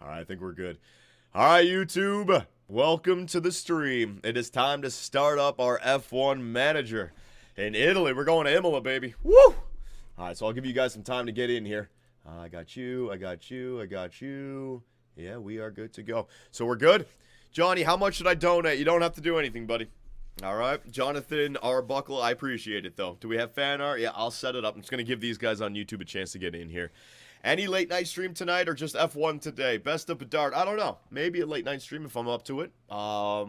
All right, I think we're good. All right, YouTube, welcome to the stream. It is time to start up our F1 manager. In Italy, we're going to Imola, baby. Woo! All right, so I'll give you guys some time to get in here. I got you, I got you, I got you. Yeah, we are good to go. So we're good? Johnny, how much should I donate? You don't have to do anything, buddy. All right, Jonathan Arbuckle, I appreciate it, though. Do we have fan art? Yeah, I'll set it up. I'm just going to give these guys on YouTube a chance to get in here. Any late night stream tonight or just F1 today? Best of Bedard. I don't know. Maybe a late night stream if I'm up to it. I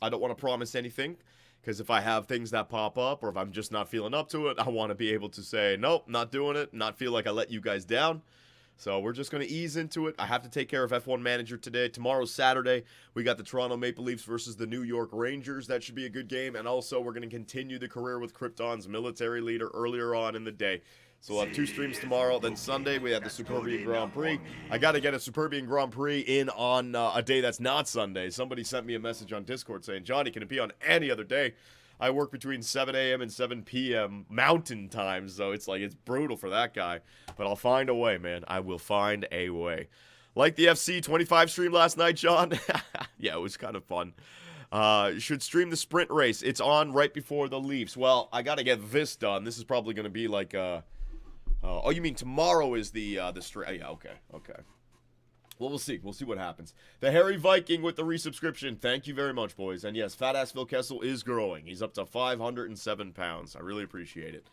don't want to promise anything because if I have things that pop up or if I'm just not feeling up to it, I want to be able to say, nope, not doing it, not feel like I let you guys down. So we're just going to ease into it. I have to take care of F1 Manager today. Tomorrow's Saturday. We got the Toronto Maple Leafs versus the New York Rangers. That should be a good game. And also, we're going to continue the career with Krypton's military leader earlier on in the day. So we'll have 2 streams tomorrow. Then Sunday, we have the Superbian Grand Prix. I got to get a Superbian Grand Prix in on a day that's not Sunday. Somebody sent me a message on Discord saying, Johnny, can it be on any other day? I work between 7 a.m. and 7 p.m. Mountain Time, so it's like, it's brutal for that guy. But I'll find a way, man. I will find a way. Like the FC 25 stream last night, John? Yeah, it was kind of fun. Should stream the sprint race. It's on right before the Leafs. Well, I got to get this done. This is probably going to be like, oh, you mean tomorrow is the stream? Yeah, okay. Well, we'll see. We'll see what happens. The Harry Viking with the resubscription. Thank you very much, boys. And yes, Fat Ass Phil Kessel is growing. He's up to 507 pounds. I really appreciate it.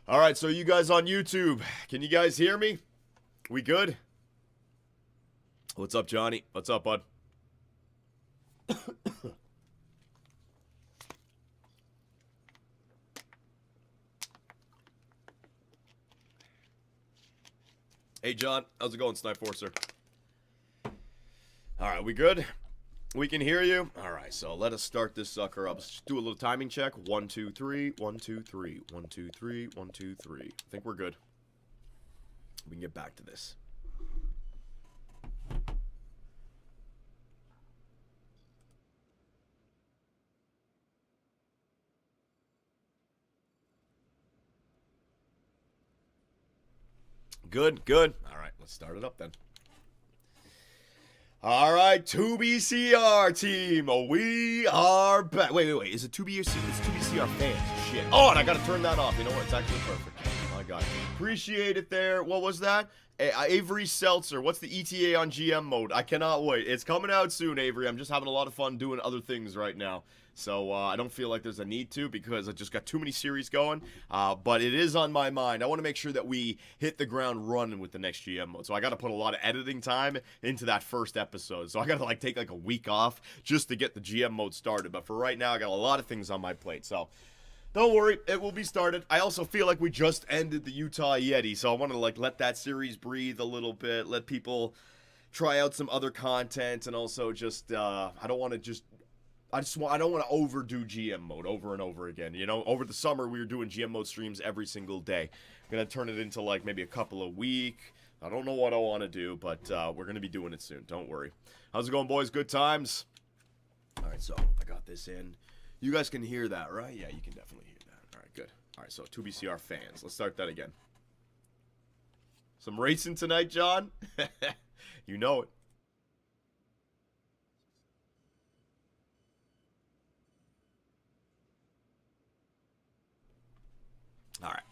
All right, so you guys on YouTube, can you guys hear me? We good? What's up, Johnny? What's up, bud? Hey, John. How's it going, Snipe Forcer? All right, we good? We can hear you? All right, so let us start this sucker up. Let's just do a little timing check. 1, 2, 3, 1, 2, 3, 1, 2, 3, 1, 2, 3. I think we're good. We can get back to this. Good, good. All right, let's start it up then. All right, 2BCR team, we are back. Wait. Is it 2BCR? It's 2BCR fans. Shit. Oh, and I got to turn that off. You know what? It's actually perfect. Oh, my God. Appreciate it there. What was that? Avery Seltzer. What's the ETA on GM mode? I cannot wait. It's coming out soon, Avery. I'm just having a lot of fun doing other things right now. So I don't feel like there's a need to because I just got too many series going. But it is on my mind. I want to make sure that we hit the ground running with the next GM mode. So I got to put a lot of editing time into that first episode. So I got to take a week off just to get the GM mode started. But for right now, I got a lot of things on my plate. So don't worry, it will be started. I also feel like we just ended the Utah Yeti. So I want to let that series breathe a little bit. Let people try out some other content. And also just, I don't want to overdo GM mode over and over again. You know, over the summer, we were doing GM mode streams every single day. I'm going to turn it into, maybe a couple a week. I don't know what I want to do, but we're going to be doing it soon. Don't worry. How's it going, boys? Good times? All right, so I got this in. You guys can hear that, right? Yeah, you can definitely hear that. All right, good. All right, so 2BCR fans. Let's start that again. Some racing tonight, John? You know it. All right.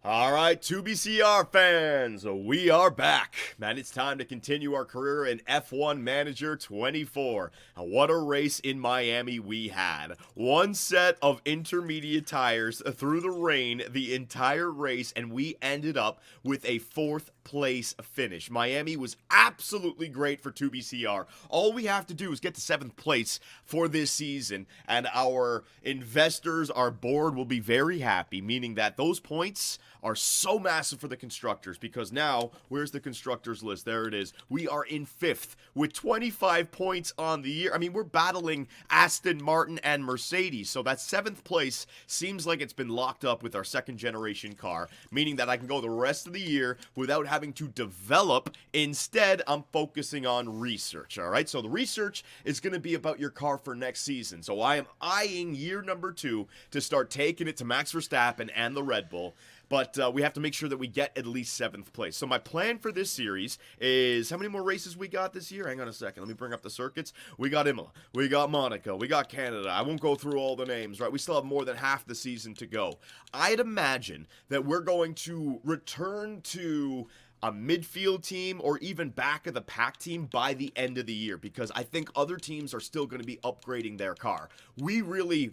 All right, 2BCR fans, we are back. Man, it's time to continue our career in F1 Manager 24. And what a race in Miami we had. One set of intermediate tires through the rain the entire race, and we ended up with a 4th place finish. Miami was absolutely great for 2BCR. All we have to do is get to 7th place for this season, and our investors, our board will be very happy, meaning that those points are so massive for the constructors because now, where's the constructors list? There it is. We are in 5th with 25 points on the year. I mean, we're battling Aston Martin and Mercedes, so that 7th place seems like it's been locked up with our 2nd generation car, meaning that I can go the rest of the year without having to develop. Instead, I'm focusing on research, all right? So the research is going to be about your car for next season. So I am eyeing year number 2 to start taking it to Max Verstappen and the Red Bull. but we have to make sure that we get at least 7th place. So my plan for this series is, how many more races we got this year? Hang on a second, let me bring up the circuits. We got Imola, we got Monaco, we got Canada. I won't go through all the names, right? We still have more than half the season to go. I'd imagine that we're going to return to a midfield team or even back of the pack team by the end of the year, because I think other teams are still going to be upgrading their car. We really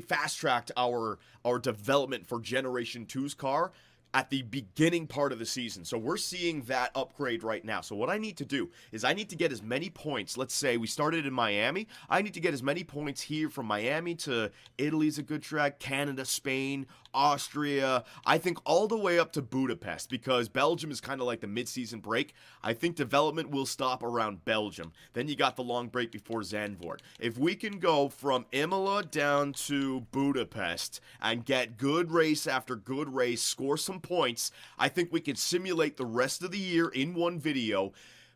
fast-tracked our development for Generation 2's car at the beginning part of the season. So we're seeing that upgrade right now. So what I need to do is I need to get as many points. Let's say we started in Miami. I need to get as many points here from Miami to Italy's a good track, Canada, Spain, Austria. I think all the way up to Budapest, because Belgium is kind of like the mid-season break. I think development will stop around Belgium. Then you got the long break before Zandvoort. If we can go from Imola down to Budapest and get good race after good race, score some points, I think we can simulate the rest of the year in one video,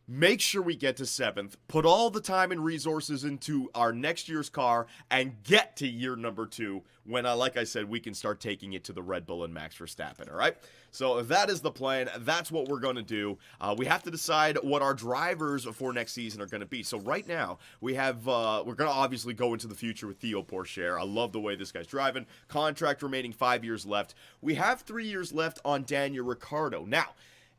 make sure we get to 7th, put all the time and resources into our next year's car, and get to year number 2 when, like I said, we can start taking it to the Red Bull and Max Verstappen, all right? So that is the plan. That's what we're going to do. We have to decide what our drivers for next season are going to be. So right now, we have, we're going to obviously go into the future with Theo Pourchaire. I love the way this guy's driving. Contract remaining 5 years left. We have 3 years left on Daniel Ricciardo. Now,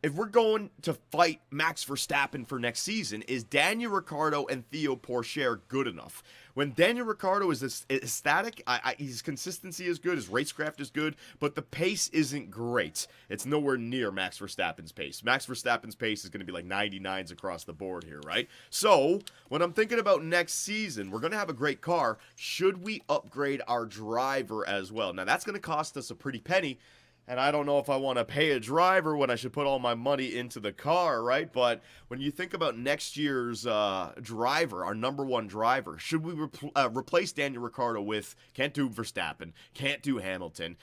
if we're going to fight Max Verstappen for next season, is Daniel Ricciardo and Theo Pourchaire good enough? When Daniel Ricciardo is ecstatic, his consistency is good, his racecraft is good, but the pace isn't great. It's nowhere near Max Verstappen's pace. Max Verstappen's pace is going to be like 99s across the board here, right? So, when I'm thinking about next season, we're going to have a great car. Should we upgrade our driver as well? Now, that's going to cost us a pretty penny. And I don't know if I want to pay a driver when I should put all my money into the car, right? But when you think about next year's driver, our number 1 driver, should we replace Daniel Ricciardo with, can't do Verstappen, can't do Hamilton.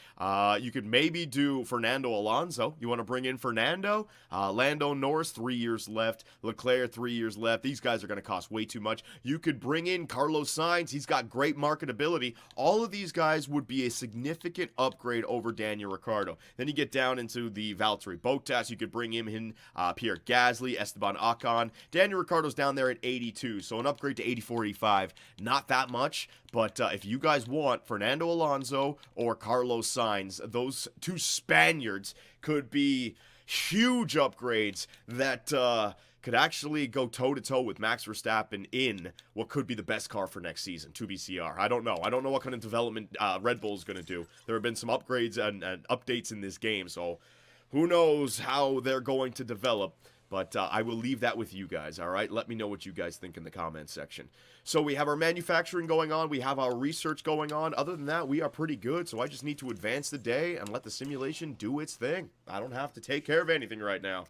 You could maybe do Fernando Alonso. You want to bring in Fernando? Lando Norris, 3 years left. Leclerc, 3 years left. These guys are going to cost way too much. You could bring in Carlos Sainz. He's got great marketability. All of these guys would be a significant upgrade over Daniel Ricciardo. Then you get down into the Valtteri Bottas. You could bring him in, Pierre Gasly, Esteban Ocon. Daniel Ricciardo's down there at 82, so an upgrade to 84, 85. Not that much, but if you guys want Fernando Alonso or Carlos Sainz, those 2 Spaniards could be huge upgrades that could actually go toe-to-toe with Max Verstappen in what could be the best car for next season, 2BCR. I don't know. I don't know what kind of development Red Bull is going to do. There have been some upgrades and updates in this game, so who knows how they're going to develop. But I will leave that with you guys, all right? Let me know what you guys think in the comments section. So we have our manufacturing going on. We have our research going on. Other than that, we are pretty good. So I just need to advance the day and let the simulation do its thing. I don't have to take care of anything right now.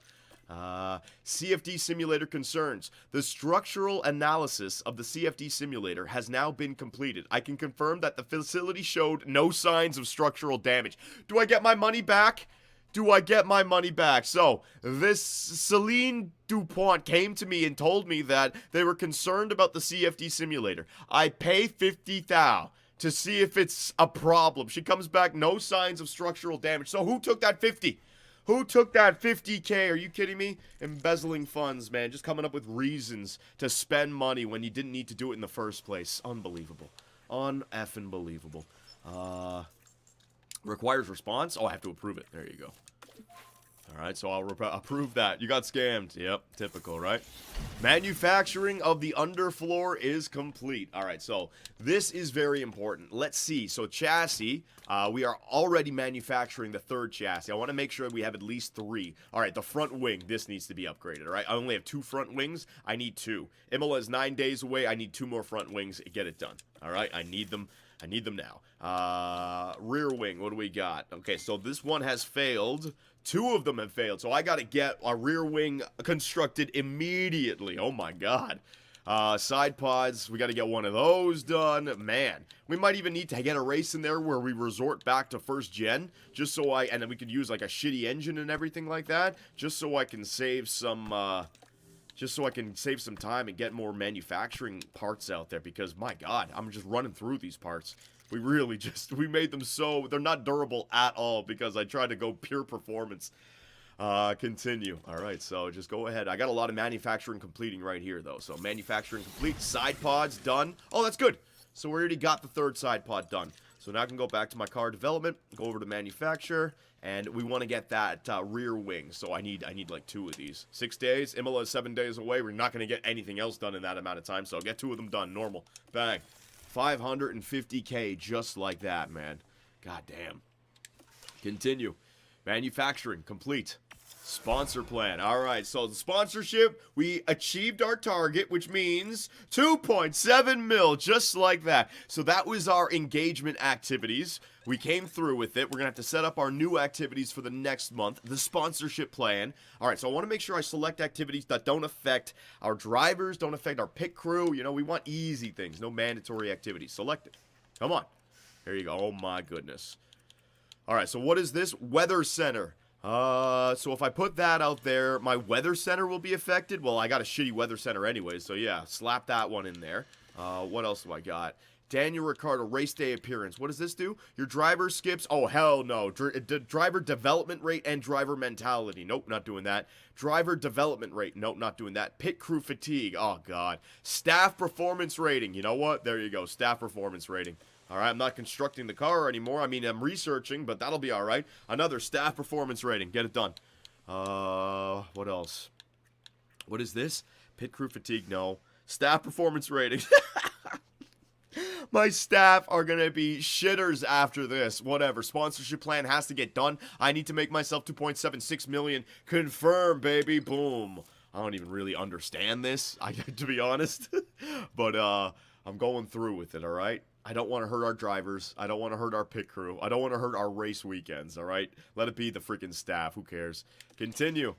CFD simulator concerns. The structural analysis of the CFD simulator has now been completed. I can confirm that the facility showed no signs of structural damage. Do I get my money back? Do I get my money back? So, this Celine Dupont came to me and told me that they were concerned about the CFD simulator. I pay 50 thou to see if it's a problem. She comes back, no signs of structural damage. So, who took that 50? Who took that 50K? Are you kidding me? Embezzling funds, man. Just coming up with reasons to spend money when you didn't need to do it in the first place. Unbelievable. Un-effing believable. Requires response? Oh, I have to approve it. There you go. Alright, so I'll approve that. You got scammed. Yep, typical, right? Manufacturing of the underfloor is complete. Alright, so this is very important. Let's see. So chassis, we are already manufacturing the 3rd chassis. I want to make sure we have at least 3. Alright, the front wing, this needs to be upgraded, alright? I only have 2 front wings. I need 2. Imola is 9 days away. I need 2 more front wings. Get it done. Alright, I need them. I need them now. Rear wing, what do we got? Okay, so this one has failed. 2 of them have failed, so I gotta get a rear wing constructed immediately. Oh my god. Side pods, we gotta get one of those done. Man, we might even need to get a race in there where we resort back to 1st gen, just so and then we could use like a shitty engine and everything like that, just so I can save some, time and get more manufacturing parts out there, because, my god, I'm just running through these parts. We really just, we made them so, they're not durable at all because I tried to go pure performance. Continue. All right, so just go ahead. I got a lot of manufacturing completing right here, though. So manufacturing complete. Side pods done. Oh, that's good. So we already got the third side pod done. So now I can go back to my car development, go over to manufacture, and we want to get that rear wing. So I need like 2 of these. 6 days. Imola is 7 days away. We're not going to get anything else done in that amount of time. So I'll get 2 of them done. Normal. Bang. 550K just like that, man. God damn. Continue. Manufacturing complete. Sponsor plan. All right, so the sponsorship, we achieved our target, which means 2.7 mil, just like that. So that was our engagement activities. We came through with it. We're going to have to set up our new activities for the next month, the sponsorship plan. All right, so I want to make sure I select activities that don't affect our drivers, don't affect our pit crew. You know, we want easy things, no mandatory activities. Select it. Come on. There you go. Oh, my goodness. All right, so what is this? Weather Center. So if I put that out there, my weather center will be affected. Well, I got a shitty weather center anyway, so yeah, slap that one in there. What else do I got? Daniel Ricciardo, race day appearance. What does this do? Your driver skips. Oh, hell no. Driver development rate and driver mentality. Nope, not doing that. Driver development rate. Nope, not doing that. Pit crew fatigue. Oh, God. Staff performance rating. You know what? There you go. Staff performance rating. All right, I'm not constructing the car anymore. I mean, I'm researching, but that'll be all right. Another staff performance rating. Get it done. What else? What is this? Pit crew fatigue. No. Staff performance rating. My staff are going to be shitters after this. Whatever. Sponsorship plan has to get done. I need to make myself 2.76 million. Confirm, baby. Boom. I don't even really understand this, to be honest. But I'm going through with it, all right? I don't want to hurt our drivers. I don't want to hurt our pit crew. I don't want to hurt our race weekends, all right? Let it be the freaking staff. Who cares? Continue.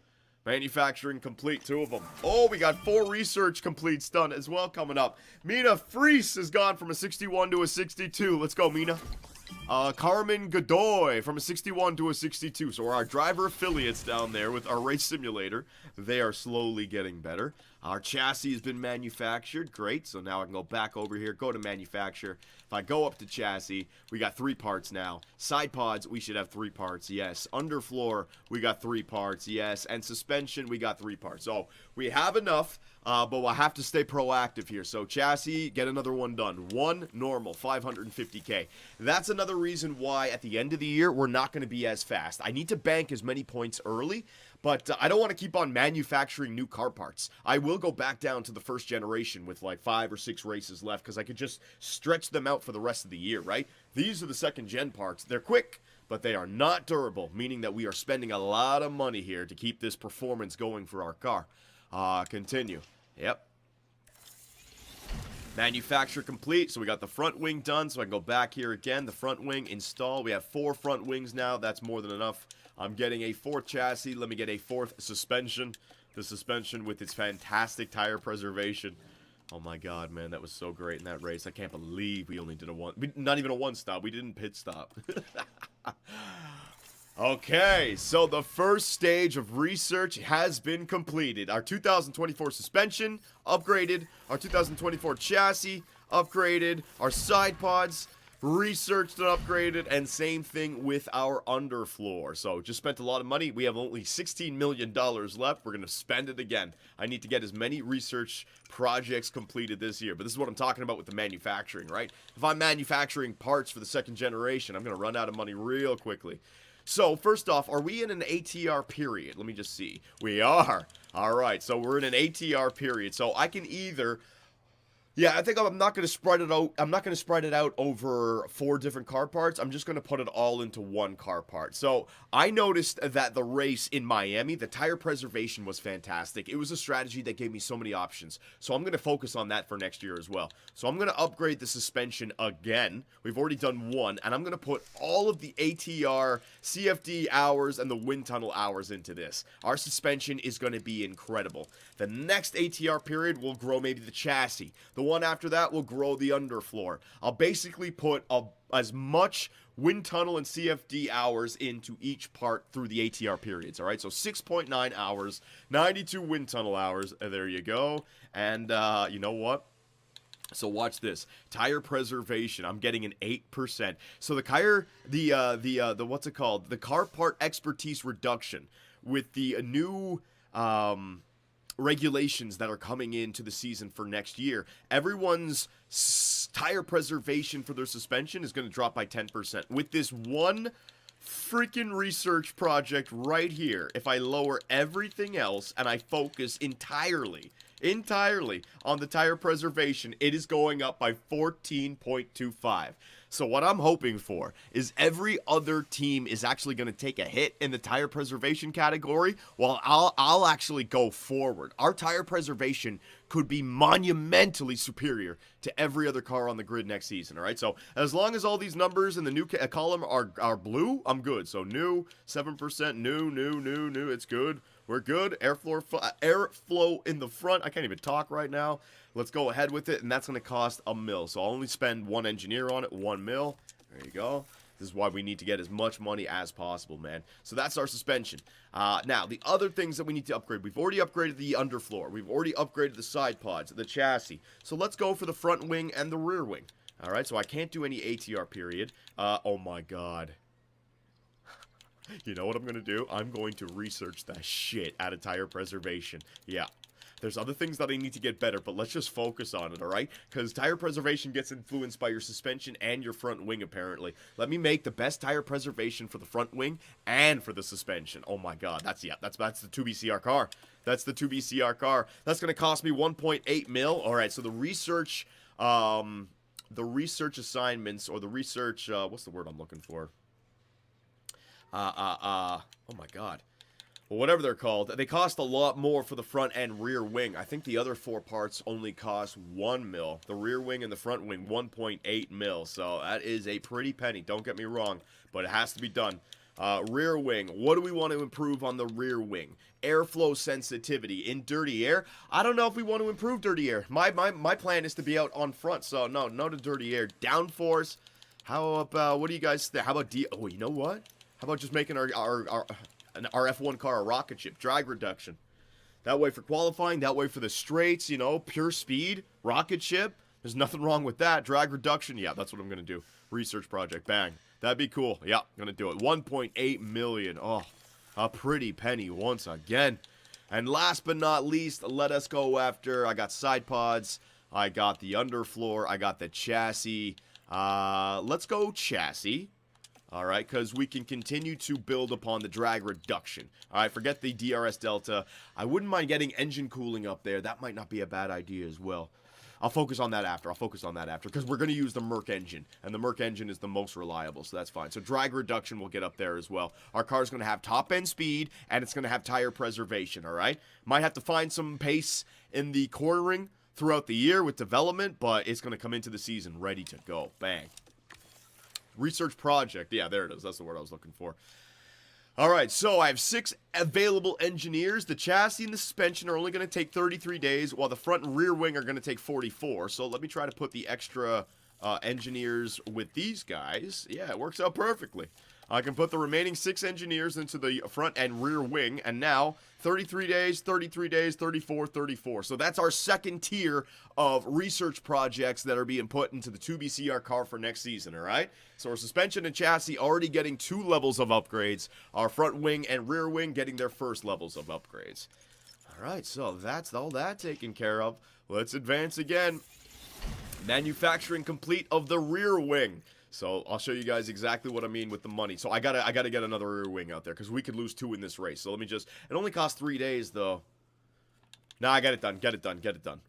Manufacturing complete, 2 of them. Oh, we got 4 research completes done as well coming up. Mina Fries has gone from a 61 to a 62. Let's go, Mina. Carmen Godoy from a 61 to a 62. So our driver affiliates down there with our race simulator, they are slowly getting better. Our chassis has been manufactured. Great. So now I can go back over here, go to manufacture. If I go up to chassis, we got 3 parts now. Side pods, we should have 3 parts. Yes. Underfloor, we got 3 parts. Yes. And suspension, we got 3 parts. So we have enough, but we'll have to stay proactive here. So chassis, get another one done. 1 normal, 550K. That's another reason why at the end of the year, we're not going to be as fast. I need to bank as many points early. But I don't want to keep on manufacturing new car parts. I will go back down to the first generation with like 5 or 6 races left because I could just stretch them out for the rest of the year, right? These are the second gen parts. They're quick, but they are not durable, meaning that we are spending a lot of money here to keep this performance going for our car. Continue. Yep. Manufacture complete. So we got the front wing done. So I can go back here again. The front wing install. We have 4 front wings now. That's more than enough. I'm getting a 4th chassis. Let me get a 4th suspension. The suspension with its fantastic tire preservation. Oh my god, man. That was so great in that race. I can't believe we only did not even a 1-stop. We didn't pit stop. Okay, so the first stage of research has been completed. Our 2024 suspension upgraded. Our 2024 chassis upgraded. Our side pods researched and upgraded, and same thing with our underfloor. So just spent a lot of money. We have only $16 million left. We're going to spend it again. I need to get as many research projects completed this year. But this is what I'm talking about with the manufacturing, right? If I'm manufacturing parts for the 2nd generation, I'm going to run out of money real quickly. So, first off, are we in an ATR period? Let me just see. We are. All right, so we're in an ATR period. So I can either... Yeah, I think I'm not going to spread it out. I'm not going to spread it out over 4 different car parts. I'm just going to put it all into 1 car part. So I noticed that the race in Miami, the tire preservation was fantastic. It was a strategy that gave me so many options. So I'm going to focus on that for next year as well. So I'm going to upgrade the suspension again. We've already done 1, and I'm going to put all of the ATR, CFD hours, and the wind tunnel hours into this. Our suspension is going to be incredible. The next ATR period will grow maybe the chassis. The one after that will grow the underfloor. I'll basically put as much wind tunnel and CFD hours into each part through the ATR periods, all right? So 6.9 hours, 92 wind tunnel hours. There you go. And you know what? So watch this. Tire preservation. I'm getting an 8%. So the what's it called? The car part expertise reduction with the new regulations that are coming into the season for next year. Everyone's tire preservation for their suspension is going to drop by 10%. With this one freaking research project right here, if I lower everything else and I focus entirely on the tire preservation, it is going up by 14.25. So what I'm hoping for is every other team is actually going to take a hit in the tire preservation category, while I'll actually go forward. Our tire preservation could be monumentally superior to every other car on the grid next season, all right? So as long as all these numbers in the new column are blue, I'm good. So new, 7%, new, it's good. We're good. Airflow in the front. I can't even talk right now. Let's go ahead with it, and that's going to cost $1 mil. So I'll only spend one engineer on it, $1 mil. There you go. This is why we need to get as much money as possible, man. So that's our suspension. Now, the other things that we need to upgrade. We've already upgraded the underfloor. We've already upgraded the side pods, the chassis. So let's go for the front wing and the rear wing. All right, so I can't do any ATR period. Oh, my God. You know what I'm going to do? I'm going to research the shit out of tire preservation. Yeah. There's other things that I need to get better, but let's just focus on it, all right? Because tire preservation gets influenced by your suspension and your front wing, apparently. Let me make the best tire preservation for the front wing and for the suspension. Oh, my God. That's the 2BCR car. That's the 2BCR car. That's going to cost me 1.8 mil. All right, so the research assignments, or the research, what's the word I'm looking for? Oh, my God. Well, whatever they're called, they cost a lot more for the front and rear wing. I think the other four parts only cost 1 mil. The rear wing and the front wing, 1.8 mil. So that is a pretty penny. Don't get me wrong, but it has to be done. Rear wing. What do we want to improve on the rear wing? Airflow sensitivity in dirty air. I don't know if we want to improve dirty air. My plan is to be out on front, so no to dirty air. Downforce. How about, what do you guys think? How about oh, you know what? How about just making our F1 car a rocket ship? Drag reduction. That way for qualifying, that way for the straights, you know, pure speed, rocket ship. There's nothing wrong with that. Drag reduction, yeah, that's what I'm going to do. Research project, bang. That'd be cool. Yeah, I'm going to do it. 1.8 million. Oh, a pretty penny once again. And last but not least, let us go after, I got side pods, I got the underfloor, I got the chassis. Let's go chassis. All right, because we can continue to build upon the drag reduction. All right, forget the DRS Delta. I wouldn't mind getting engine cooling up there. That might not be a bad idea as well. I'll focus on that after. Because we're going to use the Merc engine, and the Merc engine is the most reliable, so that's fine. So drag reduction will get up there as well. Our car's going to have top-end speed, and it's going to have tire preservation, all right? Might have to find some pace in the cornering throughout the year with development, but it's going to come into the season ready to go. Bang. Research project. Yeah, there it is. That's the word I was looking for. All right, so I have 6 available engineers. The chassis and the suspension are only going to take 33 days, while the front and rear wing are going to take 44. So let me try to put the extra engineers with these guys. Yeah, it works out perfectly. I can put the remaining 6 engineers into the front and rear wing, and now 33 days, 33 days, 34, 34. So that's our second tier of research projects that are being put into the 2BCR car for next season, all right? So our suspension and chassis already getting 2 levels of upgrades. Our front wing and rear wing getting their first levels of upgrades. All right, so that's all that taken care of. Let's advance again. Manufacturing complete of the rear wing. So I'll show you guys exactly what I mean with the money. So I gotta get another rear wing out there because we could lose 2 in this race. So let me just. It only costs 3 days though. Nah, I got it done. Get it done.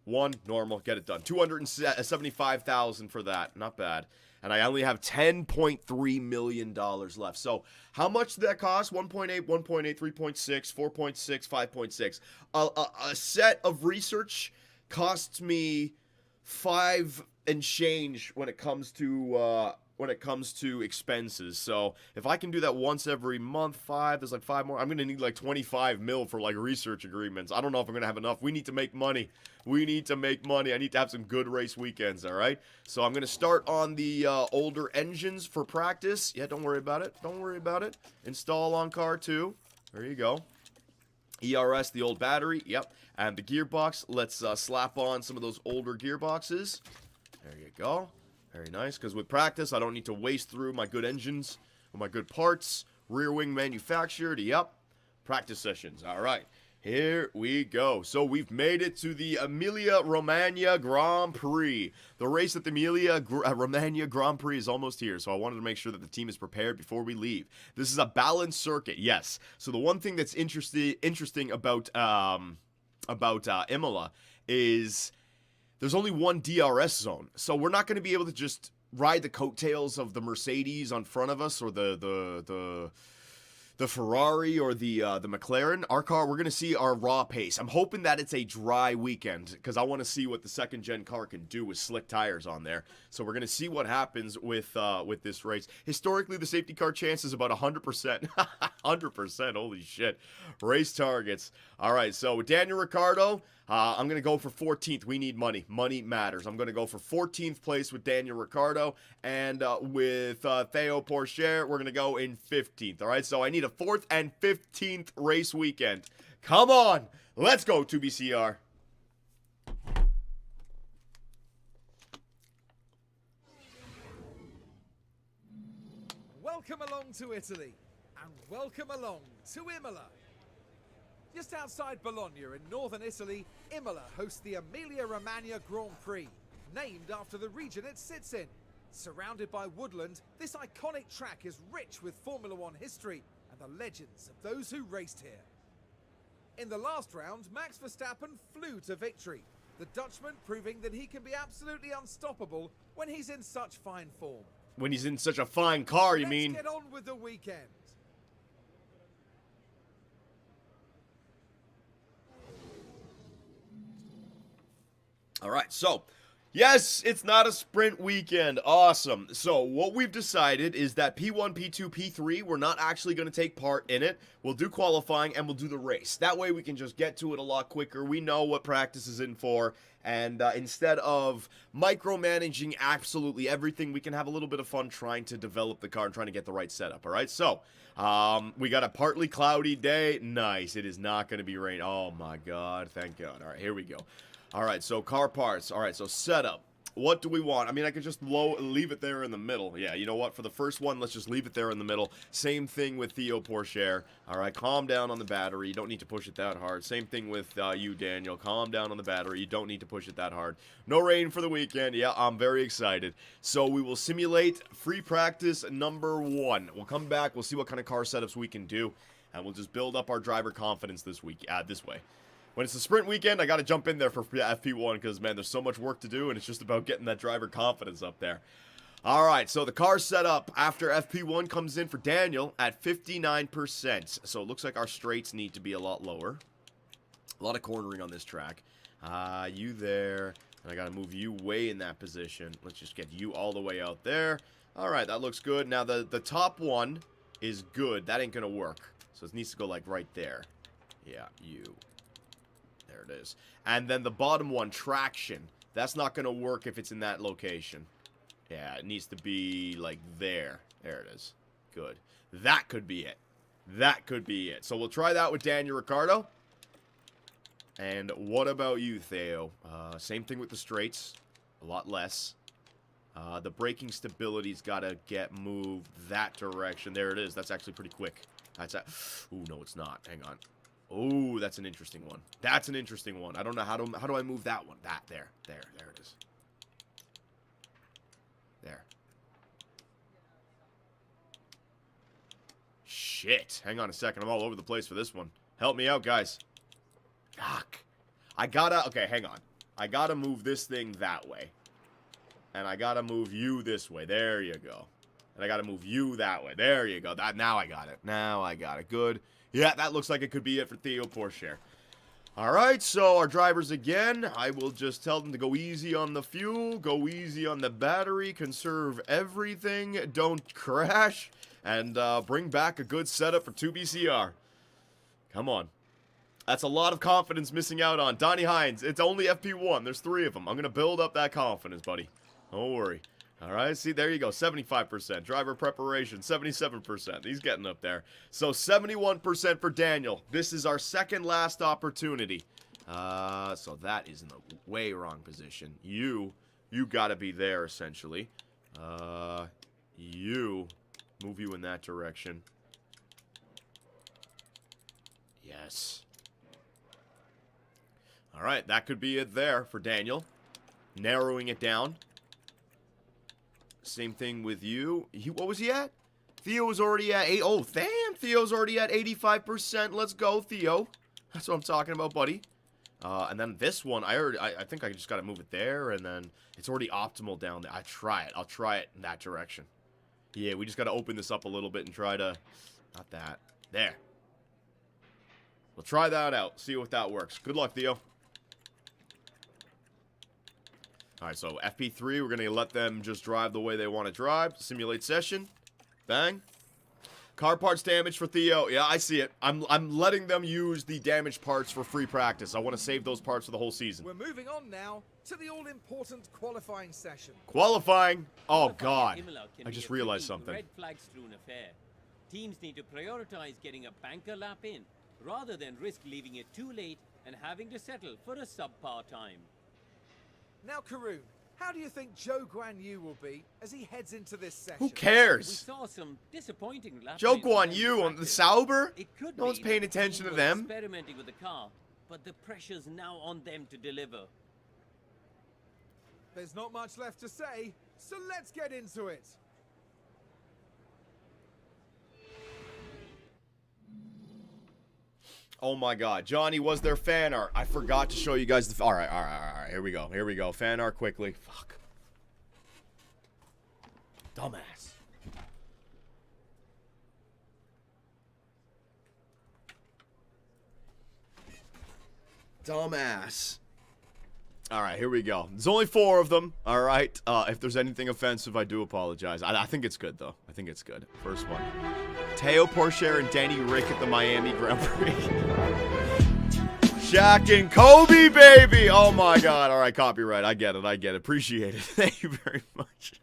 1 normal. Get it done. 275,000 for that. Not bad. And I only have $10.3 million left. So how much did that cost? 1.8, 1.8, 3.6, 4.6, 5.6. A set of research costs me 5 and change when it comes to expenses. So if I can do that once every month, 5, there's like 5 more. I'm gonna need like 25 mil for like research agreements. I don't know if I'm gonna have enough. We need to make money. I need to have some good race weekends, all right? So I'm gonna start on the older engines for practice. Yeah, don't worry about it. Install on car 2. There you go. ERS, the old battery. Yep. And the gearbox. Let's slap on some of those older gearboxes. There you go. Very nice, because with practice, I don't need to waste through my good engines or my good parts. Rear wing manufactured, yep. Practice sessions, all right. Here we go. So we've made it to the Emilia-Romagna Grand Prix. The race at the Emilia-Romagna Grand Prix is almost here, so I wanted to make sure that the team is prepared before we leave. This is a balanced circuit, yes. So the one thing that's interesting about Imola is there's only one DRS zone, so we're not going to be able to just ride the coattails of the Mercedes on front of us or the Ferrari or the McLaren. Our car, we're going to see our raw pace. I'm hoping that it's a dry weekend because I want to see what the second-gen car can do with slick tires on there. So we're going to see what happens with this race. Historically, the safety car chance is about 100%. 100%, holy shit. Race targets. All right, so with Daniel Ricciardo, I'm going to go for 14th. We need money. Money matters. I'm going to go for 14th place with Daniel Ricciardo. And with Theo Pourchaire, we're going to go in 15th. All right, so I need a 4th and 15th race weekend. Come on. Let's go, 2BCR. Welcome along to Italy. And welcome along to Imola. Just outside Bologna in northern Italy, Imola hosts the Emilia-Romagna Grand Prix, named after the region it sits in. Surrounded by woodland, this iconic track is rich with Formula One history and the legends of those who raced here. In the last round, Max Verstappen flew to victory, the Dutchman proving that he can be absolutely unstoppable when he's in such fine form. When he's in such a fine car, you mean? Let's get on with the weekend. All right, so, yes, it's not a sprint weekend. Awesome. So, what we've decided is that P1, P2, P3, we're not actually going to take part in it. We'll do qualifying and we'll do the race. That way we can just get to it a lot quicker. We know what practice is in for. And instead of micromanaging absolutely everything, we can have a little bit of fun trying to develop the car and trying to get the right setup, all right? So, we got a partly cloudy day. Nice. It is not going to be rain. Oh, my God. Thank God. All right, here we go. All right, so car parts. All right, so setup. What do we want? I mean, I could just leave it there in the middle. Yeah, you know what? For the first one, let's just leave it there in the middle. Same thing with Theo Pourchaire. All right, calm down on the battery. You don't need to push it that hard. Same thing with you, Daniel. Calm down on the battery. You don't need to push it that hard. No rain for the weekend. Yeah, I'm very excited. So we will simulate free practice number 1. We'll come back. We'll see what kind of car setups we can do, and we'll just build up our driver confidence this week. This way. When it's a sprint weekend, I got to jump in there for FP1 because, man, there's so much work to do, and it's just about getting that driver confidence up there. All right, so the car setup after FP1 comes in for Daniel at 59%. So it looks like our straights need to be a lot lower. A lot of cornering on this track. You there, and I got to move you way in that position. Let's just get you all the way out there. All right, that looks good. Now, the top one is good. That ain't going to work. So it needs to go, like, right there. Yeah, you. There it is. And then the bottom one, traction. That's not going to work if it's in that location. Yeah, it needs to be like there. There it is. Good. That could be it. That could be it. So we'll try that with Daniel Ricciardo. And what about you, Theo? Same thing with the straights. A lot less. The braking stability's got to get moved that direction. There it is. That's actually pretty quick. That's that. Ooh, no, it's not. Hang on. Oh, that's an interesting one. That's an interesting one. I don't know how do I move that one? There it is. There. Shit. Hang on a second. I'm all over the place for this one. Help me out, guys. Fuck. Okay, hang on. I gotta move this thing that way. And I gotta move you this way. There you go. And I gotta move you that way. There you go. Now I got it. Now I got it. Good. Yeah, that looks like it could be it for Theo Pourchaire. All right, so our drivers again, I will just tell them to go easy on the fuel, go easy on the battery, conserve everything, don't crash, and bring back a good setup for 2BCR. Come on. That's a lot of confidence missing out on. Donnie Hines, it's only FP1. There's 3 of them. I'm going to build up that confidence, buddy. Don't worry. All right, see, there you go, 75%. Driver preparation, 77%. He's getting up there. So 71% for Daniel. This is our second last opportunity. So that is in the way wrong position. You You gotta be there, essentially. You. Move you in that direction. Yes. Alright, that could be it there for Daniel. Narrowing it down. Same thing with you. What was he at? Theo was already at 8. Oh, damn. Theo's already at 85%. Let's go, Theo. That's what I'm talking about, buddy. And then this one, I think I just got to move it there, and then it's already optimal down there. I'll try it in that direction. Yeah, we just got to open this up a little bit and try to... Not that. There. We'll try that out. See if that works. Good luck, Theo. Alright, so FP3, we're going to let them just drive the way they want to drive. Simulate session. Bang. Car parts damage for Theo. Yeah, I see it. I'm letting them use the damaged parts for free practice. I want to save those parts for the whole season. We're moving on now to the all-important qualifying session. Qualifying. Oh, Qualifying God. Imola can I be just a realized tricky, something. red flag strewn affair. Teams need to prioritize getting a banker lap in, rather than risk leaving it too late and having to settle for a subpar time. Now, Karoon, how do you think Zhou Guan Yu will be as he heads into this session? Who We cares? saw some disappointing lap Zhou times Guan in Yu on the practice. Sauber? It could No one's be paying that the attention team to was them. experimenting with the car, but the pressure's now on them to deliver. There's not much left to say, so let's get into it. Oh my God, Johnny, was there fan art? I forgot to show you guys the. All right. Here we go. Fan art quickly. Fuck. Dumbass. Dumbass. All right, here we go. There's only 4 of them. All right. If there's anything offensive, I do apologize. I think it's good though. I think it's good. First one. Teo Porcher and Danny Rick at the Miami Grand Prix. Shaq and Kobe, baby. Oh my God. All right, copyright. I get it. Appreciate it. Thank you very much.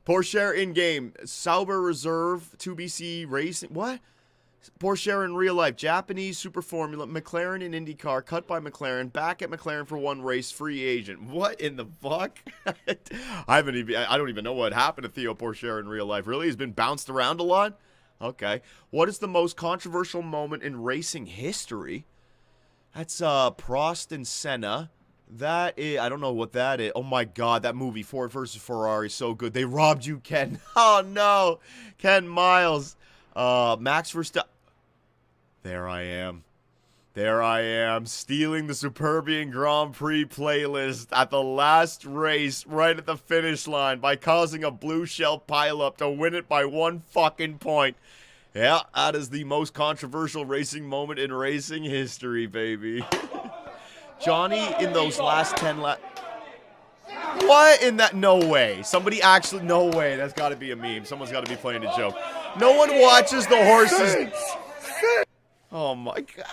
Porcher in game. Sauber Reserve 2BC Racing. What? Porsche in real life, Japanese Super Formula, McLaren in IndyCar, cut by McLaren, back at McLaren for 1 race, free agent. What in the fuck? I don't even know what happened to Theo Porsche in real life. Really? He's been bounced around a lot? Okay. What is the most controversial moment in racing history? That's Prost and Senna. That is, I don't know what that is. Oh my God, that movie, Ford versus Ferrari, so good. They robbed you, Ken. Oh no, Ken Miles. Max Verstappen. There I am, stealing the Superbian Grand Prix playlist at the last race, right at the finish line, by causing a blue shell pileup to win it by 1 fucking point. Yeah, that is the most controversial racing moment in racing history, baby. Johnny, in those last 10 laps. What in that? No way. Somebody actually, no way. That's got to be a meme. Someone's got to be playing a joke. No one watches the horses. Oh my God.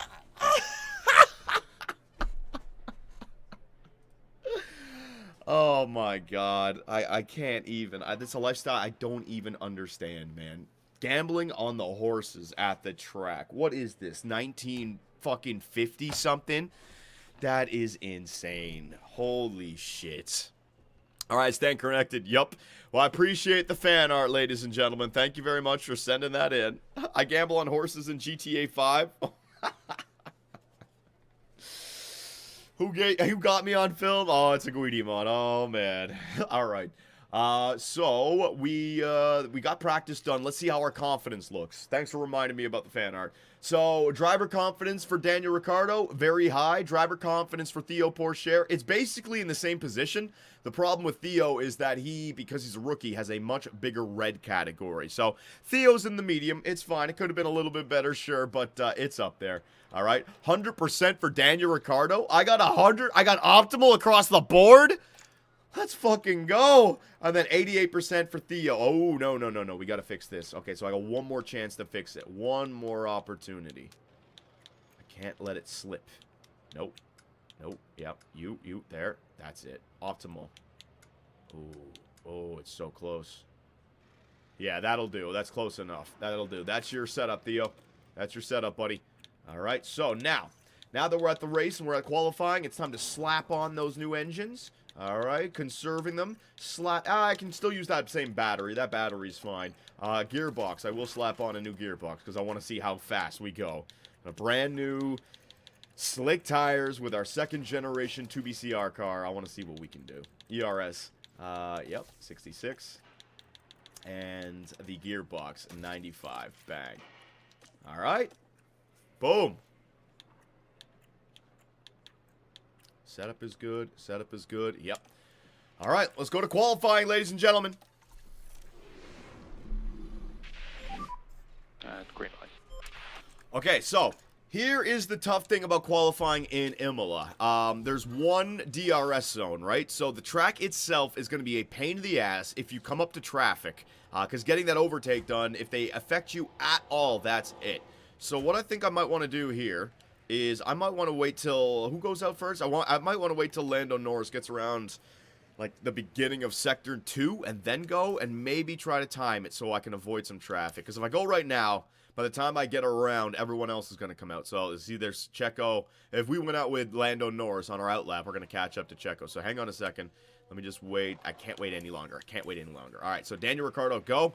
Oh my God. I can't even. This is a lifestyle I don't even understand, man. Gambling on the horses at the track. What is this? 1950 something? That is insane. Holy shit. All right, staying connected. Yup. Well, I appreciate the fan art, ladies and gentlemen. Thank you very much for sending that in. I gamble on horses in GTA 5. Who got me on film? Oh, it's a Guidi mod. Oh, man. All right. So we got practice done. Let's see how our confidence looks. Thanks for reminding me about the fan art. So driver confidence for Daniel Ricciardo, very high. Driver confidence for Theo Porcher. It's basically in the same position. The problem with Theo is that because he's a rookie, has a much bigger red category. So Theo's in the medium. It's fine. It could have been a little bit better, sure, but it's up there. All right. 100% for Daniel Ricciardo. I got 100. I got optimal across the board. Let's fucking go. And then 88% for Theo. Oh, no. We got to fix this. Okay, so I got one more chance to fix it. One more opportunity. I can't let it slip. Nope. Yep. You. There. That's it. Optimal. Oh, it's so close. Yeah, that'll do. That's close enough. That'll do. That's your setup, Theo. That's your setup, buddy. All right, so now, Now that we're at the race and we're at qualifying, it's time to slap on those new engines. All right, conserving them. I can still use that same battery. That battery's fine. Gearbox. I will slap on a new gearbox because I want to see how fast we go. A brand new slick tires with our second generation 2BCR car. I want to see what we can do. ERS. Yep, 66. And the gearbox, 95. Bang. All right. Boom. Setup is good. Setup is good. Yep. All right, let's go to qualifying, ladies and gentlemen. Green light. Okay, so here is the tough thing about qualifying in Imola. There's one DRS zone, right? So the track itself is going to be a pain in the ass if you come up to traffic. Because getting that overtake done, if they affect you at all, that's it. So what I think I might want to do here is I might want to wait till... Who goes out first? I might want to wait till Lando Norris gets around, like, the beginning of Sector 2 and then go and maybe try to time it so I can avoid some traffic. Because if I go right now, by the time I get around, everyone else is going to come out. So, see, there's Checo. If we went out with Lando Norris on our outlap, we're going to catch up to Checo. So, hang on a second. Let me just wait. I can't wait any longer. I can't wait any longer. All right, so Daniel Ricciardo, go.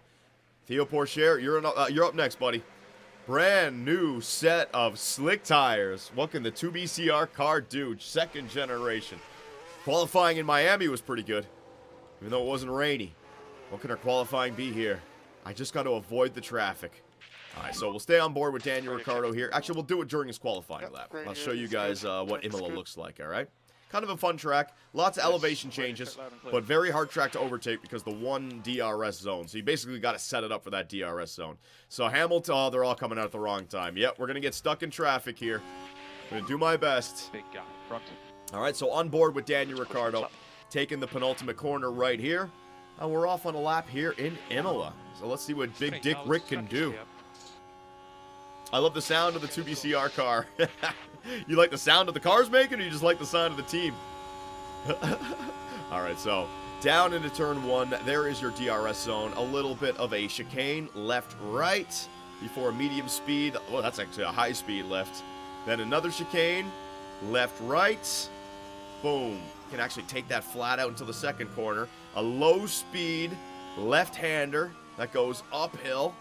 Theo Pourchaire, you're up next, buddy. Brand new set of slick tires. What can the 2BCR car do? Second generation. Qualifying in Miami was pretty good, even though it wasn't rainy. What can our qualifying be here? I just got to avoid the traffic. All right, so we'll stay on board with Daniel Ricciardo here. Actually, we'll do it during his qualifying lap. I'll show you guys what Imola looks like, all right? Kind of a fun track. Lots of elevation changes, but very hard track to overtake because the one DRS zone. So you basically got to set it up for that DRS zone. So Hamilton, they're all coming out at the wrong time. Yep, we're going to get stuck in traffic here. I'm going to do my best. Big guy, front. All right, so on board with Daniel Ricciardo, taking the penultimate corner right here. And we're off on a lap here in Imola. So let's see what Big Dick Rick can do. I love the sound of the 2BCR car. You like the sound of the cars making, or you just like the sound of the team? All right, so down into turn 1, there is your DRS zone. A little bit of a chicane, left, right, before a medium speed. Well, that's actually a high speed left. Then another chicane, left, right. Boom. You can actually take that flat out until the second corner. A low speed left-hander that goes uphill,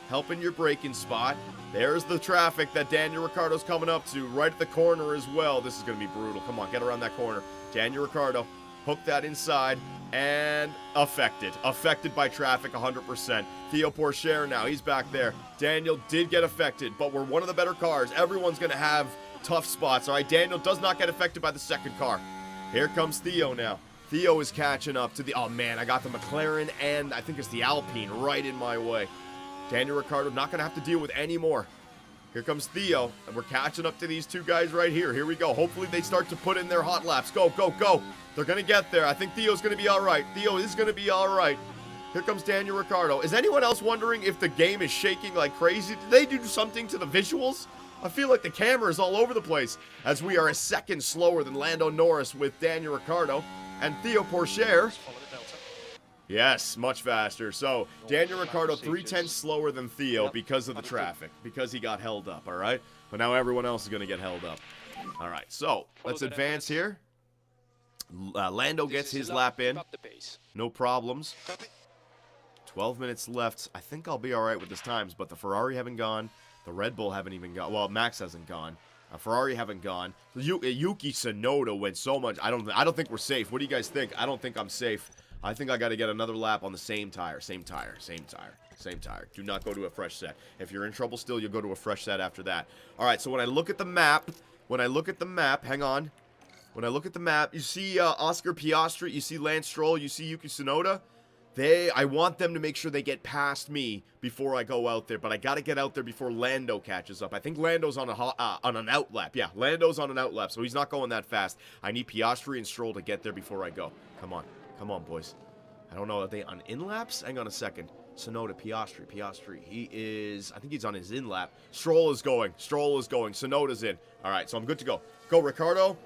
helping your braking spot. There's the traffic that Daniel Ricciardo's coming up to right at the corner as well. This is going to be brutal. Come on, get around that corner. Daniel Ricciardo, hook that inside, and affected. Affected by traffic 100%. Theo Pourchaire now, he's back there. Daniel did get affected, but we're one of the better cars. Everyone's going to have tough spots, all right? Daniel does not get affected by the second car. Here comes Theo now. Theo is catching up to the... Oh, man, I got the McLaren and I think it's the Alpine right in my way. Daniel Ricciardo not going to have to deal with any more. Here comes Theo, and we're catching up to these two guys right here. Here we go. Hopefully they start to put in their hot laps. Go, go, go. They're going to get there. I think Theo's going to be all right. Theo is going to be all right. Here comes Daniel Ricciardo. Is anyone else wondering if the game is shaking like crazy? Did they do something to the visuals? I feel like the camera is all over the place as we are a second slower than Lando Norris with Daniel Ricciardo and Theo Pourchaire. Yes, much faster. So, Daniel Ricciardo 3/10 slower than Theo because of the traffic, because he got held up, all right? But now everyone else is going to get held up. All right, so let's advance here. Lando gets his lap in. No problems. 12 minutes left. I think I'll be all right with this times, but the Ferrari haven't gone. The Red Bull haven't even gone. Well, Max hasn't gone. Ferrari haven't gone. Yuki Tsunoda went so much. I don't think we're safe. What do you guys think? I don't think I'm safe. I think I got to get another lap on the same tire. Same tire. Same tire. Same tire. Do not go to a fresh set. If you're in trouble still, you'll go to a fresh set after that. All right, so when I look at the map, hang on. When I look at the map, you see Oscar Piastri, you see Lance Stroll, you see Yuki Tsunoda. I want them to make sure they get past me before I go out there, but I got to get out there before Lando catches up. I think Lando's on an outlap. Yeah, Lando's on an outlap, so he's not going that fast. I need Piastri and Stroll to get there before I go. Come on. Come on, boys. I don't know. Are they on in-laps? Hang on a second. Tsunoda, Piastri. He is... I think he's on his in-lap. Stroll is going. Tsunoda's in. All right, so I'm good to go. Go, Ricciardo.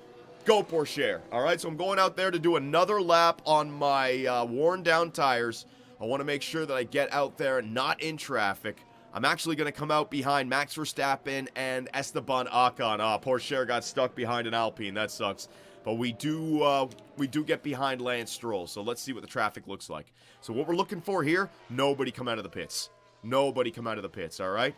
Go, Pourchaire. All right, so I'm going out there to do another lap on my worn-down tires. I want to make sure that I get out there not in traffic. I'm actually going to come out behind Max Verstappen and Esteban Ocon. Oh, poor Cher got stuck behind an Alpine. That sucks. But we do get behind Lance Stroll. So let's see what the traffic looks like. So what we're looking for here, nobody come out of the pits. Nobody come out of the pits, all right?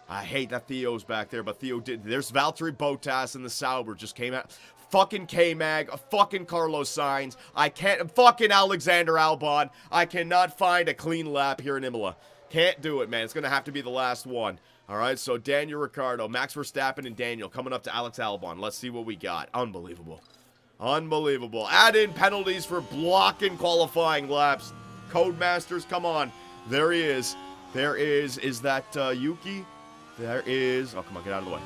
I hate that Theo's back there, but Theo did. There's Valtteri Bottas and the Sauber just came out. Fucking K-Mag, fucking Carlos Sainz. I can't, fucking Alexander Albon. I cannot find a clean lap here in Imola. Can't do it, man. It's going to have to be the last one. All right, so Daniel Ricciardo, Max Verstappen, and Daniel coming up to Alex Albon. Let's see what we got. Unbelievable. Unbelievable. Add in penalties for blocking qualifying laps. Codemasters, come on. There he is. There is. Is that Yuki? There is. Oh, come on, get out of the way.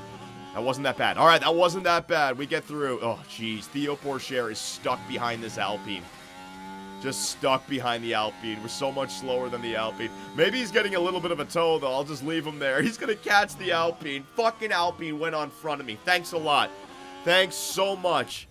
That wasn't that bad. All right, that wasn't that bad. We get through. Oh, jeez. Theo Pourchaire is stuck behind this Alpine. Just stuck behind the Alpine. We're so much slower than the Alpine. Maybe he's getting a little bit of a tow, though. I'll just leave him there. He's going to catch the Alpine. Fucking Alpine went on front of me. Thanks a lot. Thanks so much.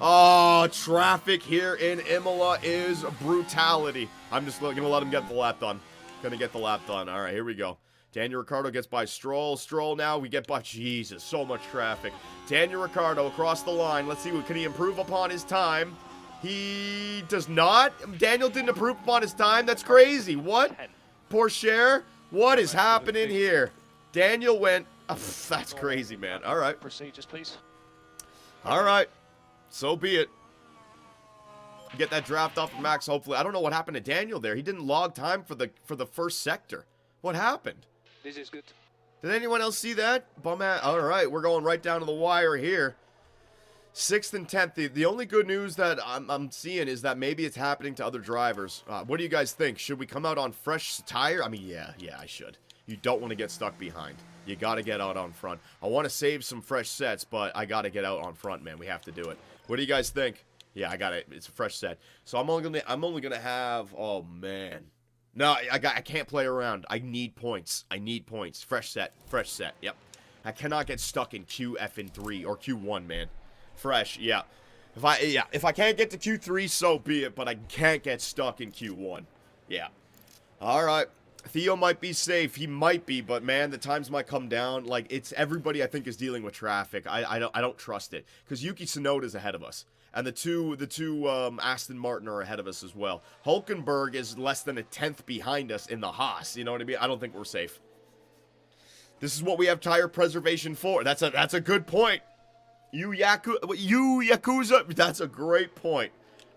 Oh, traffic here in Imola is brutality. I'm just going to let him get the lap done. Going to get the lap done. All right, here we go. Daniel Ricciardo gets by Stroll. Stroll now, we get by... Jesus, so much traffic. Daniel Ricciardo across the line. Let's see, can he improve upon his time? He does not. Daniel didn't improve upon his time. That's crazy. What? Pourchaire? What is happening here? Daniel went... that's crazy, man. All right. Procedures, please. All right. So be it. Get that draft off of Max, hopefully. I don't know what happened to Daniel there. He didn't log time for the first sector. What happened? This is good. Did anyone else see that? All right, we're going right down to the wire here. 6th and 10th. The only good news that I'm seeing is that maybe it's happening to other drivers. What do you guys think? Should we come out on fresh tire? I mean, yeah, I should. You don't want to get stuck behind. You got to get out on front. I want to save some fresh sets, but I got to get out on front, man. We have to do it. What do you guys think? Yeah, I got it. It's a fresh set. So I'm only gonna have. Oh man. No, I can't play around. I need points. I need points. Fresh set. Fresh set. Yep. I cannot get stuck in QF in 3 or Q1, man. Fresh. Yeah. If I can't get to Q3, so be it. But I can't get stuck in Q1. Yeah. All right. Theo might be safe. He might be, but man, the times might come down. Like it's everybody. I think is dealing with traffic. I don't trust it because Yuki Tsunoda's ahead of us. And the two Aston Martin are ahead of us as well. Hulkenberg is less than a 10th behind us in the Haas. You know what I mean? I don't think we're safe. This is what we have tire preservation for. That's a good point. You Yakuza. That's a great point.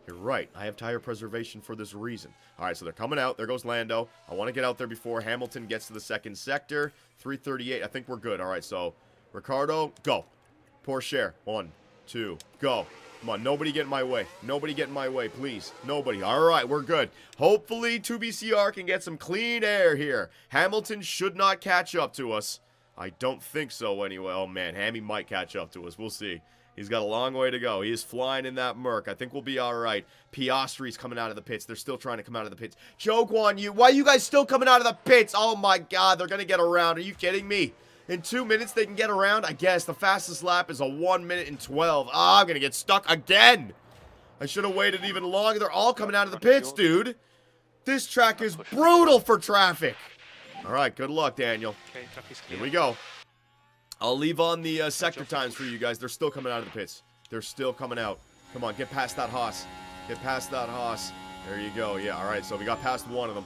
You're right. I have tire preservation for this reason. All right, so they're coming out. There goes Lando. I want to get out there before Hamilton gets to the second sector. 338. I think we're good. All right, so Ricardo, go. Pourchaire. 1, 2, go. Come on, nobody get in my way. Nobody get in my way, please. Nobody. All right, we're good. Hopefully, 2BCR can get some clean air here. Hamilton should not catch up to us. I don't think so anyway. Oh, man, Hammy might catch up to us. We'll see. He's got a long way to go. He is flying in that Merc. I think we'll be all right. Piastri's coming out of the pits. They're still trying to come out of the pits. Zhou Guan Yu, why are you guys still coming out of the pits? Oh, my God, they're going to get around. Are you kidding me? In 2 minutes, they can get around. I guess the fastest lap is a 1 minute and 12. Ah, I'm going to get stuck again. I should have waited even longer. They're all coming out of the pits, dude. This track is brutal for traffic. All right, good luck, Daniel. Here we go. I'll leave on the sector times for you guys. They're still coming out of the pits. They're still coming out. Come on, get past that Haas. Get past that Haas. There you go. Yeah, all right, so we got past one of them.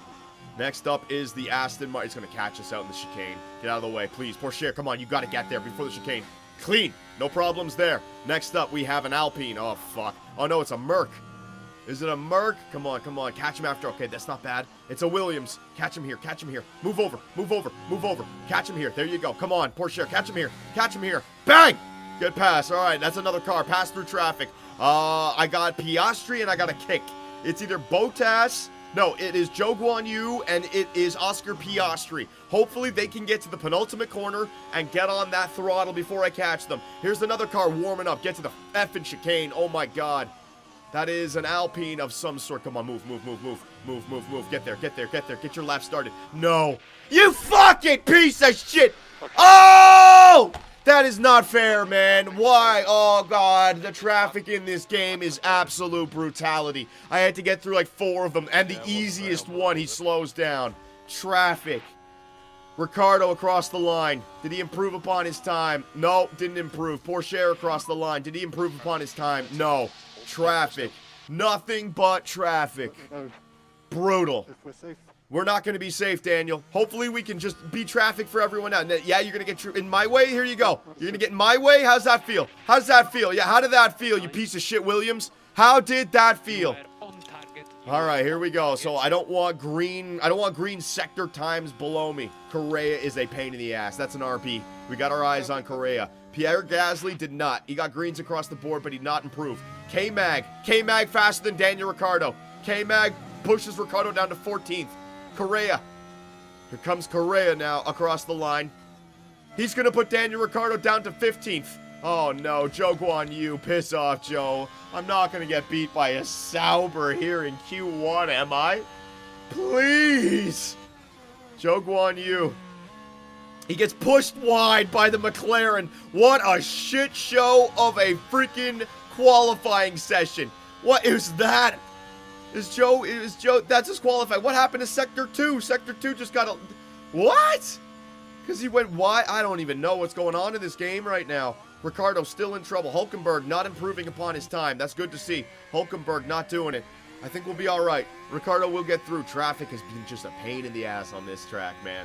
Next up is the Aston Martin. It's going to catch us out in the chicane. Get out of the way, please. Pourchaire, come on. You got to get there before the chicane. Clean. No problems there. Next up, we have an Alpine. Oh, fuck. Oh, no, it's a Merc. Is it a Merc? Come on, come on. Catch him after. Okay, that's not bad. It's a Williams. Catch him here. Catch him here. Move over. Move over. Move over. Catch him here. There you go. Come on, Pourchaire. Catch him here. Catch him here. Bang! Good pass. All right, that's another car. Pass through traffic. I got Piastri and I got a kick. It's either Bottas... No, it is Zhou Guan Yu and it is Oscar Piastri. Hopefully they can get to the penultimate corner and get on that throttle before I catch them. Here's another car warming up. Get to the effing chicane. Oh my God. That is an Alpine of some sort. Come on, move, move, move, move, move, move, move. Get there, get there, get there. Get your lap started. No. You fucking piece of shit. Oh! That is not fair, man. Why? Oh, God. The traffic in this game is absolute brutality. I had to get through like 4 of them. And the easiest one, he slows down. Traffic. Ricciardo across the line. Did he improve upon his time? No, didn't improve. Pourchaire across the line. Did he improve upon his time? No. Traffic. Nothing but traffic. Brutal. We're not going to be safe, Daniel. Hopefully we can just be traffic for everyone else. Yeah, you're going to get in my way. Here you go. You're going to get in my way? How's that feel? How's that feel? Yeah, how did that feel, you piece of shit, Williams? How did that feel? All right, here we go. So I don't want green sector times below me. Correa is a pain in the ass. That's an RP. We got our eyes on Correa. Pierre Gasly did not. He got greens across the board, but he did not improve. K-Mag faster than Daniel Ricciardo. K-Mag pushes Ricciardo down to 14th. Correa. Here comes Correa now across the line. He's going to put Daniel Ricciardo down to 15th. Oh no, Joe Guan Yu, piss off, Joe. I'm not going to get beat by a Sauber here in Q1, am I? Please. Joe Guan Yu. He gets pushed wide by the McLaren. What a shit show of a freaking qualifying session. What is that? Is Joe, that's disqualified. What happened to Sector 2? Sector 2 just got a, what? Because he went wide. I don't even know what's going on in this game right now. Ricciardo still in trouble. Hulkenberg not improving upon his time. That's good to see. Hulkenberg not doing it. I think we'll be all right. Ricciardo will get through. Traffic has been just a pain in the ass on this track, man.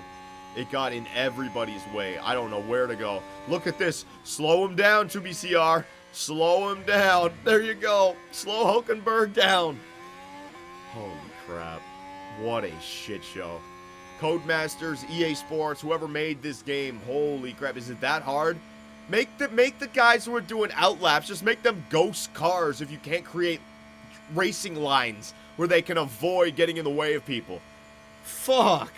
It got in everybody's way. I don't know where to go. Look at this. Slow him down, 2BCR. Slow him down. There you go. Slow Hulkenberg down. Holy crap. What a shit show. Codemasters, EA Sports, whoever made this game, holy crap. Is it that hard? Make the guys who are doing outlaps, just make them ghost cars if you can't create racing lines where they can avoid getting in the way of people. Fuck.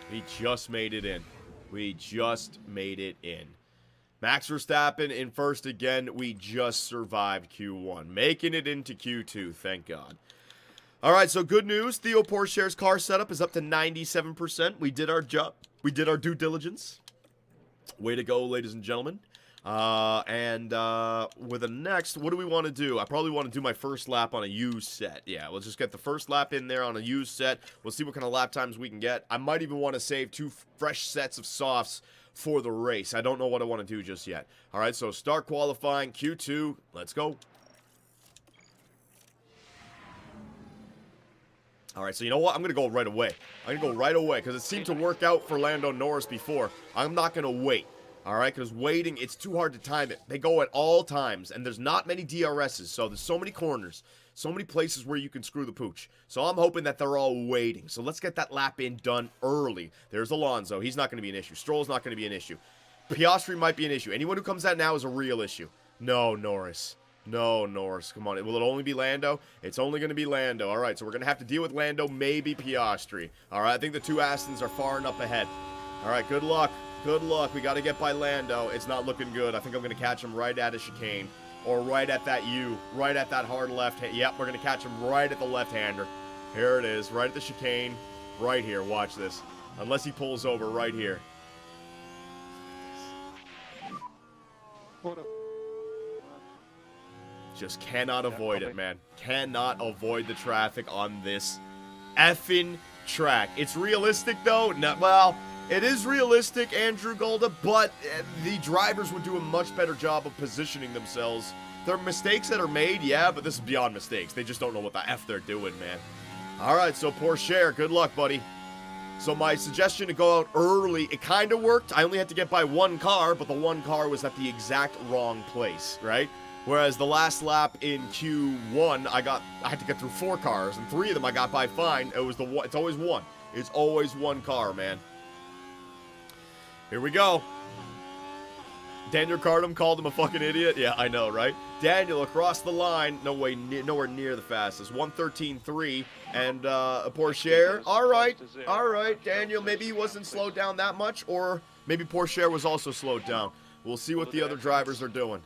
We just made it in. We just made it in. Max Verstappen in first again. We just survived Q1. Making it into Q2, thank God. Alright, so good news. Theo Pourchaire's car setup is up to 97%. We did our job. We did our due diligence. Way to go, ladies and gentlemen. With the next, what do we want to do? I probably want to do my first lap on a used set. Yeah, let's just get the first lap in there on a used set. We'll see what kind of lap times we can get. I might even want to save 2 fresh sets of softs for the race. I don't know what I want to do just yet. All right, so start qualifying, Q2. Let's go. All right, so you know what? I'm going to go right away. I'm going to go right away because it seemed to work out for Lando Norris before. I'm not going to wait. All right, because waiting, it's too hard to time it. They go at all times, and there's not many DRSs, so there's so many corners, so many places where you can screw the pooch. So I'm hoping that they're all waiting. So let's get that lap in done early. There's Alonso. He's not going to be an issue. Stroll's not going to be an issue. Piastri might be an issue. Anyone who comes out now is a real issue. No, Norris. No, Norris. Come on. Will it only be Lando? It's only going to be Lando. All right, so we're going to have to deal with Lando, maybe Piastri. All right, I think the 2 Astons are far enough ahead. All right, good luck. Good luck. We got to get by Lando. It's not looking good. I think I'm going to catch him right at a chicane. Or right at that U. Right at that hard left hand. Yep, we're going to catch him right at the left-hander. Here it is. Right at the chicane. Right here. Watch this. Unless he pulls over right here. Just cannot avoid it, man. Cannot avoid the traffic on this effing track. It's realistic, though. No, well... It is realistic, Andrew Golda, but the drivers would do a much better job of positioning themselves. There are mistakes that are made, yeah, but this is beyond mistakes. They just don't know what the F they're doing, man. All right, so Pourchaire, good luck, buddy. So my suggestion to go out early, it kind of worked. I only had to get by 1 car, but the 1 car was at the exact wrong place, right? Whereas the last lap in Q1, I had to get through 4 cars, and 3 of them I got by fine. It's always 1. It's always 1 car, man. Here we go. Daniel Ricciardo called him a fucking idiot. Yeah, I know, right? Daniel across the line. Nowhere near the fastest. 1:13.3. And Pourchaire. All right. All right, Daniel. Maybe he wasn't slowed down that much. Or maybe Pourchaire was also slowed down. We'll see what the other drivers are doing.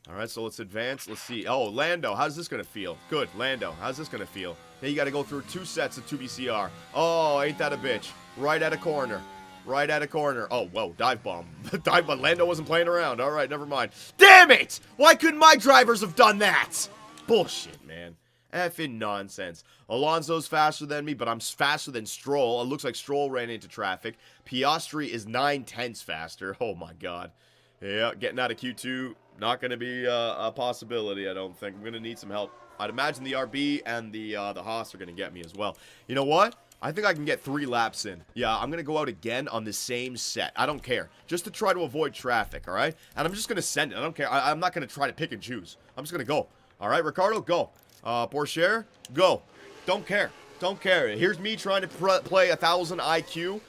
All right, so let's advance. Let's see. Oh, Lando. How's this going to feel? Good. Lando. How's this going to feel? Now you got to go through 2 sets of 2BCR. Oh, ain't that a bitch. Right at a corner. Right at a corner. Oh, whoa, dive bomb. Dive bomb. Lando wasn't playing around. All right, never mind. Damn it! Why couldn't my drivers have done that? Bullshit, man. Effing nonsense. Alonso's faster than me, but I'm faster than Stroll. It looks like Stroll ran into traffic. Piastri is 9/10 faster. Oh, my God. Yeah, getting out of Q2, not going to be a possibility, I don't think. I'm going to need some help. I'd imagine the RB and the Haas are going to get me as well. You know what? I think I can get 3 laps in. Yeah, I'm going to go out again on the same set. I don't care. Just to try to avoid traffic, all right? And I'm just going to send it. I don't care. I'm not going to try to pick and choose. I'm just going to go. All right, Ricardo, go. Porsche, go. Don't care. Don't care. Here's me trying to play 1,000 IQ.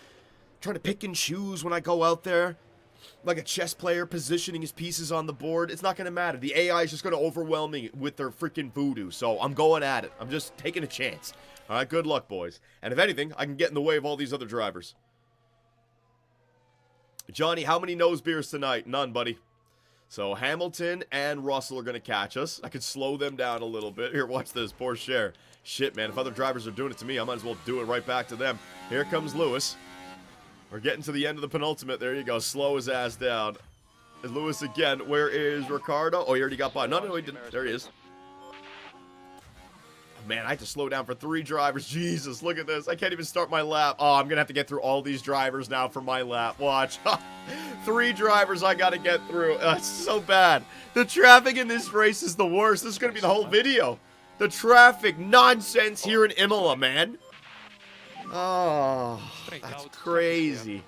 Trying to pick and choose when I go out there. Like a chess player positioning his pieces on the board. It's not going to matter. The AI is just going to overwhelm me with their freaking voodoo. So I'm going at it. I'm just taking a chance. All right, good luck, boys. And if anything, I can get in the way of all these other drivers. Johnny, how many nose beers tonight? None, buddy. So Hamilton and Russell are going to catch us. I could slow them down a little bit. Here, watch this. Porsche. Shit, man. If other drivers are doing it to me, I might as well do it right back to them. Here comes Lewis. We're getting to the end of the penultimate. There you go. Slow his ass down. And Lewis again. Where is Ricardo? Oh, he already got by. No, he didn't. There he is. Man, I had to slow down for 3 drivers. Jesus, look at this. I can't even start my lap. Oh, I'm going to have to get through all these drivers now for my lap. Watch. 3 drivers I got to get through. It's so bad. The traffic in this race is the worst. This is going to be the whole video. The traffic nonsense here in Imola, man. Oh, that's crazy.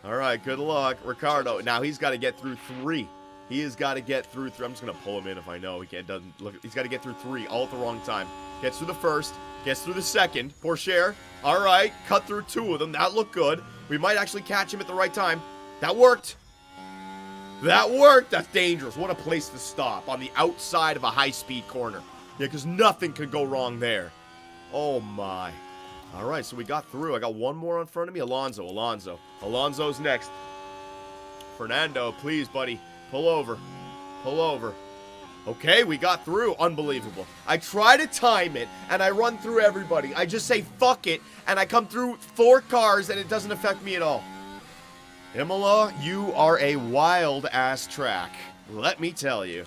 All right, good luck. Ricardo, now he's got to get through 3. He has got to get through 3. I'm just going to pull him in if I know he can't. Doesn't look. He's got to get through 3 all at the wrong time. Gets through the first, gets through the second. Porsche, all right, cut through 2 of them. That looked good. We might actually catch him at the right time. That worked. That worked. That's dangerous. What a place to stop on the outside of a high-speed corner. Yeah, because nothing could go wrong there. Oh, my. All right, so we got through. I got one more in front of me. Alonso's next. Fernando, please, buddy. Pull over. Pull over. Okay, we got through. Unbelievable. I try to time it, and I run through everybody. I just say, fuck it, and I come through 4 cars, and it doesn't affect me at all. Imola, you are a wild-ass track. Let me tell you.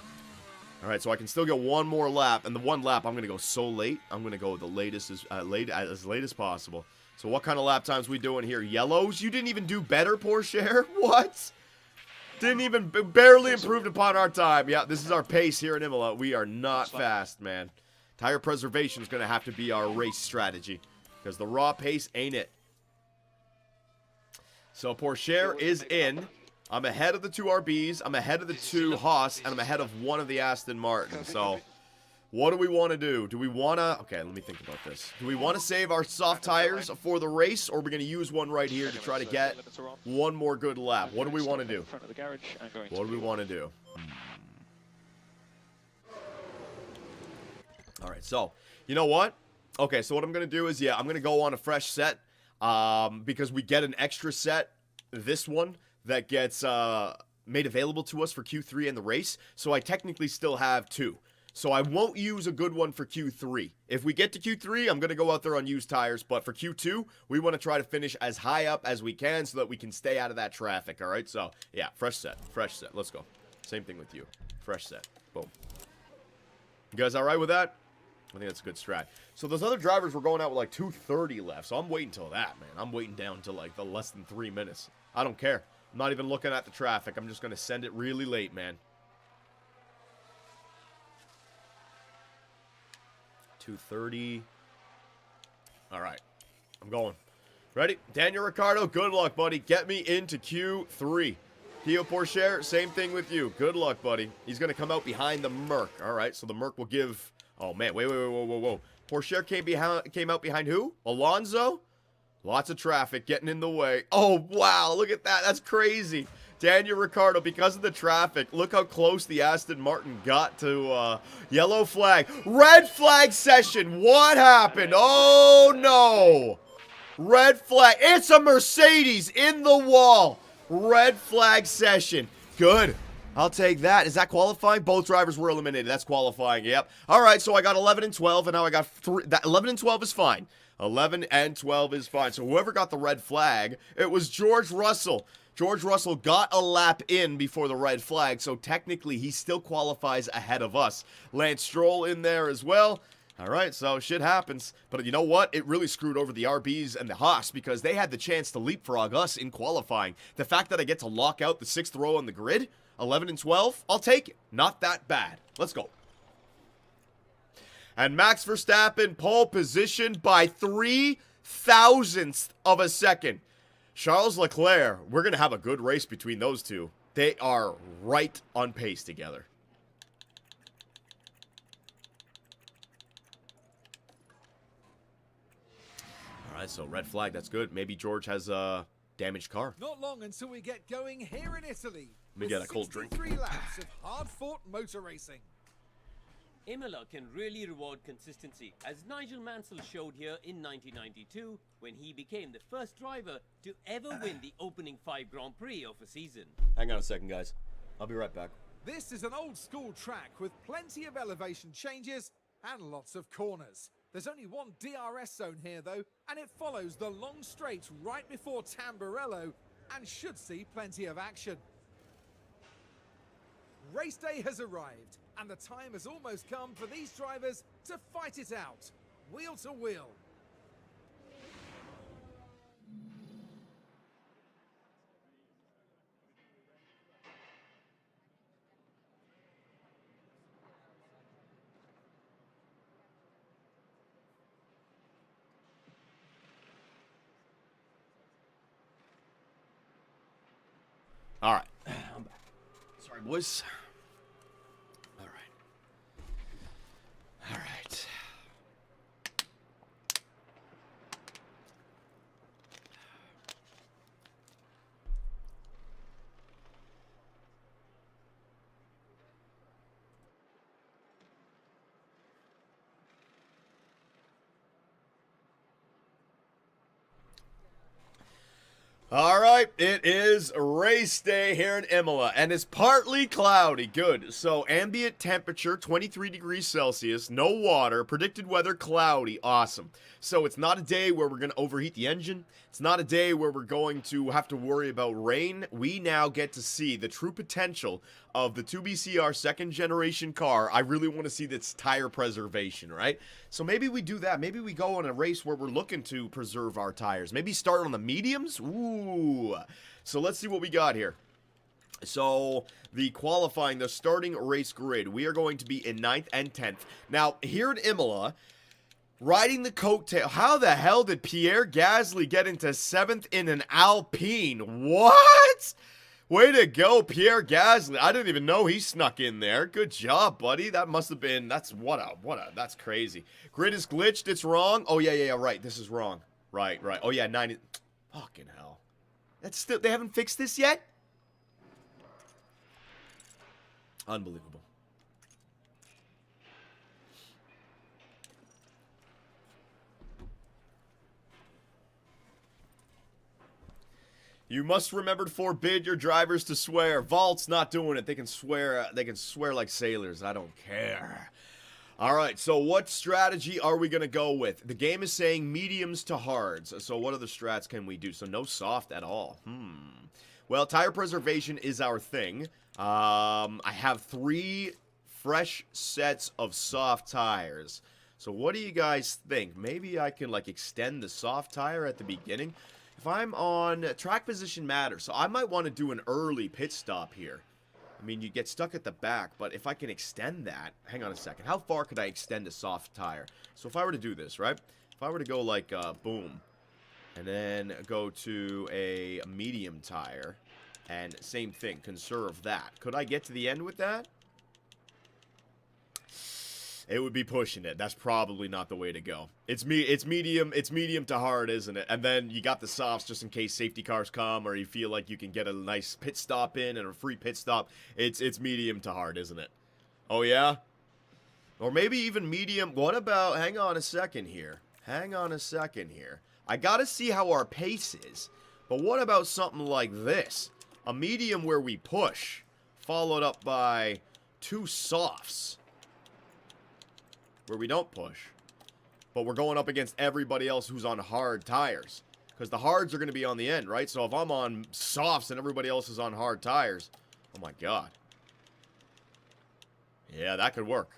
All right, so I can still get one more lap, and the one lap, I'm going to go so late. I'm going to go the latest, as late as possible. So what kind of lap times we doing here? Yellows? You didn't even do better, Porsche? What? Didn't even, barely improved upon our time. Yeah, this is our pace here in Imola. We are not fast, man. Tire preservation is going to have to be our race strategy, because the raw pace ain't it. So Porsche is in. I'm ahead of the 2 RBs, I'm ahead of the 2 Haas, and I'm ahead of 1 of the Aston Martin. So, what do we want to do? Do we want to... Okay, let me think about this. Do we want to save our soft tires for the race, or are we going to use one right here to try to get one more good lap? What do we want to do? What do we want to do? All right, so, you know what? Okay, so what I'm going to do is, yeah, I'm going to go on a fresh set, because we get an extra set, this one, that gets made available to us for Q3 in the race, so I technically still have 2. So I won't use a good one for Q3. If we get to Q3, I'm going to go out there on used tires, but for Q2, we want to try to finish as high up as we can so that we can stay out of that traffic, all right? So, yeah, fresh set, let's go. Same thing with you, fresh set, boom. You guys all right with that? I think that's a good strat. So those other drivers were going out with like 2:30 left, so I'm waiting till that, man. I'm waiting down to like the less than 3 minutes. I don't care. I'm not even looking at the traffic. I'm just going to send it really late, man. 2:30. All right. I'm going. Ready? Daniel Ricciardo, good luck, buddy. Get me into Q3. Theo Porsche, same thing with you. Good luck, buddy. He's going to come out behind the Merc. All right, so the Merc will give... Oh, man. Whoa. Porsche came out behind who? Alonso? Lots of traffic getting in the way. Oh, wow. Look at that. That's crazy. Daniel Ricciardo, because of the traffic, look how close the Aston Martin got to yellow flag. Red flag session. What happened? Oh, no. Red flag. It's a Mercedes in the wall. Red flag session. Good. I'll take that. Is that qualifying? Both drivers were eliminated. That's qualifying. Yep. All right, so I got 11 and 12, and now I got 3. That 11 and 12 is fine. 11 and 12 is fine. So whoever got the red flag, it was George Russell. George Russell got a lap in before the red flag, so technically he still qualifies ahead of us. Lance Stroll in there as well. All right, so shit happens. But you know what? It really screwed over the RBs and the Haas because they had the chance to leapfrog us in qualifying. The fact that I get to lock out the 6th row on the grid, 11 and 12, I'll take it. Not that bad. Let's go. And Max Verstappen pole position by 3/1000th of a second. Charles Leclerc, we're going to have a good race between those two. They are right on pace together. All right, so red flag, that's good. Maybe George has a damaged car. Not long until we get going here in Italy. Let me get a cold drink. 3 laps of hard-fought motor racing. Imola can really reward consistency, as Nigel Mansell showed here in 1992 when he became the first driver to ever win the opening 5 Grand Prix of a season. Hang on a second, guys. I'll be right back. This is an old-school track with plenty of elevation changes and lots of corners. There's only one DRS zone here, though, and it follows the long straight right before Tamburello and should see plenty of action. Race day has arrived, and the time has almost come for these drivers to fight it out, wheel to wheel. All right. I'm back. Sorry, boys. All right. All right. All right, it is race day here in Imola, and it's partly cloudy. Good. So, ambient temperature, 23 degrees Celsius, no water, predicted weather, cloudy. Awesome. So, it's not a day where we're going to overheat the engine. It's not a day where we're going to have to worry about rain. We now get to see the true potential of the 2BCR second generation car. I really want to see this tire preservation, right? So maybe we do that. Maybe we go on a race where we're looking to preserve our tires. Maybe start on the mediums. Ooh. So let's see what we got here. So the qualifying, the starting race grid, we are going to be in 9th and 10th. Now, here in Imola, riding the coattail, how the hell did Pierre Gasly get into 7th in an Alpine? What? Way to go, Pierre Gasly. I didn't even know he snuck in there. Good job, buddy. That must have been, that's that's crazy. Grid is glitched. It's wrong. Oh, yeah, right. This is wrong. Right. Oh, yeah, 90. Fucking hell. That's still, they haven't fixed this yet? Unbelievable. You must remember to forbid your drivers to swear. Vault's not doing it. They can swear like sailors. I don't care. All right, so what strategy are we going to go with? The game is saying mediums to hards. So what other strats can we do? So no soft at all. Well, tire preservation is our thing. I have 3 fresh sets of soft tires. So what do you guys think? Maybe I can like extend the soft tire at the beginning. If I'm on track position matters, so I might want to do an early pit stop here. I mean, you get stuck at the back, but if I can extend that, hang on a second. How far could I extend a soft tire? So if I were to do this, right? If I were to go like, boom, and then go to a medium tire, and same thing, conserve that. Could I get to the end with that? It would be pushing it. That's probably not the way to go. It's medium to hard, isn't it? And then you got the softs just in case safety cars come or you feel like you can get a nice pit stop in and a free pit stop. It's medium to hard, isn't it? Oh yeah? Or maybe even medium. What about, hang on a second here. I gotta see how our pace is. But what about something like this? A medium where we push, followed up by 2 softs where we don't push. but we're going up against everybody else who's on hard tires. Because the hards are going to be on the end, right? So if I'm on softs and everybody else is on hard tires, oh my god. Yeah, that could work.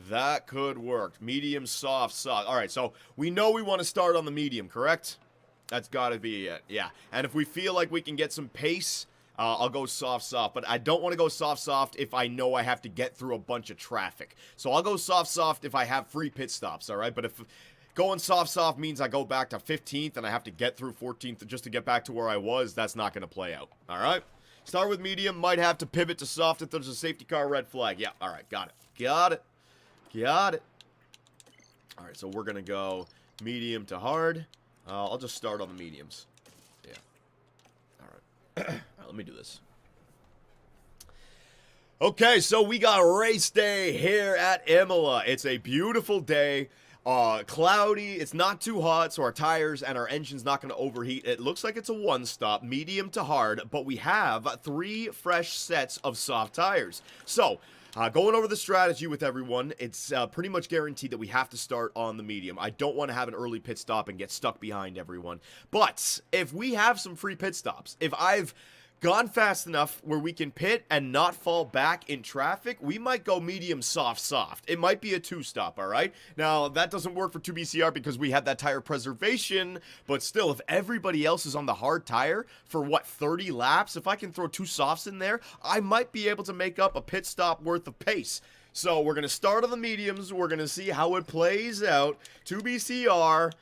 That could work. Medium, soft, soft. All right, so we know we want to start on the medium, correct? That's got to be it. Yeah, and if we feel like we can get some pace, I'll go soft, soft. But I don't want to go soft, soft if I know I have to get through a bunch of traffic. So I'll go soft, soft if I have free pit stops, all right? But if going soft, soft means I go back to 15th and I have to get through 14th just to get back to where I was, that's not going to play out, all right? Start with medium, might have to pivot to soft if there's a safety car red flag. Yeah, all right, got it. Got it. Got it. All right, so we're going to go medium to hard. I'll just start on the mediums. Yeah. All right. All right, let me do this. Okay, so we got race day here at Imola. It's a beautiful day. Cloudy, it's not too hot, so our tires and our engine's not going to overheat. It looks like it's a one-stop, medium to hard, but we have 3 fresh sets of soft tires. So, going over the strategy with everyone, it's pretty much guaranteed that we have to start on the medium. I don't want to have an early pit stop and get stuck behind everyone. But if we have some free pit stops, if I've gone fast enough where we can pit and not fall back in traffic, we might go medium, soft, soft. It might be a 2-stop, all right? Now, that doesn't work for 2BCR because we have that tire preservation, but still, if everybody else is on the hard tire for, what, 30 laps, if I can throw 2 softs in there, I might be able to make up a pit stop worth of pace. So, we're going to start on the mediums. We're going to see how it plays out. 2BCR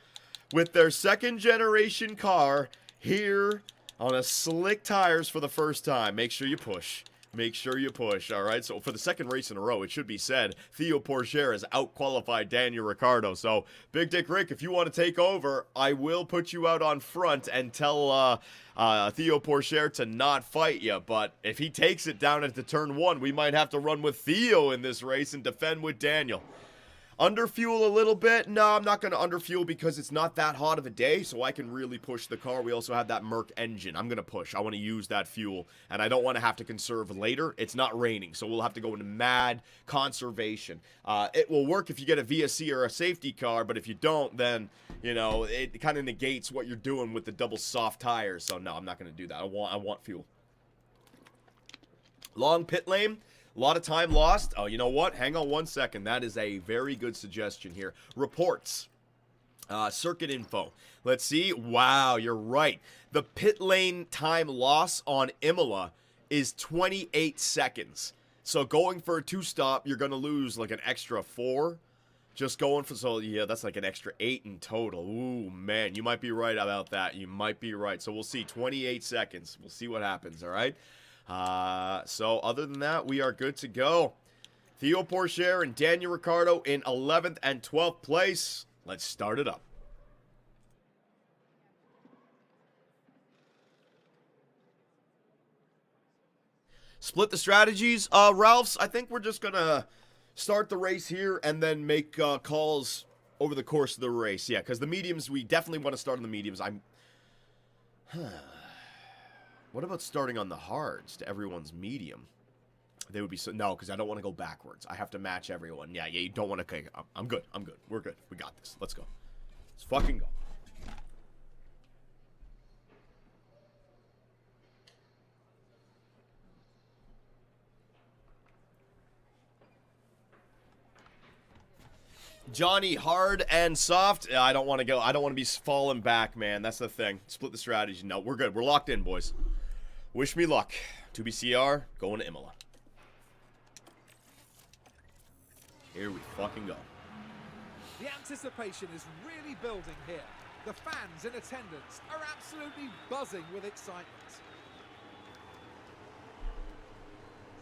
with their second-generation car here on a slick tires for the first time. Make sure you push. Make sure you push, all right? So for the second race in a row, it should be said, Theo Pourchaire has out-qualified Daniel Ricciardo. So, Big Dick Rick, if you want to take over, I will put you out on front and tell Theo Pourchaire to not fight you. But if he takes it down at the turn 1, we might have to run with Theo in this race and defend with Daniel. Underfuel a little bit? No, I'm not going to underfuel because it's not that hot of a day, so I can really push the car. We also have that Merc engine. I'm going to push. I want to use that fuel, and I don't want to have to conserve later. It's not raining, so we'll have to go into mad conservation. It will work if you get a VSC or a safety car, but if you don't, then, you know, it kind of negates what you're doing with the double soft tires. So, no, I'm not going to do that. I want fuel. Long pit lane. A lot of time lost. Oh, you know what? Hang on one second. That is a very good suggestion here. Reports. Circuit info. Let's see. Wow, you're right. The pit lane time loss on Imola is 28 seconds. So going for a 2-stop, you're going to lose like an extra 4. Just going for, so yeah, that's like an extra 8 in total. Ooh, man, you might be right about that. You might be right. So we'll see. 28 seconds. We'll see what happens, all right? So other than that, we are good to go. Theo Pourchaire and Daniel Ricciardo in 11th and 12th place. Let's start it up. Split the strategies. Ralphs, I think we're just gonna start the race here and then make calls over the course of the race. Yeah, because the mediums, we definitely want to start on the mediums. What about starting on the hards to everyone's medium? They would be so... No, because I don't want to go backwards. I have to match everyone. Yeah, you don't want to... Okay, I'm good. I'm good. We're good. We got this. Let's go. Let's fucking go. Johnny, hard and soft. I don't want to go. I don't want to be falling back, man. That's the thing. Split the strategy. No, we're good. We're locked in, boys. Wish me luck. 2BCR, going to Imola. Here we fucking go. The anticipation is really building here. The fans in attendance are absolutely buzzing with excitement.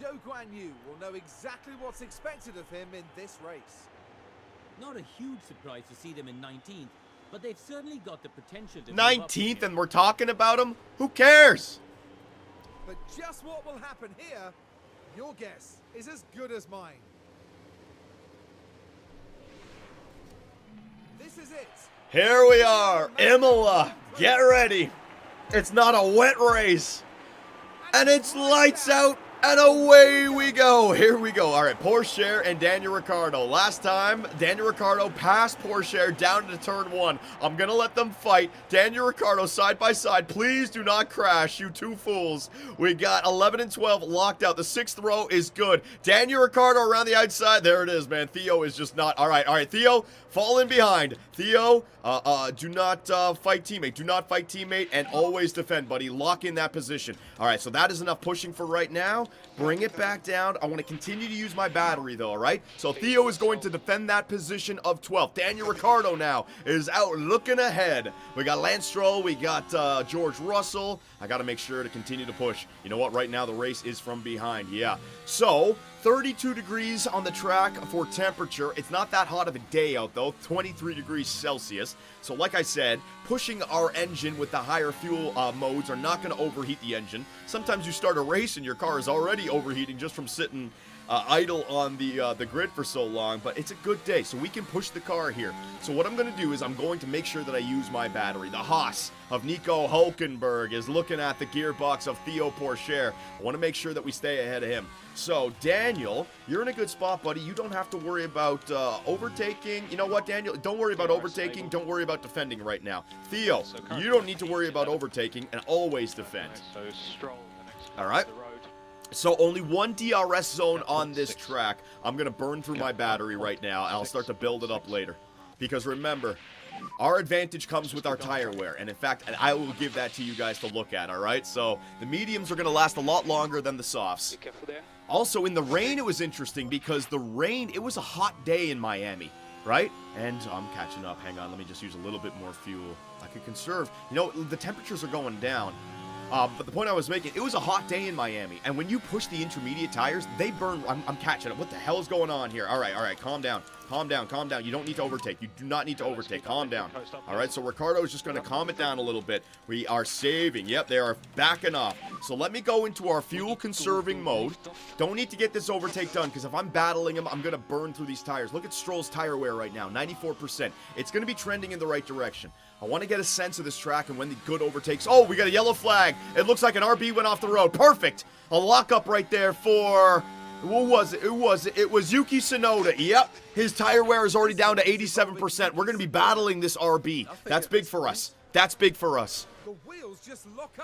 Zhou Guanyu will know exactly what's expected of him in this race. Not a huge surprise to see them in 19th, but they've certainly got the potential to 19th and we're talking about them? Who cares? But just what will happen here, your guess is as good as mine. This is it. Here we are, Imola. Get ready. It's not a wet race. And it's lights out And away we go. Here we go. All right, Pourchaire and Daniel Ricciardo. Last time, Daniel Ricciardo passed Pourchaire down to turn 1. I'm going to let them fight. Daniel Ricciardo side by side. Please do not crash, you two fools. We got 11 and 12 locked out. The 6th row is good. Daniel Ricciardo around the outside. There it is, man. Theo is just not. All right, Theo, fall in behind. Theo, do not fight teammate. Do not fight teammate and always defend, buddy. Lock in that position. All right, so that is enough pushing for right now. Bring it back down. I want to continue to use my battery, though, all right? So Theo is going to defend that position of 12. Daniel Ricciardo now is out looking ahead. We got Lance Stroll. We got George Russell. I got to make sure to continue to push. You know what? Right now, the race is from behind. Yeah. So 32 degrees on the track for temperature. It's not that hot of a day out, though. 23 degrees Celsius. So like I said, pushing our engine with the higher fuel modes are not going to overheat the engine. Sometimes you start a race and your car is already overheating just from sitting idle on the grid for so long, but it's a good day, so we can push the car here. So what I'm going to do is I'm going to make sure that I use my battery. The Haas of Nico Hülkenberg is looking at the gearbox of Theo Pourchaire. I want to make sure that we stay ahead of him. So, Daniel, you're in a good spot, buddy. You don't have to worry about overtaking. You know what, Daniel? Don't worry about overtaking. Don't worry about defending right now. Theo, you don't need to worry about overtaking and always defend. All right? So only one DRS zone on this track. I'm going to burn through my battery right now. I'll start to build it up later. Because remember, our advantage comes with our tire wear. And in fact, I will give that to you guys to look at, all right? So the mediums are going to last a lot longer than the softs. Also, in the rain, it was interesting because the rain, it was a hot day in Miami, right? And I'm catching up. Hang on, let me just use a little bit more fuel. I could conserve. You know, the temperatures are going down. But the point I was making, it was a hot day in Miami, and when you push the intermediate tires, they burn. I'm catching up. What the hell is going on here? All right, calm down. Calm down. You don't need to overtake. You do not need to overtake. Calm down. All right, so Ricardo is just going to calm it down a little bit. We are saving. Yep, they are backing off. So let me go into our fuel conserving mode. Don't need to get this overtake done, because if I'm battling him, I'm going to burn through these tires. Look at Stroll's tire wear right now, 94%. It's going to be trending in the right direction. I want to get a sense of this track and when the good overtakes. Oh, we got a yellow flag. It looks like an RB went off the road. Perfect. A lockup right there for... Who was it? It was Yuki Tsunoda. Yep. His tire wear is already down to 87%. We're going to be battling this RB. That's big for us. That's big for us.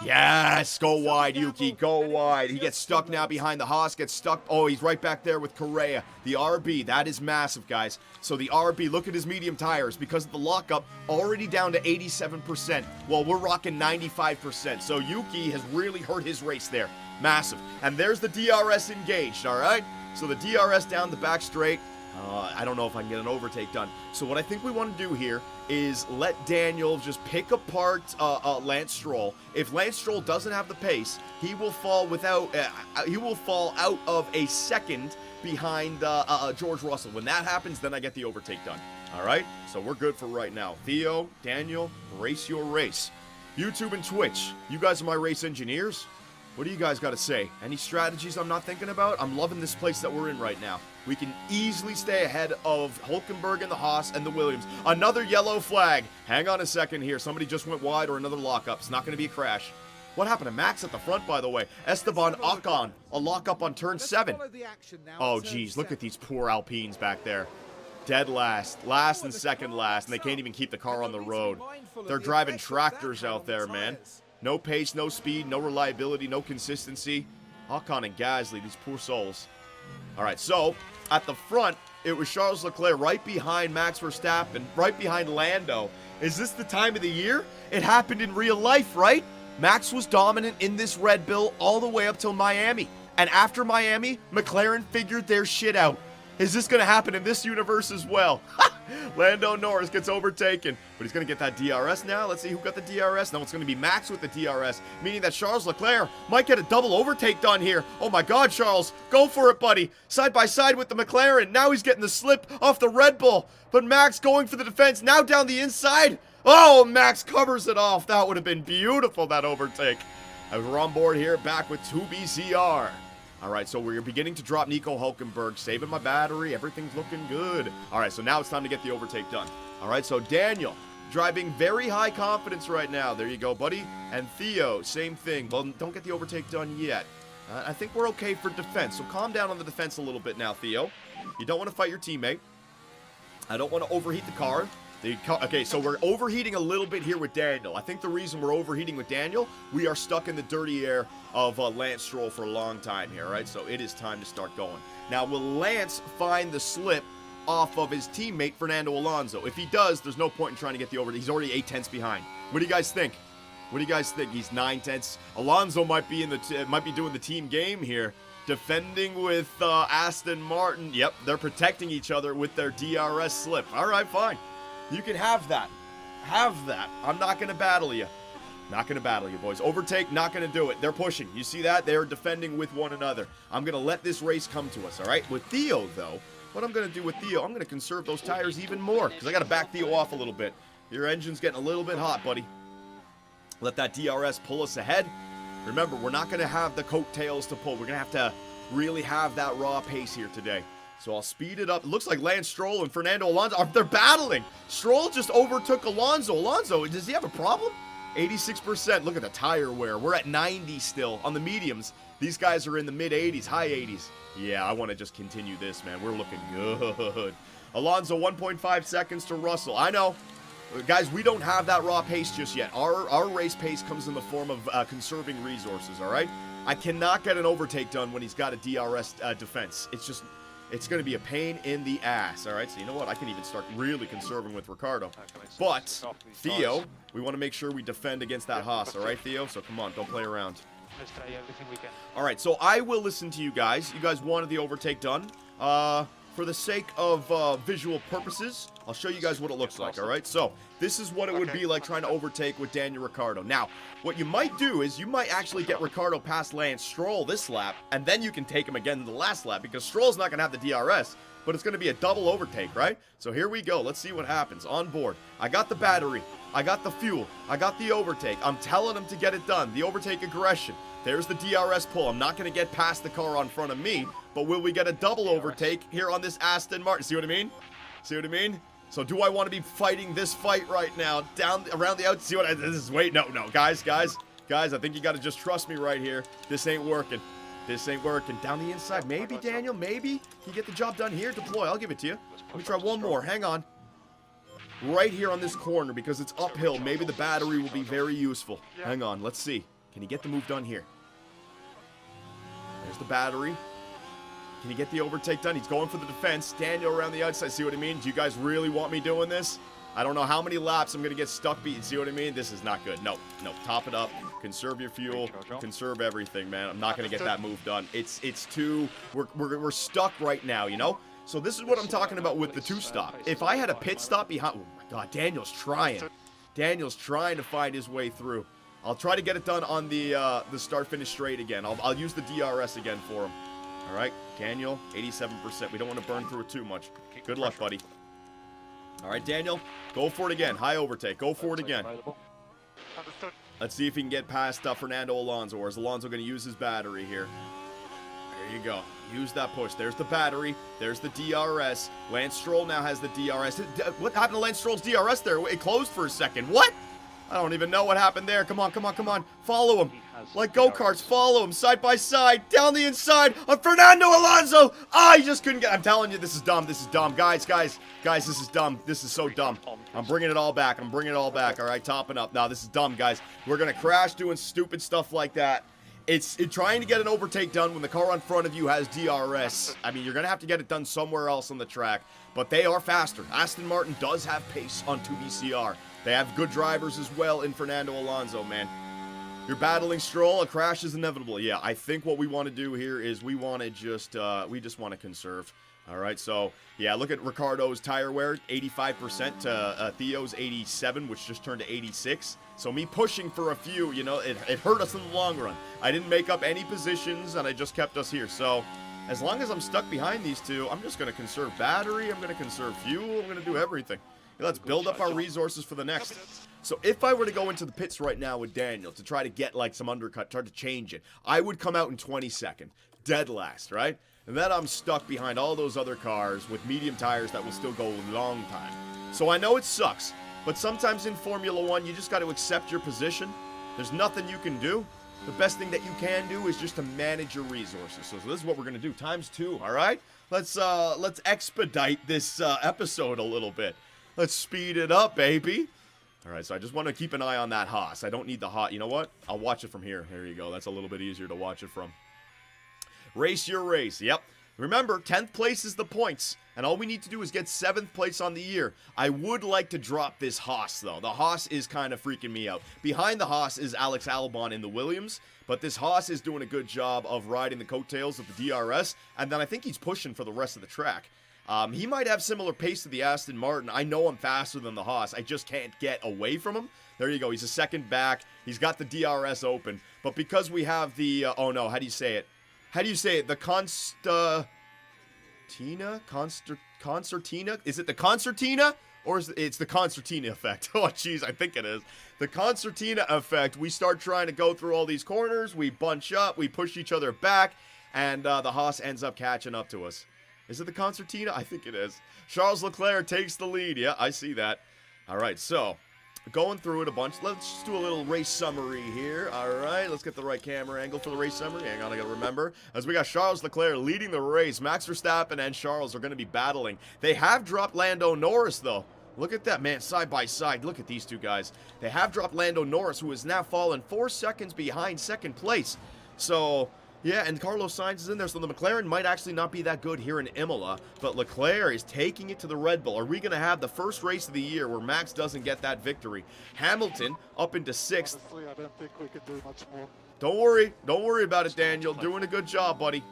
Yes, go wide, Yuki, go wide. He gets stuck now behind the Haas, gets stuck. Oh, he's right back there with Correa. The RB, that is massive, guys. So the RB, look at his medium tires. Because of the lockup, already down to 87%. Well, we're rocking 95%. So Yuki has really hurt his race there. Massive. And there's the DRS engaged, all right? So the DRS down the back straight. I don't know if I can get an overtake done. So what I think we want to do here is let Daniel just pick apart Lance Stroll. If Lance Stroll doesn't have the pace, he will fall out of a second behind George Russell. When that happens, then I get the overtake done. All right? So we're good for right now. Theo, Daniel, race your race. YouTube and Twitch, you guys are my race engineers. What do you guys got to say? Any strategies I'm not thinking about? I'm loving this place that we're in right now. We can easily stay ahead of Hülkenberg and the Haas and the Williams. Another yellow flag. Hang on a second here. Somebody just went wide or another lockup. It's not going to be a crash. What happened to Max at the front, by the way? Esteban Ocon, a lockup on turn 7. Oh, geez. Look at these poor Alpines back there. Dead last. Last and second last. And they can't even keep the car on the road. They're driving tractors out there, man. No pace, no speed, no reliability, no consistency. Ocon and Gasly, these poor souls. All right, so at the front, it was Charles Leclerc right behind Max Verstappen, right behind Lando. Is this the time of the year? It happened in real life, right? Max was dominant in this Red Bull all the way up till Miami. And after Miami, McLaren figured their shit out. Is this going to happen in this universe as well? Lando Norris gets overtaken, but he's going to get that DRS now. Let's see who got the DRS. Now it's going to be Max with the DRS, meaning that Charles Leclerc might get a double overtake done here. Oh my God, Charles, go for it, buddy. Side by side with the McLaren. Now he's getting the slip off the Red Bull, but Max going for the defense, now down the inside. Oh, Max covers it off. That would have been beautiful, that overtake. As we're on board here, back with 2BCR. All right, so we're beginning to drop Nico Hülkenberg, saving my battery. Everything's looking good. All right, so now it's time to get the overtake done. All right, so Daniel, driving very high confidence right now. There you go, buddy. And Theo, same thing. Well, don't get the overtake done yet. I think we're okay for defense. So calm down on the defense a little bit now, Theo. You don't want to fight your teammate. I don't want to overheat the car. Okay, so we're overheating a little bit here with Daniel. I think the reason we're overheating with Daniel, we are stuck in the dirty air of Lance Stroll for a long time here, right? So it is time to start going. Now, will Lance find the slip off of his teammate, Fernando Alonso? If he does, there's no point in trying to get the overtake. He's already 8 tenths behind. What do you guys think? What do you guys think? He's 9 tenths. Alonso might be might be doing the team game here. Defending with Aston Martin. Yep, they're protecting each other with their DRS slip. All right, fine. You can have that. Have that. I'm not going to battle you. Not going to battle you, boys. Overtake, not going to do it. They're pushing. You see that? They're defending with one another. I'm going to let this race come to us, all right? With Theo, though, what I'm going to do with Theo, I'm going to conserve those tires even more because I got to back Theo off a little bit. Your engine's getting a little bit hot, buddy. Let that DRS pull us ahead. Remember, we're not going to have the coattails to pull. We're going to have to really have that raw pace here today. So I'll speed it up. It looks like Lance Stroll and Fernando Alonso, they're battling. Stroll just overtook Alonso. Alonso, does he have a problem? 86%. Look at the tire wear. We're at 90 still on the mediums. These guys are in the mid-80s, high 80s. Yeah, I want to just continue this, man. We're looking good. Alonso, 1.5 seconds to Russell. I know. Guys, we don't have that raw pace just yet. Our race pace comes in the form of conserving resources, all right? I cannot get an overtake done when he's got a DRS defense. It's going to be a pain in the ass, all right? So you know what? I can even start really conserving with Ricardo. But, Theo, we want to make sure we defend against that Haas, all right, Theo? So come on, don't play around. Let's try everything we can. All right, so I will listen to you guys. You guys wanted the overtake done. For the sake of visual purposes, I'll show you guys what it looks like, all right? So this is what it would be like trying to overtake with Daniel Ricciardo. Now, what you might do is you might actually get Ricciardo past Lance Stroll this lap, and then you can take him again in the last lap, because Stroll's not going to have the DRS, but it's going to be a double overtake, right? So here we go. Let's see what happens. On board. I got the battery. I got the fuel. I got the overtake. I'm telling him to get it done. The overtake aggression. There's the DRS pull. I'm not going to get past the car on front of me, but will we get a double overtake here on this Aston Martin? See what I mean? See what I mean? So do I want to be fighting this fight right now down around the outside? See what this is? Wait, no, guys, I think you got to just trust me right here. This ain't working. This ain't working. Down the inside, maybe, Daniel, maybe you get the job done here. Deploy. I'll give it to you. Let me try one more. Hang on. Right here on this corner, because it's uphill. Maybe the battery will be very useful. Hang on. Let's see. Can he get the move done here? There's the battery. Can he get the overtake done? He's going for the defense. Daniel around the outside. See what I mean? Do you guys really want me doing this? I don't know how many laps I'm going to get stuck beating. See what I mean? This is not good. No. Top it up. Conserve your fuel. Conserve everything, man. I'm not going to get that move done. It's too... We're stuck right now, you know? So this is what I'm talking about with the two-stop. If I had a pit stop behind... Oh, my God. Daniel's trying. Daniel's trying to find his way through. I'll try to get it done on the start-finish straight again. I'll use the DRS again for him. All right, Daniel, 87%. We don't want to burn through it too much. Good luck, buddy. All right, Daniel, go for it again. High overtake. Go for it again. Let's see if he can get past Fernando Alonso, or is Alonso going to use his battery here? There you go. Use that push. There's the battery. There's the DRS. Lance Stroll now has the DRS. What happened to Lance Stroll's DRS there? It closed for a second. What? I don't even know what happened there. Come on. Follow him. Like go-karts, follow him side by side, down the inside of Fernando Alonso. Ah, he just couldn't get... I'm telling you, this is dumb. Guys, this is dumb. This is so dumb. I'm bringing it all back. All right, topping up. Now, this is dumb, guys. We're going to crash doing stupid stuff like that. It's trying to get an overtake done when the car in front of you has DRS. I mean, you're going to have to get it done somewhere else on the track, but they are faster. Aston Martin does have pace on 2BCR. They have good drivers as well in Fernando Alonso, man. You're battling Stroll. A crash is inevitable. Yeah, I think what we want to do here is we want to just want to conserve. All right, so, yeah, look at Ricardo's tire wear, 85% to Theo's 87, which just turned to 86. So me pushing for a few, you know, it hurt us in the long run. I didn't make up any positions, and I just kept us here. So as long as I'm stuck behind these two, I'm just going to conserve battery. I'm going to conserve fuel. I'm going to do everything. Let's build up our resources for the next. So if I were to go into the pits right now with Daniel to try to get like some undercut, try to change it, I would come out in 22nd, dead last, right? And then I'm stuck behind all those other cars with medium tires that will still go a long time. So I know it sucks, but sometimes in Formula One, you just got to accept your position. There's nothing you can do. the best thing that you can do is just to manage your resources. So this is what we're gonna do, ×2, all right? Let's expedite this episode a little bit. Let's speed it up, baby. All right, so I just want to keep an eye on that Haas. I don't need the Haas. You know what? I'll watch it from here. There you go. That's a little bit easier to watch it from. Race your race. Yep. Remember, 10th place is the points, and all we need to do is get 7th place on the year. I would like to drop this Haas, though. The Haas is kind of freaking me out. Behind the Haas is Alex Albon in the Williams, but this Haas is doing a good job of riding the coattails of the DRS, and then I think he's pushing for the rest of the track. He might have similar pace to the Aston Martin. I know I'm faster than the Haas. I just can't get away from him. There you go. He's a second back. He's got the DRS open. But because we have the... oh, no. How do you say it? How do you say it? The Concertina? Concertina? Is it the Concertina? Or is it's the Concertina effect? Oh, jeez. I think it is. The Concertina effect. We start trying to go through all these corners. We bunch up. We push each other back. And the Haas ends up catching up to us. Is it the Concertina? I think it is. Charles Leclerc takes the lead. Yeah, I see that. All right, so going through it a bunch. Let's just do a little race summary here. All right, let's get the right camera angle for the race summary. Hang on, I got to remember. As we got Charles Leclerc leading the race. Max Verstappen and Charles are going to be battling. They have dropped Lando Norris, though. Look at that, man, side by side. Look at these two guys. They have dropped Lando Norris, who has now fallen 4 seconds behind second place. So... yeah, and Carlos Sainz is in there, so the McLaren might actually not be that good here in Imola, but Leclerc is taking it to the Red Bull. Are we going to have the first race of the year where Max doesn't get that victory? Hamilton up into 6th. Honestly, I don't think we can do much more. Don't worry about it, Daniel. Doing a good job, buddy.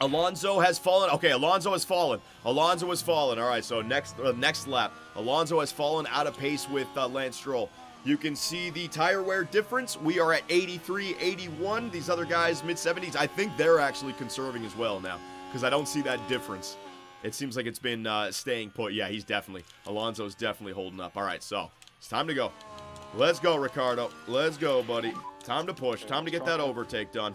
Alonso has fallen. Okay, Alonso has fallen. Alonso has fallen. All right, so next lap. Alonso has fallen out of pace with Lance Stroll. You can see the tire wear difference. We are at 83, 81. These other guys, mid-70s, I think they're actually conserving as well now because I don't see that difference. It seems like it's been staying put. Yeah, Alonso's definitely holding up. All right, so it's time to go. Let's go, Ricardo. Let's go, buddy. Time to push. Time to get that overtake done.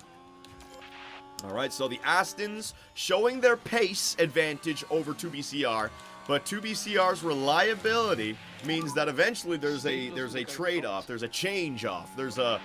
All right, so the Astons showing their pace advantage over 2BCR. But 2BCR's reliability means that eventually there's a trade-off, there's a change-off, there's a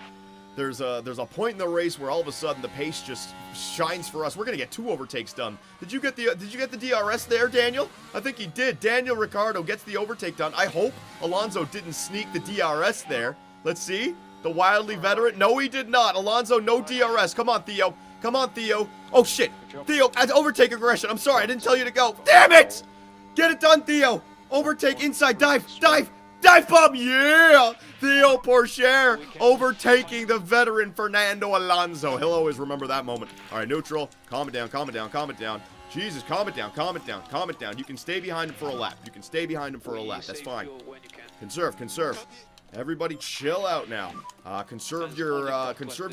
point in the race where all of a sudden the pace just shines for us. We're gonna get 2 overtakes done. Did you get the DRS there, Daniel? I think he did. Daniel Ricciardo gets the overtake done. I hope Alonso didn't sneak the DRS there. Let's see. The wildly veteran. No, he did not. Alonso, no DRS. Come on, Theo. Come on, Theo. Oh shit. Theo, overtake aggression. I'm sorry, I didn't tell you to go. Damn it! Get it done, Theo! Overtake, inside, dive bomb, yeah! Theo Pourchaire overtaking the veteran Fernando Alonso. He'll always remember that moment. All right, neutral, calm it down. Jesus, calm it down. You can stay behind him for a lap. That's fine. Conserve. Everybody chill out now. Conserve your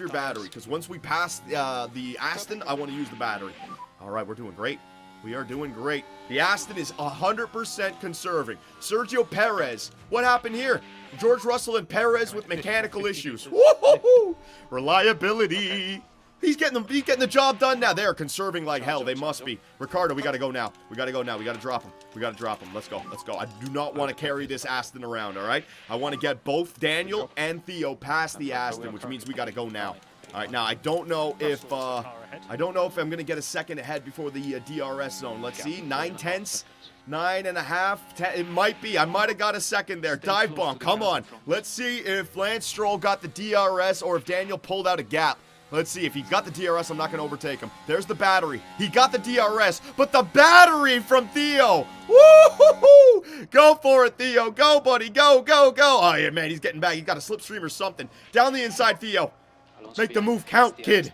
battery, because once we pass the Aston, I want to use the battery. All right, we're doing great. We are doing great. The Aston is 100% conserving. Sergio Perez. What happened here? George Russell and Perez with mechanical issues. Woo-hoo-hoo! Reliability. He's getting the job done now. They are conserving like hell. They must be. Ricardo, we got to go now. We got to drop him. Let's go. I do not want to carry this Aston around, all right? I want to get both Daniel and Theo past the Aston, which means we got to go now. All right, now I don't know if I'm gonna get a second ahead before the DRS zone. Let's see, 9/10, 9.5, 10. It might be. I might have got a second there. Dive bomb. Come on. Let's see if Lance Stroll got the DRS or if Daniel pulled out a gap. Let's see. If he got the DRS, I'm not going to overtake him. There's the battery. He got the DRS, but the battery from Theo. Woo-hoo-hoo! Go for it, Theo. Go, buddy. Go. Oh, yeah, man. He's getting back. He's got a slipstream or something. Down the inside, Theo. Make the move count, kid.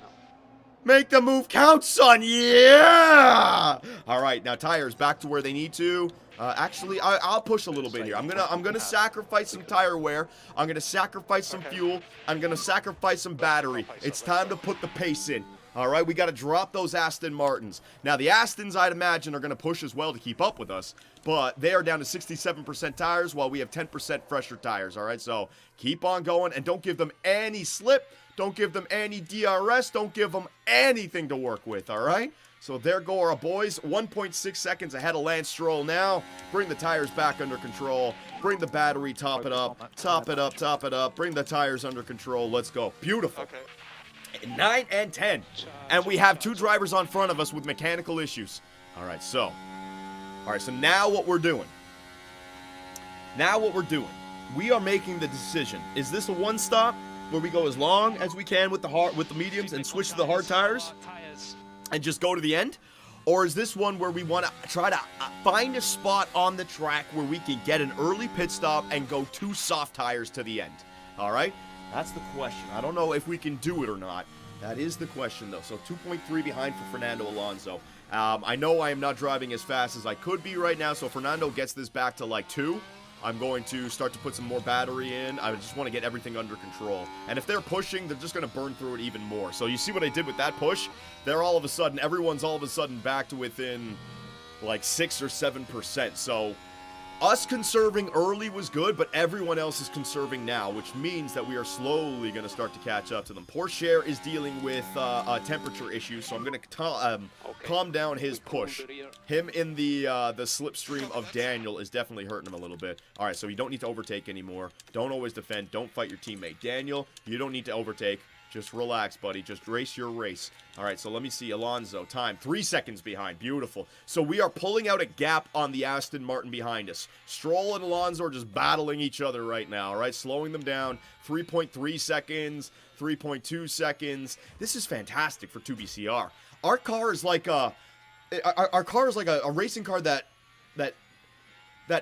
Make the move count, son. Yeah! All right, now tires back to where they need to. Actually, I'll push a little bit here. I'm gonna sacrifice some tire wear. I'm gonna sacrifice some fuel. I'm gonna sacrifice some battery. It's time to put the pace in. All right, we got to drop those Aston Martins. Now, the Astons, I'd imagine, are going to push as well to keep up with us, but they are down to 67% tires while we have 10% fresher tires, all right? So keep on going, and don't give them any slip. Don't give them any DRS. Don't give them anything to work with, all right? So there go our boys. 1.6 seconds ahead of Lance Stroll now. Bring the tires back under control. Bring the battery, top it up. Top it up, top it up. Bring the tires under control. Let's go. Beautiful. 9 and 10. And we have 2 drivers on front of us with mechanical issues. All right, so now what we're doing. We are making the decision. Is this a one-stop where we go as long as we can with the mediums and switch to the hard tires and just go to the end? Or is this one where we want to try to find a spot on the track where we can get an early pit stop and go 2 soft tires to the end? All right? That's the question. I don't know if we can do it or not. That is the question, though. So 2.3 behind for Fernando Alonso. I know I am not driving as fast as I could be right now, so Fernando gets this back to like 2. I'm going to start to put some more battery in. I just want to get everything under control. And if they're pushing, they're just going to burn through it even more. So you see what I did with that push? Everyone's all of a sudden back to within like 6 or 7%. So us conserving early was good, but everyone else is conserving now, which means that we are slowly going to start to catch up to them. Pourchaire is dealing with temperature issues, so I'm going to calm down his push. Him in the slipstream of Daniel is definitely hurting him a little bit. All right, so you don't need to overtake anymore. Don't always defend. Don't fight your teammate. Daniel, you don't need to overtake. Just relax, buddy. Just race your race. All right, so let me see. Alonso, time. 3 seconds behind. Beautiful. So we are pulling out a gap on the Aston Martin behind us. Stroll and Alonso are just battling each other right now, all right? Slowing them down. 3.3 seconds, 3.2 seconds. This is fantastic for 2BCR. Our car is like a racing car that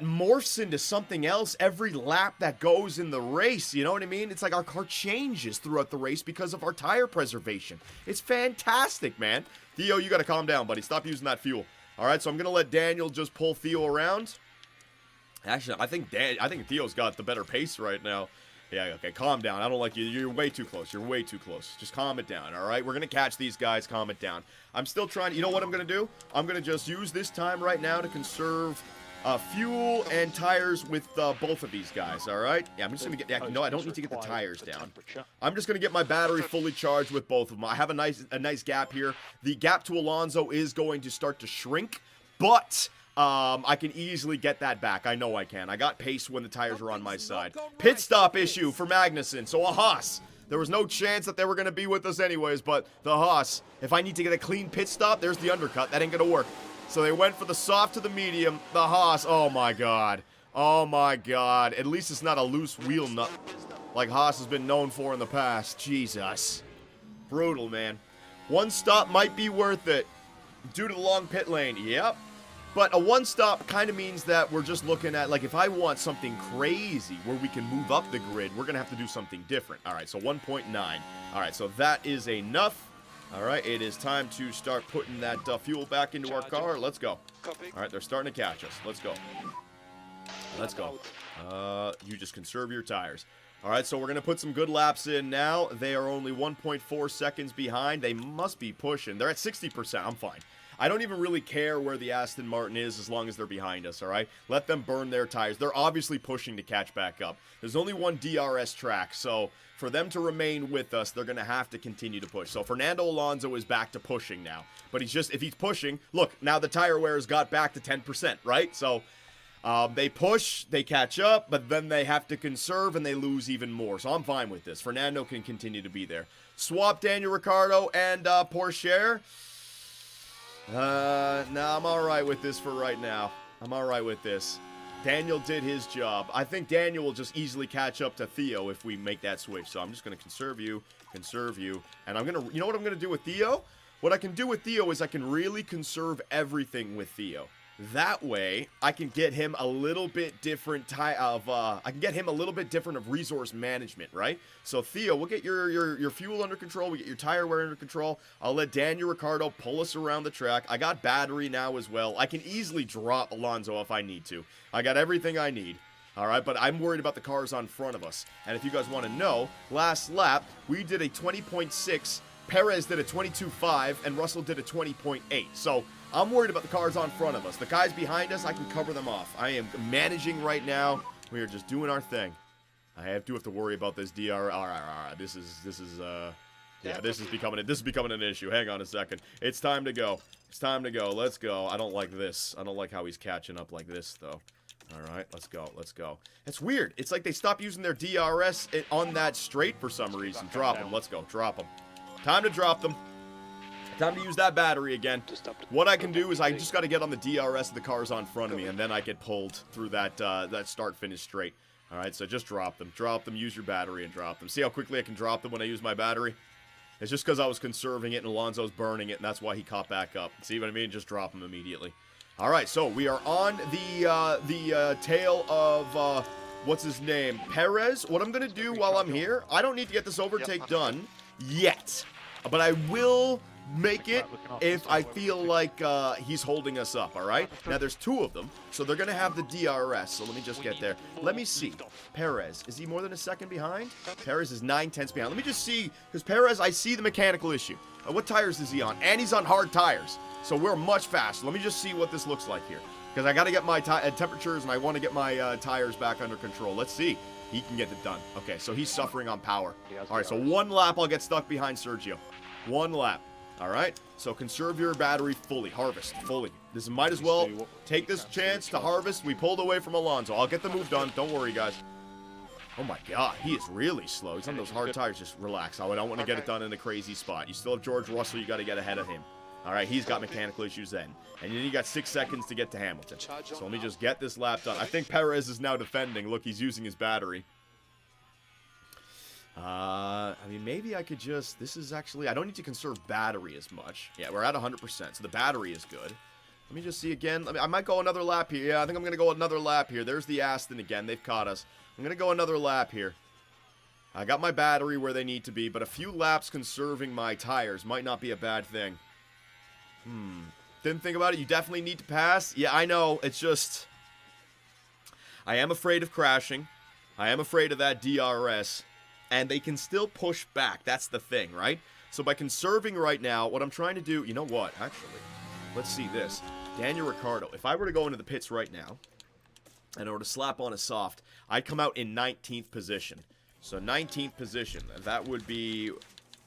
morphs into something else every lap that goes in the race. You know what I mean? It's like our car changes throughout the race because of our tire preservation. It's fantastic, man. Theo, you got to calm down, buddy. Stop using that fuel. All right, so I'm going to let Daniel just pull Theo around. Actually, I think Theo's got the better pace right now. Yeah, okay, calm down. I don't like you. You're way too close. You're way too close. Just calm it down, all right? We're going to catch these guys. Calm it down. I'm still trying. You know what I'm going to do? I'm going to just use this time right now to conserve fuel and tires with both of these guys, all right? Yeah, I'm just going to get... No, I don't need to get the tires down. I'm just going to get my battery fully charged with both of them. I have a nice gap here. The gap to Alonso is going to start to shrink, but I can easily get that back. I know I can. I got pace when the tires are on my side. Pit stop issue for Magnussen. So a Haas. There was no chance that they were going to be with us anyways, but the Haas, if I need to get a clean pit stop, there's the undercut. That ain't going to work. So they went for the soft to the medium. The Haas, oh my god. Oh my god. At least it's not a loose wheel nut like Haas has been known for in the past. Jesus. Brutal, man. One stop might be worth it due to the long pit lane. Yep. But a one stop kind of means that we're just looking at, like, if I want something crazy where we can move up the grid, we're going to have to do something different. All right, so 1.9. All right, so that is enough. All right, it is time to start putting that fuel back into our car. Let's go. All right, they're starting to catch us. Let's go. Let's go. You just conserve your tires. All right, so we're going to put some good laps in now. They are only 1.4 seconds behind. They must be pushing. They're at 60%. I'm fine. I don't even really care where the Aston Martin is as long as they're behind us, all right? Let them burn their tires. They're obviously pushing to catch back up. There's only one DRS track, so for them to remain with us, they're going to have to continue to push. So Fernando Alonso is back to pushing now. But he's just, if he's pushing, look, now the tire wear's got back to 10%, right? So they push, they catch up, but then they have to conserve and they lose even more. So I'm fine with this. Fernando can continue to be there. Swap Daniel Ricciardo and Pourchaire. No, I'm alright with this for right now. I'm alright with this. Daniel did his job. I think Daniel will just easily catch up to Theo if we make that switch. So I'm just going to conserve you, and I'm going to, you know what I'm going to do with Theo? What I can do with Theo is I can really conserve everything with Theo. That way, I can get him a little bit different of resource management, right? So Theo, we'll get your fuel under control, we get your tire wear under control. I'll let Daniel Ricciardo pull us around the track. I got battery now as well. I can easily drop Alonso if I need to. I got everything I need. All right, but I'm worried about the cars on front of us. And if you guys want to know, last lap, we did a 20.6, Perez did a 22.5, and Russell did a 20.8. So I'm worried about the cars on front of us. The guys behind us, I can cover them off. I am managing right now. We are just doing our thing. I do have to worry about this DRR. This is Yeah, this is becoming an issue. Hang on a second. It's time to go. It's time to go. Let's go. I don't like this. I don't like how he's catching up like this, though. All right, let's go. Let's go. It's weird. It's like they stopped using their DRS on that straight for some reason. Drop them. Let's go. Drop them. Time to drop them. Time to use that battery again. What I can do is I just got to get on the DRS of the cars on front of me, and then I get pulled through that that start-finish straight. All right, so just drop them. Drop them, use your battery, and drop them. See how quickly I can drop them when I use my battery? It's just because I was conserving it, and Alonso's burning it, and that's why he caught back up. See what I mean? Just drop them immediately. All right, so we are on the tail of, what's his name? Perez. What I'm going to do while I'm here, I don't need to get this overtake done yet, but I will make it if I feel like he's holding us up, all right? Now, there's two of them, so they're going to have the DRS, so let me just get there. Let me see. Perez, is he more than a second behind? Perez is 9/10 behind. Let me just see, because Perez, I see the mechanical issue. What tires is he on? And he's on hard tires, so we're much faster. Let me just see what this looks like here, because I got to get my temperatures, and I want to get my tires back under control. Let's see. He can get it done. Okay, so he's suffering on power. All right, so one lap, I'll get stuck behind Sergio. One lap. All right, so conserve your battery fully. Harvest fully. This might as well take this chance to harvest. We pulled away from Alonso. I'll get the move done. Don't worry, guys. Oh, my God. He is really slow. He's on those hard tires. Just relax. I don't want to get it done in a crazy spot. You still have George Russell. You got to get ahead of him. All right, he's got mechanical issues then. And then you got 6 seconds to get to Hamilton. So let me just get this lap done. I think Perez is now defending. Look, he's using his battery. I mean, maybe I could just, this is actually, I don't need to conserve battery as much. Yeah, we're at 100%, so the battery is good. Let me just see again. I might go another lap here. Yeah, I think I'm going to go another lap here. There's the Aston again. They've caught us. I'm going to go another lap here. I got my battery where they need to be, but a few laps conserving my tires might not be a bad thing. Didn't think about it. You definitely need to pass. Yeah, I know. It's just, I am afraid of crashing. I am afraid of that DRS. And they can still push back. That's the thing, right? So by conserving right now, what I'm trying to do... You know what? Actually, let's see this. Daniel Ricciardo. If I were to go into the pits right now, and I were to slap on a soft, I'd come out in 19th position. So 19th position. That would be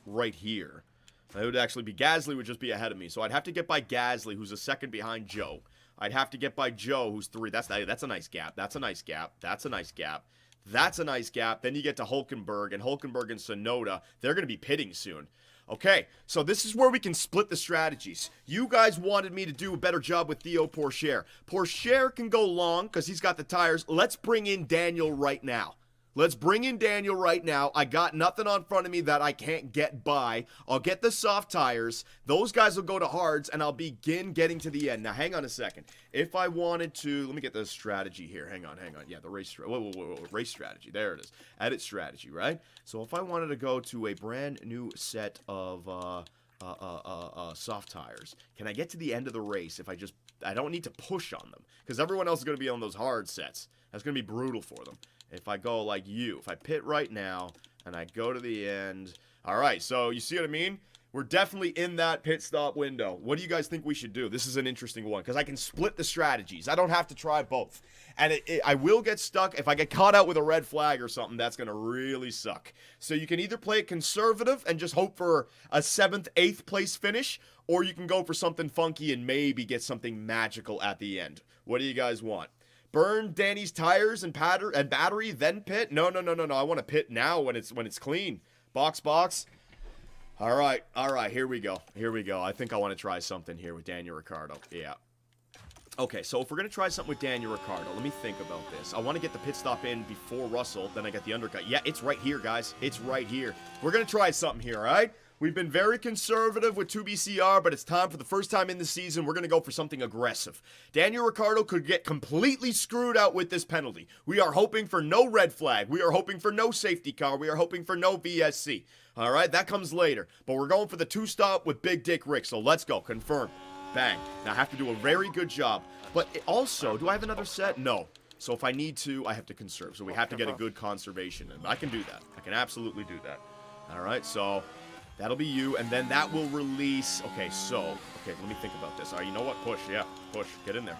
right here. That would actually be... Gasly would just be ahead of me. So I'd have to get by Gasly, who's a second behind Joe. I'd have to get by Joe, who's 3. That's a nice gap. That's a nice gap. That's a nice gap. That's a nice gap. Then you get to Hulkenberg, and Hulkenberg and Tsunoda, they're going to be pitting soon. Okay, so this is where we can split the strategies. You guys wanted me to do a better job with Theo Pourchaire. Pourchaire can go long because he's got the tires. Let's bring in Daniel right now. Let's bring in Daniel right now. I got nothing on front of me that I can't get by. I'll get the soft tires. Those guys will go to hards, and I'll begin getting to the end. Now, hang on a second. If I wanted to, let me get the strategy here. Hang on. Yeah, the race race strategy. There it is. Edit strategy, right? So if I wanted to go to a brand new set of soft tires, can I get to the end of the race if I don't need to push on them? Because everyone else is going to be on those hard sets. That's going to be brutal for them. If I go like you, if I pit right now, and I go to the end. All right, so you see what I mean? We're definitely in that pit stop window. What do you guys think we should do? This is an interesting one, because I can split the strategies. I don't have to try both. And I will get stuck. If I get caught out with a red flag or something, that's going to really suck. So you can either play it conservative and just hope for a 7th, 8th place finish, or you can go for something funky and maybe get something magical at the end. What do you guys want? Burn Danny's tires and battery, then pit? No. I want to pit now when it's clean. Box. All right. Here we go. I think I want to try something here with Daniel Ricciardo. Yeah. Okay, so if we're going to try something with Daniel Ricciardo, let me think about this. I want to get the pit stop in before Russell, then I get the undercut. Yeah, it's right here, guys. It's right here. We're going to try something here, all right? We've been very conservative with 2BCR, but it's time for the first time in the season, we're going to go for something aggressive. Daniel Ricciardo could get completely screwed out with this penalty. We are hoping for no red flag. We are hoping for no safety car. We are hoping for no VSC. All right, that comes later. But we're going for the 2-stop with Big Dick Rick, so let's go. Confirm. Bang. Now, I have to do a very good job. But also, do I have another set? No. So if I need to, I have to conserve. So we have to get a good conservation. And I can do that. I can absolutely do that. All right, so... that'll be you, and then that will release. Okay, let me think about this. All right, you know what? Push, yeah, push. Get in there.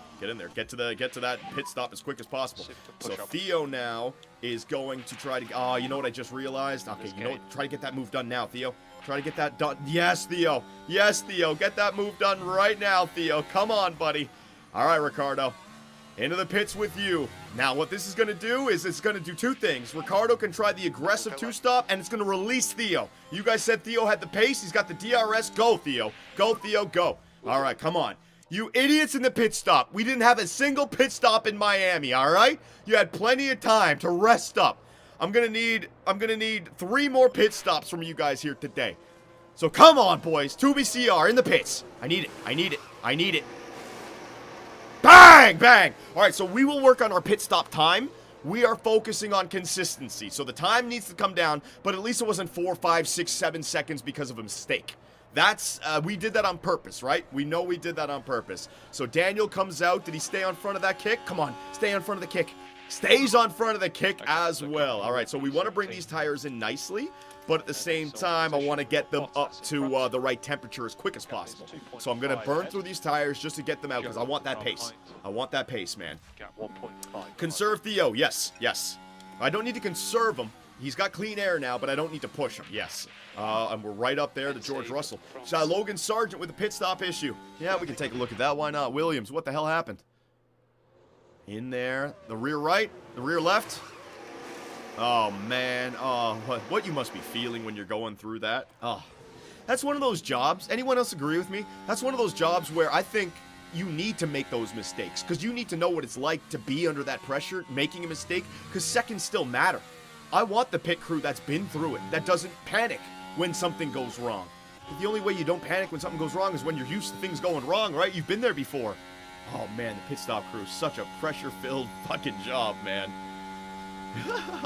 Get to that pit stop as quick as possible. So Theo now is going to try to. Oh, you know what I just realized? Okay, you know what? Try to get that move done now, Theo. Try to get that done. Yes, Theo. Yes, Theo. Get that move done right now, Theo. Come on, buddy. All right, Ricardo. Into the pits with you. Now, what this is going to do is it's going to do two things. Ricardo can try the aggressive two-stop, and it's going to release Theo. You guys said Theo had the pace. He's got the DRS. Go, Theo. Go, Theo. Go. All right, come on. You idiots in the pit stop. We didn't have a single pit stop in Miami, all right? You had plenty of time to rest up. I'm gonna need 3 more pit stops from you guys here today. So come on, boys. 2BCR in the pits. I need it. I need it. I need it. Bang! Bang! All right, so we will work on our pit stop time. We are focusing on consistency. So the time needs to come down, but at least it wasn't 4, 5, 6, 7 seconds because of a mistake. That's, we did that on purpose, right? We know we did that on purpose. So Daniel comes out. Did he stay on front of that kick? Come on, stay on front of the kick. Stays on front of the kick as well. All right, so we want to bring these tires in nicely, but at the same time, I want to get them up to the right temperature as quick as possible. So I'm going to burn through these tires just to get them out because I want that pace. I want that pace, man. Conserve Theo. Yes, yes. I don't need to conserve him. He's got clean air now, but I don't need to push him. Yes. And we're right up there to George Russell. Logan Sargent with a pit stop issue. Yeah, we can take a look at that. Why not? Williams, what the hell happened? In there. The rear right. The rear left. Oh, man. Oh, what you must be feeling when you're going through that. Oh, that's one of those jobs. Anyone else agree with me? That's one of those jobs where I think you need to make those mistakes because you need to know what it's like to be under that pressure, making a mistake, because seconds still matter. I want the pit crew that's been through it, that doesn't panic when something goes wrong. But the only way you don't panic when something goes wrong is when you're used to things going wrong, right? You've been there before. Oh, man, the pit stop crew is such a pressure-filled fucking job, man.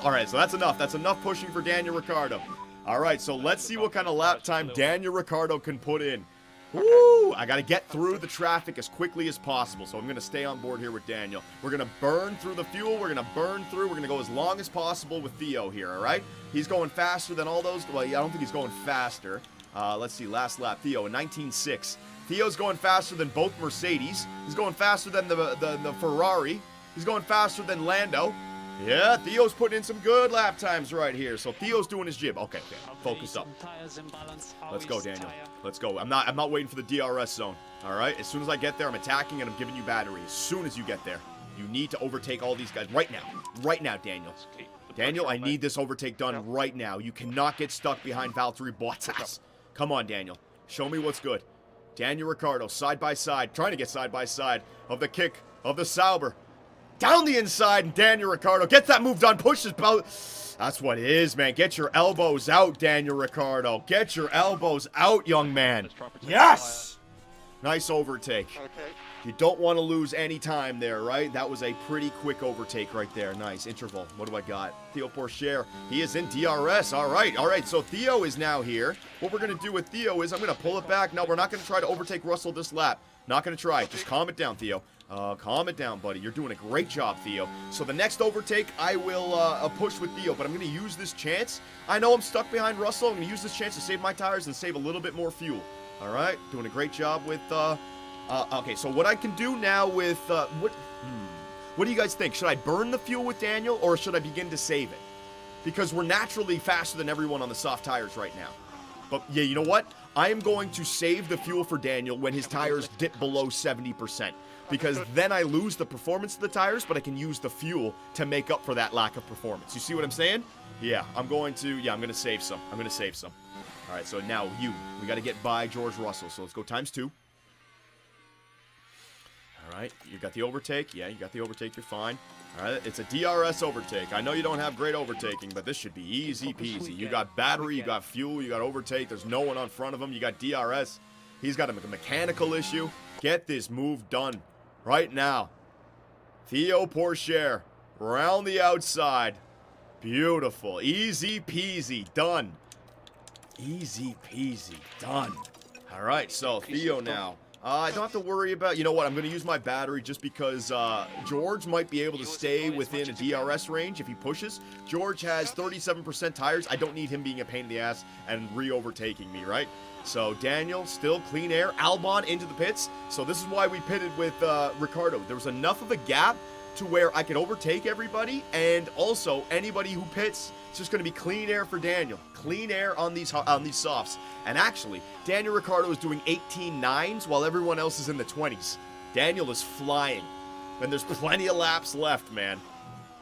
All right, so that's enough. That's enough pushing for Daniel Ricciardo. All right, so let's see what kind of lap time Daniel Ricciardo can put in. Woo! I got to get through the traffic as quickly as possible, so I'm going to stay on board here with Daniel. We're going to burn through the fuel. We're going to burn through. We're going to go as long as possible with Theo here, all right? He's going faster than all those. Well, I don't think he's going faster. Let's see, last lap, Theo, in 19.6. Theo's going faster than both Mercedes. He's going faster than the Ferrari. He's going faster than Lando. Yeah, Theo's putting in some good lap times right here. So Theo's doing his jib. Okay, focus up. Let's go, Daniel. Let's go. I'm not waiting for the DRS zone. All right. As soon as I get there, I'm attacking and I'm giving you battery. As soon as you get there, you need to overtake all these guys right now. Right now, Daniel. Daniel, I need this overtake done right now. You cannot get stuck behind Valtteri Bottas. Come on, Daniel. Show me what's good. Daniel Ricciardo, side by side, trying to get side by side of the kick of the Sauber. Down the inside, and Daniel Ricciardo gets that move done, pushes both. That's what it is, man. Get your elbows out, Daniel Ricciardo. Get your elbows out, young man. Yes! Nice overtake. You don't want to lose any time there, right? That was a pretty quick overtake right there. Nice. Interval. What do I got? Theo Pourchaire. He is in DRS. All right. So Theo is now here. What we're going to do with Theo is I'm going to pull it back. No, we're not going to try to overtake Russell this lap. Not going to try. Just calm it down, Theo. Calm it down, buddy. You're doing a great job, Theo. So the next overtake, I will push with Theo, but I'm going to use this chance. I know I'm stuck behind Russell. I'm going to use this chance to save my tires and save a little bit more fuel. All right? Doing a great job with... okay, so what I can do now with... What do you guys think? Should I burn the fuel with Daniel, or should I begin to save it? Because we're naturally faster than everyone on the soft tires right now. But, yeah, you know what? I am going to save the fuel for Daniel when his tires dip below 70%. Because then I lose the performance of the tires, but I can use the fuel to make up for that lack of performance. You see what I'm saying? Yeah, I'm going to save some. I'm going to save some. All right, so now we got to get by George Russell. So let's go times 2. All right, you got the overtake. Yeah, you got the overtake. You're fine. All right, it's a DRS overtake. I know you don't have great overtaking, but this should be easy peasy. You got battery, you got fuel, you got overtake. There's no one on front of him. You got DRS. He's got a mechanical issue. Get this move done right now. Theo Pourchaire, around the outside. Beautiful. Easy peasy. Done. Easy peasy. Done. All right, so Theo now. I don't have to worry about... You know what? I'm going to use my battery just because George might be able to stay within a DRS range if he pushes. George has 37% tires. I don't need him being a pain in the ass and re-overtaking me, right? So Daniel, still clean air. Albon into the pits. So this is why we pitted with Ricciardo. There was enough of a gap to where I could overtake everybody and also anybody who pits It's just going to be clean air for Daniel. Clean air on these softs. And actually, Daniel Ricciardo is doing 18.9s while everyone else is in the 20s. Daniel is flying. And there's plenty of laps left, man.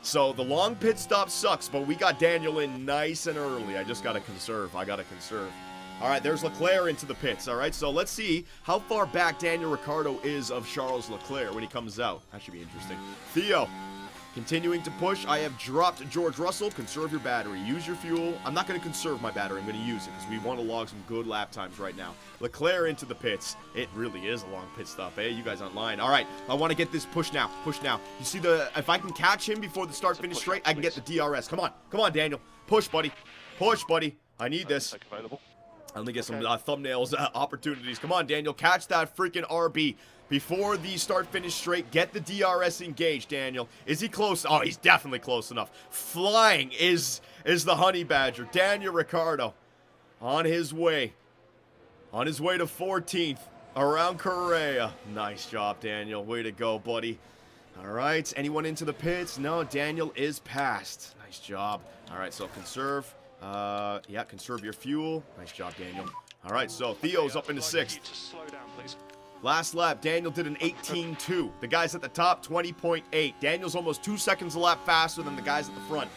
So the long pit stop sucks, but we got Daniel in nice and early. I just got to conserve. I got to conserve. All right, there's Leclerc into the pits. All right, so let's see how far back Daniel Ricciardo is of Charles Leclerc when he comes out. That should be interesting. Theo, continuing to push. I have dropped George Russell. Conserve your battery. Use your fuel. I'm not going to conserve my battery. I'm going to use it because we want to log some good lap times right now. Leclerc into the pits. It really is a long pit stop, eh? You guys aren't lying. All right, I want to get this push now. Push now. You see if I can catch him before the start-finish straight, I can get the DRS. Come on. Come on, Daniel. Push, buddy. Push, buddy. I need this. I only get some thumbnails opportunities. Come on, Daniel. Catch that freaking RB before the start-finish straight. Get the DRS engaged, Daniel. Is he close? Oh, he's definitely close enough. Flying is the Honey Badger. Daniel Ricciardo on his way. On his way to 14th around Correa. Nice job, Daniel. Way to go, buddy. All right. Anyone into the pits? No, Daniel is passed. Nice job. All right, so conserve. Yeah, conserve your fuel. Nice job, Daniel. All right, so Theo's up into 6th. Last lap, Daniel did an 18.2. The guys at the top, 20.8. Daniel's almost 2 seconds a lap faster than the guys at the front.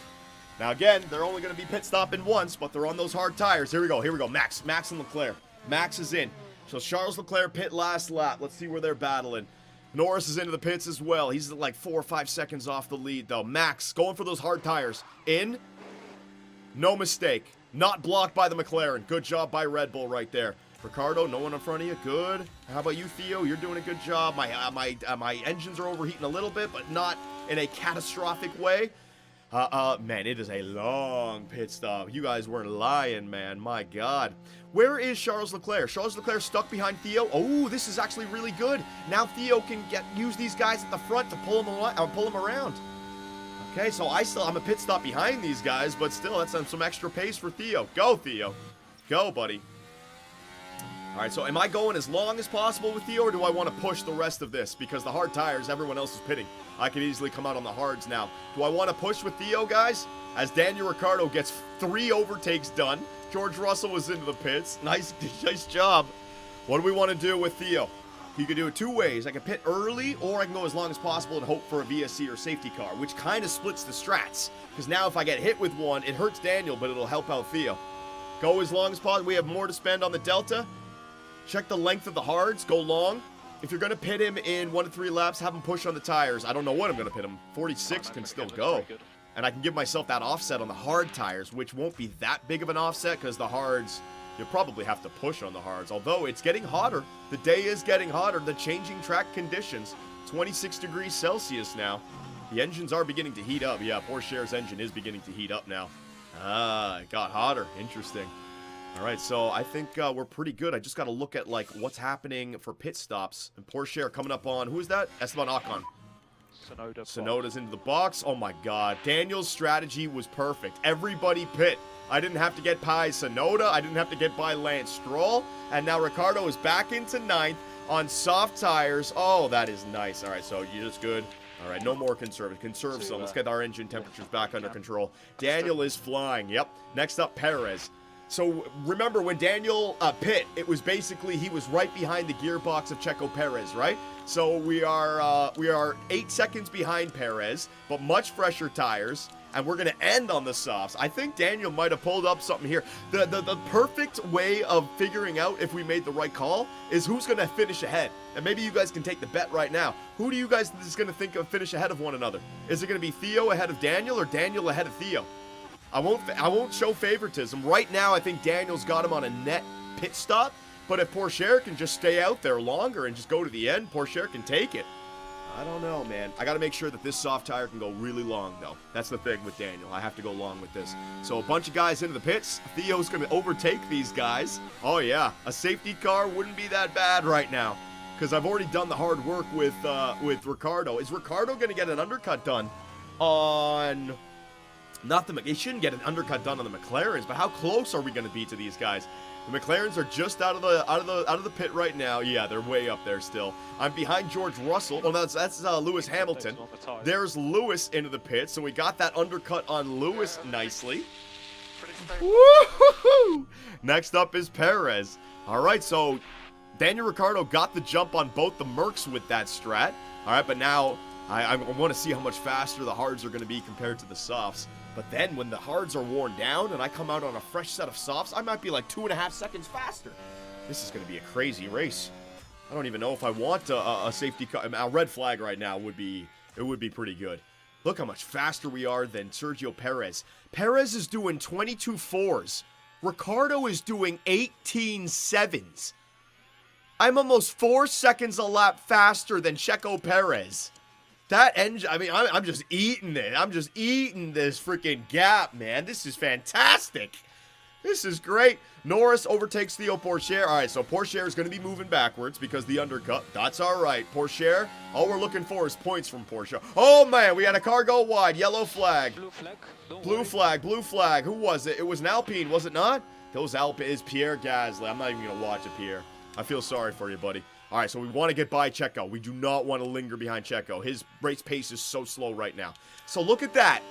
Now, again, they're only going to be pit stopping once, but they're on those hard tires. Here we go. Here we go. Max and Leclerc. Max is in. So Charles Leclerc pit last lap. Let's see where they're battling. Norris is into the pits as well. He's like 4 or 5 seconds off the lead, though. Max going for those hard tires. In. No mistake. Not blocked by the McLaren. Good job by Red Bull right there. Ricciardo, no one in front of you. Good. How about you, Theo? You're doing a good job. My engines are overheating a little bit, but not in a catastrophic way. Man, it is a long pit stop. You guys weren't lying, man. My God. Where is Charles Leclerc? Charles Leclerc stuck behind Theo. Oh, this is actually really good. Now Theo can use these guys at the front to pull him around. Okay, so I'm a pit stop behind these guys, but still, that's some extra pace for Theo. Go, Theo. Go, buddy. All right, so am I going as long as possible with Theo, or do I want to push the rest of this? Because the hard tires, everyone else is pitting. I could easily come out on the hards now. Do I want to push with Theo, guys? As Daniel Ricciardo gets 3 overtakes done. George Russell was into the pits. Nice job. What do we want to do with Theo? You can do it 2 ways. I can pit early, or I can go as long as possible and hope for a VSC or safety car, which kind of splits the strats. Because now if I get hit with one, it hurts Daniel, but it'll help out Theo. Go as long as possible. We have more to spend on the Delta. Check the length of the hards. Go long. If you're going to pit him in 1 to 3 laps, have him push on the tires. I don't know what I'm going to pit him. 46 can still go. And I can give myself that offset on the hard tires, which won't be that big of an offset because the hards, you'll probably have to push on the hards. Although it's getting hotter. The day is getting hotter. The changing track conditions. 26 degrees Celsius now. The engines are beginning to heat up. Yeah, Porsche's engine is beginning to heat up now. Ah, it got hotter. Interesting. All right, so I think we're pretty good. I just got to look at, like, what's happening for pit stops. And Porsche coming up on, who is that? Esteban Ocon. Sonoda's into the box. Oh, my God. Daniel's strategy was perfect. Everybody pit. I didn't have to get by Sonoda. I didn't have to get by Lance Stroll. And now Ricciardo is back into 9th on soft tires. Oh, that is nice. All right, so you're just good. All right, no more conserve. Conserve some. Let's get our engine temperatures back under control. Daniel is flying. Yep. Next up, Perez. So remember when Daniel pit, it was basically he was right behind the gearbox of Checo Perez, right? So we are 8 seconds behind Perez, but much fresher tires, and we're gonna end on the softs. I think Daniel might have pulled up something here. The perfect way of figuring out if we made the right call is who's gonna finish ahead, and maybe you guys can take the bet right now. Who do you guys is gonna think of finish ahead of one another? Is it gonna be Theo ahead of Daniel or Daniel ahead of Theo? I won't show favoritism. Right now, I think Daniel's got him on a net pit stop. But if Porsche can just stay out there longer and just go to the end, Porsche can take it. I don't know, man. I got to make sure that this soft tire can go really long, though. That's the thing with Daniel. I have to go long with this. So a bunch of guys into the pits. Theo's going to overtake these guys. Oh, yeah. A safety car wouldn't be that bad right now. Because I've already done the hard work with Ricciardo. Is Ricciardo going to get an undercut done on... Not the... He shouldn't get an undercut done on the McLarens, but how close are we going to be to these guys? The McLarens are just out of the pit right now. Yeah, they're way up there still. I'm behind George Russell. Oh, that's Lewis Hamilton. There's Lewis into the pit, so we got that undercut on Lewis nicely. Woohoo! Next up is Perez. All right, so Daniel Ricciardo got the jump on both the Mercs with that strat. All right, but now I want to see how much faster the hards are going to be compared to the softs. But then when the hards are worn down and I come out on a fresh set of softs, I might be like 2.5 seconds faster. This is going to be a crazy race. I don't even know if I want a safety car. A red flag right now would be pretty good. Look how much faster we are than Sergio Perez. Perez is doing 22 4s. Ricciardo is doing 18 7s. I'm almost 4 seconds a lap faster than Checo Perez. That engine, I mean, I'm just eating it. I'm just eating this freaking gap, man. This is fantastic. This is great. Norris overtakes Theo Pourchaire. All right, so Pourchaire is going to be moving backwards because the undercut. That's all right. Pourchaire, all we're looking for is points from Pourchaire. Oh, man, we had a car go wide. Yellow flag. Blue flag. Blue flag, blue flag. Who was it? It was an Alpine, was it not? Those Alpine is Pierre Gasly. I'm not even going to watch it, Pierre. I feel sorry for you, buddy. All right, so we want to get by Checo. We do not want to linger behind Checo. His race pace is so slow right now. So look at that.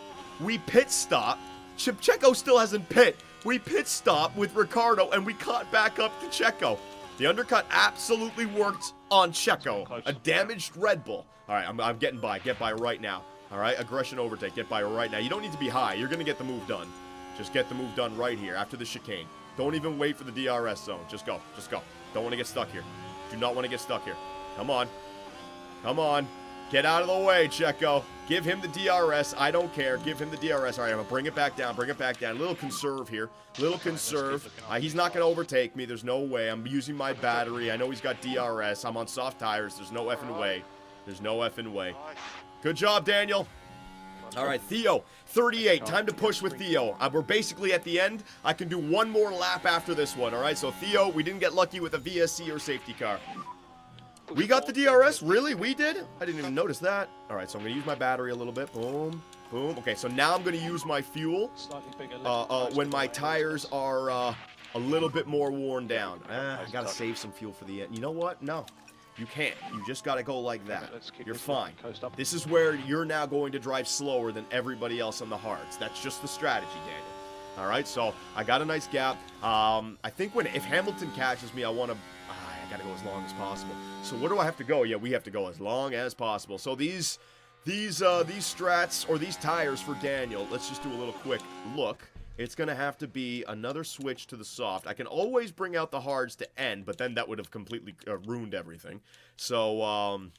We pit stop. Checo still hasn't pit. We pit stop with Ricciardo, and we caught back up to Checo. The undercut absolutely worked on Checo. A damaged Red Bull. All right, I'm getting by. Get by right now. All right, aggression overtake. Get by right now. You don't need to be high. You're going to get the move done. Just get the move done right here after the chicane. Don't even wait for the DRS zone. Just go. Just go. Don't want to get stuck here. Do not want to get stuck here. Come on. Come on. Get out of the way, Checo. Give him the DRS. I don't care. Give him the DRS. All right, I'm going to bring it back down. Bring it back down. A little conserve here. Little conserve. He's not going to overtake me. There's no way. I'm using my battery. I know he's got DRS. I'm on soft tires. There's no effing way. There's no effing way. Good job, Daniel. All right, Theo, 38. Time to push with Theo. We're basically at the end. I can do one more lap after this one, all right? So, Theo, we didn't get lucky with a VSC or safety car. We got the DRS? Really? We did? I didn't even notice that. All right, so I'm going to use my battery a little bit. Boom, boom. Okay, so now I'm going to use my fuel when my tires are a little bit more worn down. I got to save some fuel for the end. You know what? No. You can't. You just got to go like that. You're fine. This is where you're now going to drive slower than everybody else on the hards. That's just the strategy, Daniel. All right, so I got a nice gap. I think if Hamilton catches me, I want to... I got to go as long as possible. So where do I have to go? Yeah, we have to go as long as possible. So these strats, or these tires for Daniel, let's just do a little quick look. It's going to have to be another switch to the soft. I can always bring out the hards to end, but then that would have completely ruined everything. So, I'm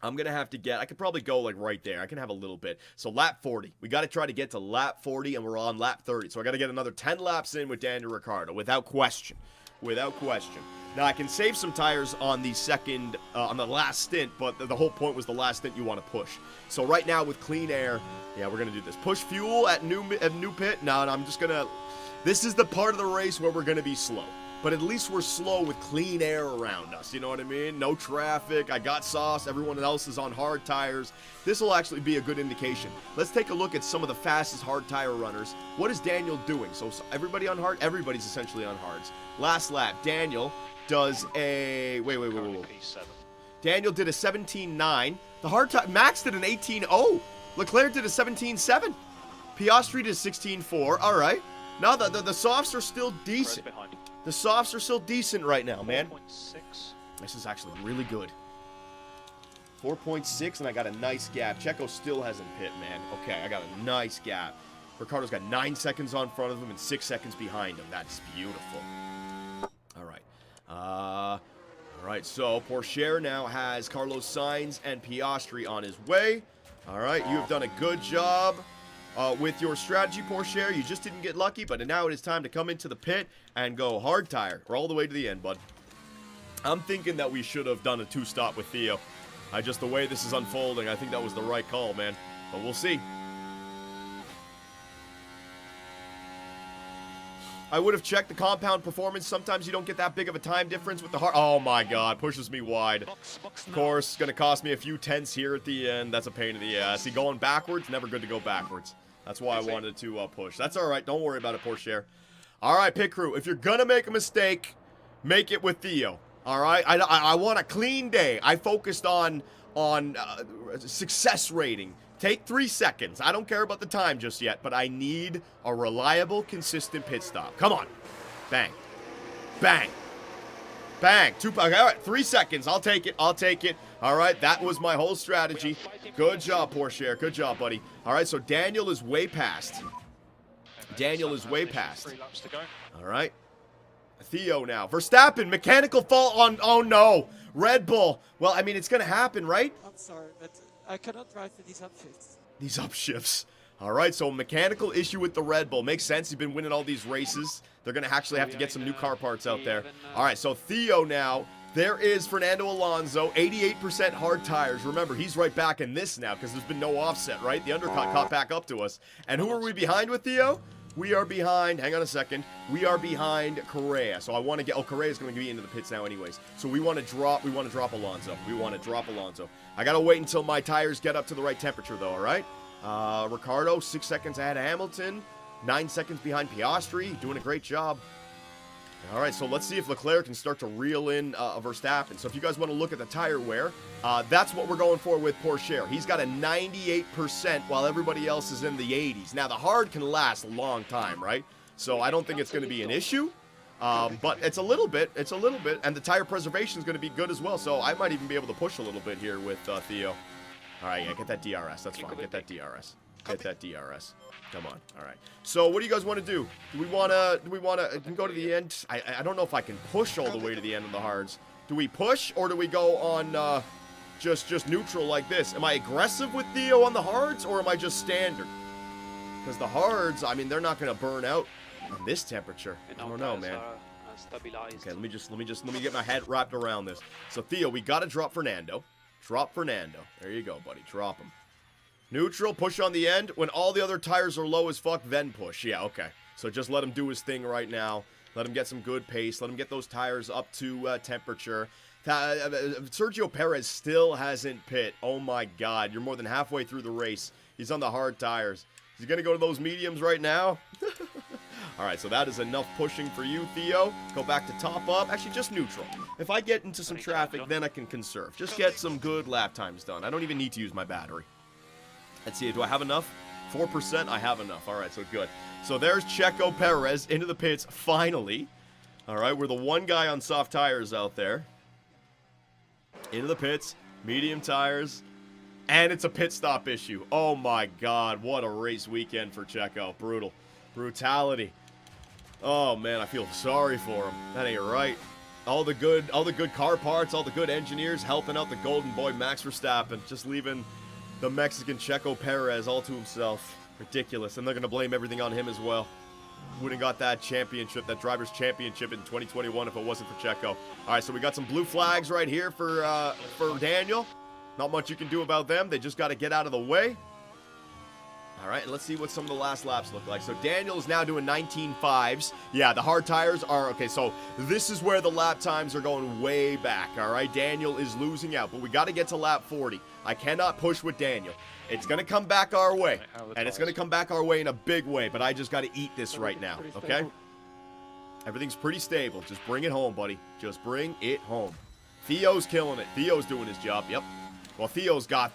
going to have to I could probably go like right there. I can have a little bit. So, lap 40. We got to try to get to lap 40, and we're on lap 30. So, I got to get another 10 laps in with Daniel Ricciardo, without question. Without question. Now, I can save some tires on the on the last stint, but the whole point was the last stint you want to push. So right now with clean air, yeah, we're going to do this. Push fuel at new pit? No, I'm just going to... This is the part of the race where we're going to be slow. But at least we're slow with clean air around us, you know what I mean? No traffic, I got sauce, everyone else is on hard tires. This will actually be a good indication. Let's take a look at some of the fastest hard tire runners. What is Daniel doing? So everybody on hard? Everybody's essentially on hards. Last lap, Daniel does a... Wait. Daniel did a 17.9. The hard tire... Max did an 18.0. Leclerc did a 17.7. Piastri did a 16.4. All right. Now the softs are still decent. The softs are still decent right now, man. 4.6. This is actually really good. 4.6, and I got a nice gap. Checo still hasn't pit, man. Okay, I got a nice gap. Ricardo's got 9 seconds on front of him and 6 seconds behind him. That's beautiful. All right. All right, so Pourchaire now has Carlos Sainz and Piastri on his way. All right, you have done a good job with your strategy, Pourchaire. You just didn't get lucky, but now it is time to come into the pit and go hard tire. We're all the way to the end, bud. I'm thinking that we should have done a 2-stop with Theo. Just the way this is unfolding, I think that was the right call, man. But we'll see. I would have checked the compound performance. Sometimes you don't get that big of a time difference with the hard... Oh, my God. Pushes me wide. Of course, going to cost me a few tenths here at the end. That's a pain in the ass. See, going backwards, never good to go backwards. That's why I wanted to push. That's all right. Don't worry about it, Pourchaire. All right, pit crew, if you're going to make a mistake, make it with Theo. All right? I want a clean day. I focused on success rating. Take 3 seconds. I don't care about the time just yet, but I need a reliable, consistent pit stop. Come on. Bang. Bang. Bang. All right, 3 seconds. I'll take it. I'll take it. All right, that was my whole strategy. Good job, Porsche. Good job, buddy. All right, so Daniel is way past. Daniel is way past. All right. Theo now. Verstappen, mechanical fault on, oh no. Red Bull. Well, I mean, it's going to happen, right? I'm sorry, but I cannot drive with these upshifts. These upshifts. All right, so mechanical issue with the Red Bull. Makes sense. He's been winning all these races. They're going to actually have to get some new car parts out there. All right, so Theo now. There is Fernando Alonso, 88% hard tires. Remember, he's right back in this now because there's been no offset, right? The undercut caught back up to us. And who are we behind with, Theo? We are behind, hang on a second, we are behind Correa. So I want to get, Correa's going to be into the pits now anyways. So we want to drop Alonso. We want to drop Alonso. I got to wait until my tires get up to the right temperature though, all right? Ricardo, 6 seconds ahead of Hamilton, 9 seconds behind Piastri, doing a great job. All right, so let's see if Leclerc can start to reel in Verstappen. So if you guys want to look at the tire wear, that's what we're going for with Porsche. He's got a 98% while everybody else is in the 80s. Now, the hard can last a long time, right? So I don't think it's going to be an issue, but it's a little bit, and the tire preservation is going to be good as well. So I might even be able to push a little bit here with Theo. All right, yeah, get that DRS. That's fine. Get that DRS. Get that DRS. Come on. All right. So what do you guys want to do? Do we want to go to the end? I don't know if I can push all the way to the end of the hards. Do we push or do we go on just neutral like this? Am I aggressive with Theo on the hards or am I just standard? Because the hards, I mean, they're not going to burn out on this temperature. I don't know, man. Okay, let me get my head wrapped around this. So Theo, we got to drop Fernando. Drop Fernando. There you go, buddy. Drop him. Neutral, push on the end. When all the other tires are low as fuck, then push. Yeah, okay. So just let him do his thing right now. Let him get some good pace. Let him get those tires up to temperature. Sergio Perez still hasn't pit. Oh my God. You're more than halfway through the race. He's on the hard tires. Is he going to go to those mediums right now? All right, so that is enough pushing for you, Theo. Go back to top up. Actually, just neutral. If I get into some traffic, then I can conserve. Just get some good lap times done. I don't even need to use my battery. Let's see, do I have enough? 4%? I have enough. All right, so good. So there's Checo Perez into the pits, finally. All right, we're the one guy on soft tires out there. Into the pits, medium tires, and it's a pit stop issue. Oh, my God, what a race weekend for Checo. Brutal. Brutality. Oh, man, I feel sorry for him. That ain't right. All the good car parts, all the good engineers helping out the golden boy Max Verstappen, just leaving the Mexican Checo Perez all to himself. Ridiculous. And they're going to blame everything on him as well. Wouldn't got that championship, that driver's championship in 2021 if it wasn't for Checo. All right, so we got some blue flags right here for Daniel. Not much you can do about them. They just got to get out of the way. All right, and let's see what some of the last laps look like. So Daniel is now doing 19.5s. Yeah, the hard tires are, okay, so this is where the lap times are going way back, all right? Daniel is losing out, but we got to get to lap 40. I cannot push with Daniel. It's going to come back our way, and it's going to come back our way in a big way, but I just got to eat this right now, okay? Everything's pretty stable. Just bring it home, buddy. Just bring it home. Theo's killing it. Theo's doing his job, yep. Well, Theo's got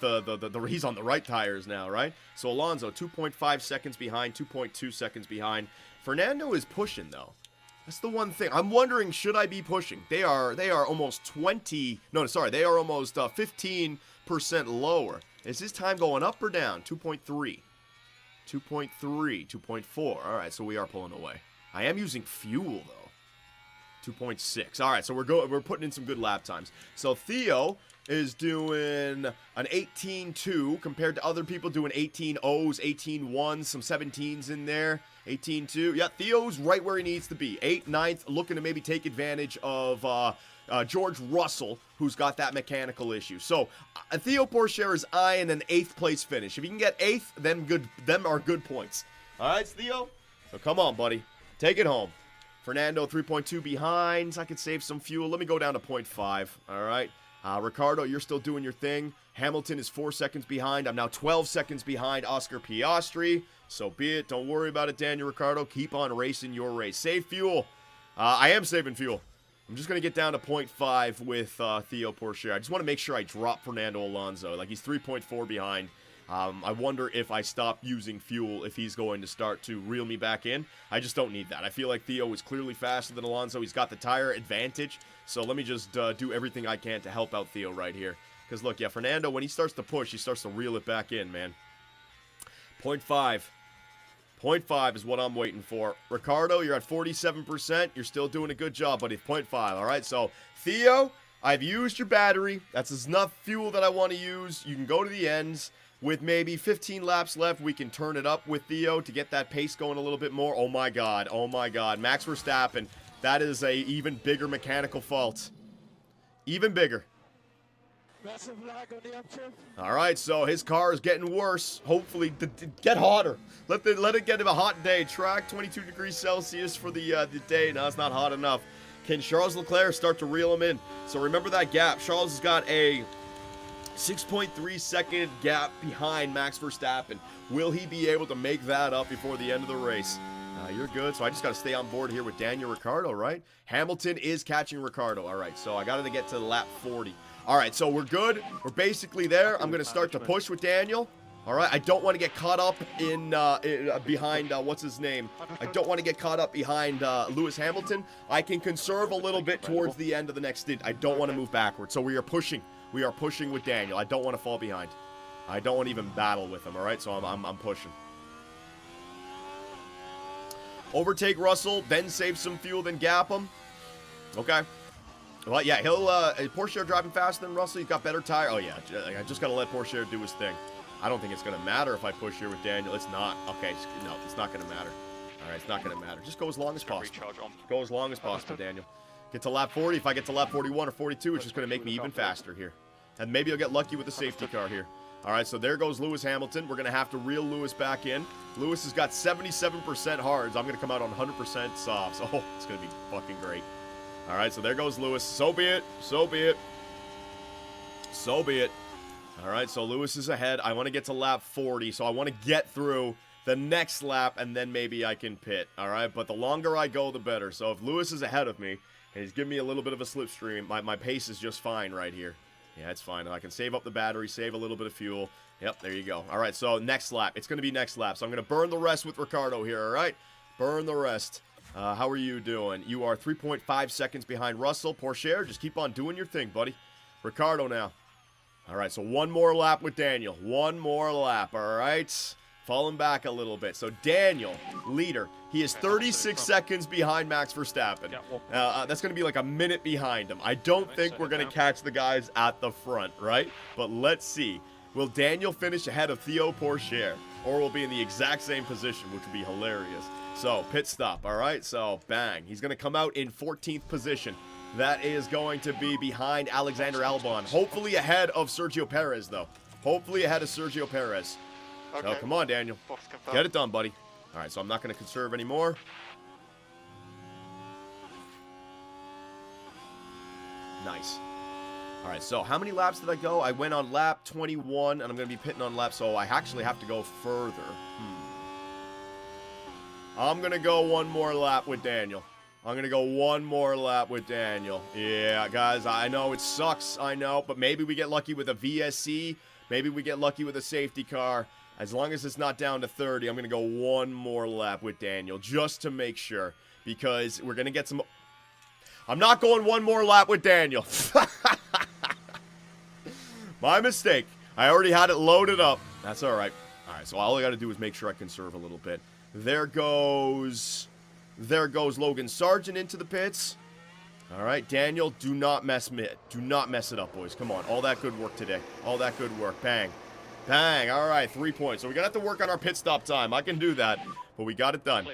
he's on the right tires now, right? So Alonso, 2.5 seconds behind, 2.2 seconds behind. Fernando is pushing, though. That's the one thing. I'm wondering, should I be pushing? They are almost 20, no, sorry, they are almost 15% lower. Is his time going up or down? 2.3. 2.3, 2.4. All right, so we are pulling away. I am using fuel, though. 2.6. All right, so we're putting in some good lap times. So Theo is doing an 18.2 compared to other people doing 18.0s, 18.1s, some 17s in there. 18.2. Yeah, Theo's right where he needs to be. 8th, 9th, looking to maybe take advantage of George Russell, who's got that mechanical issue. So Theo Pourchaire is eyeing an 8th place finish. If you can get 8th, then them are good points. All right, Theo? So come on, buddy. Take it home. Fernando, 3.2 behind. I could save some fuel. Let me go down to 0.5. All right. Ricciardo, you're still doing your thing. Hamilton is 4 seconds behind. I'm now 12 seconds behind Oscar Piastri. So be it. Don't worry about it, Daniel Ricciardo. Keep on racing your race. Save fuel. I am saving fuel. I'm just going to get down to 0.5 with Theo Pourchaire. I just want to make sure I drop Fernando Alonso. Like, he's 3.4 behind. I wonder if I stop using fuel, if he's going to start to reel me back in. I just don't need that. I feel like Theo is clearly faster than Alonso. He's got the tire advantage. So let me just do everything I can to help out Theo right here. Because, look, yeah, Fernando, when he starts to push, he starts to reel it back in, man. 0.5. 0.5 is what I'm waiting for. Ricciardo, you're at 47%. You're still doing a good job, buddy. 0.5, all right? So, Theo, I've used your battery. That's enough fuel that I want to use. You can go to the ends. With maybe 15 laps left, we can turn it up with Theo to get that pace going a little bit more. Oh, my God. Oh, my God. Max Verstappen, that is a even bigger mechanical fault. Even bigger. Massive lag on the upshift. All right, so his car is getting worse. Hopefully, get hotter. Let it get him a hot day. Track 22 degrees Celsius for the day. No, it's not hot enough. Can Charles Leclerc start to reel him in? So remember that gap. Charles has got a 6.3 second gap behind Max Verstappen. Will he be able to make that up before the end of the race? You're good. So I just got to stay on board here with Daniel Ricciardo, right? Hamilton is catching Ricciardo. All right, so I got to get to lap 40. All right, so we're good. We're basically there. I'm going to start to push with Daniel. All right, I don't want to get caught up behind, what's his name? I don't want to get caught up behind Lewis Hamilton. I can conserve a little bit towards the end of the next stint. I don't want to move backwards. So we are pushing. We are pushing with Daniel. I don't want to fall behind. I don't want to even battle with him, all right? So I'm pushing. Overtake Russell, then save some fuel, then gap him. Okay. Well, yeah, he'll, Pourchaire driving faster than Russell. He's got better tire. Oh, yeah, I just got to let Pourchaire do his thing. I don't think it's going to matter if I push here with Daniel. It's not. Okay, no, it's not going to matter. All right, it's not going to matter. Just go as long as possible. Go as long as possible, Daniel. Get to lap 40. If I get to lap 41 or 42, it's just going to make me even faster here. And maybe I'll get lucky with the safety car here. All right, so there goes Lewis Hamilton. We're going to have to reel Lewis back in. Lewis has got 77% hards. I'm going to come out on 100% softs. Oh, it's going to be fucking great. All right, so there goes Lewis. So be it. So be it. So be it. All right, so Lewis is ahead. I want to get to lap 40, so I want to get through the next lap, and then maybe I can pit. All right, but the longer I go, the better. So if Lewis is ahead of me, and he's giving me a little bit of a slipstream, my pace is just fine right here. Yeah, it's fine. I can save up the battery, save a little bit of fuel. Yep, there you go. All right, so next lap. It's going to be next lap. So I'm going to burn the rest with Ricciardo here, all right? Burn the rest. How are you doing? You are 3.5 seconds behind Russell. Pourchaire, just keep on doing your thing, buddy. Ricciardo now. All right, so one more lap with Daniel. One more lap, all right? Falling back a little bit. So Daniel, leader. He is 36 seconds behind Max Verstappen. That's going to be like a minute behind him. I don't think we're going to catch the guys at the front, right? But let's see. Will Daniel finish ahead of Theo Pourchaire? Or will be in the exact same position, which would be hilarious. So, pit stop, all right? So, bang. He's going to come out in 14th position. That is going to be behind Alexander Albon. Hopefully ahead of Sergio Perez, though. Hopefully ahead of Sergio Perez. Okay. So, come on, Daniel. Get it done, buddy. All right, so I'm not going to conserve anymore. Nice. All right, so how many laps did I go? I went on lap 21, and I'm going to be pitting on lap, so I actually have to go further. I'm going to go one more lap with Daniel. I'm going to go one more lap with Daniel. Yeah, guys, I know it sucks, I know, but maybe we get lucky with a VSC. Maybe we get lucky with a safety car. As long as it's not down to 30, I'm going to go one more lap with Daniel, just to make sure, because we're going to get some... I'm not going one more lap with Daniel. My mistake. I already had it loaded up. That's all right. All right, so all I got to do is make sure I conserve a little bit. There goes Logan Sargent into the pits. All right, Daniel, do not mess it up, boys. Come on, all that good work today. All that good work. Bang. Bang. All right, 3 points. So we're going to have to work on our pit stop time. I can do that, but we got it done.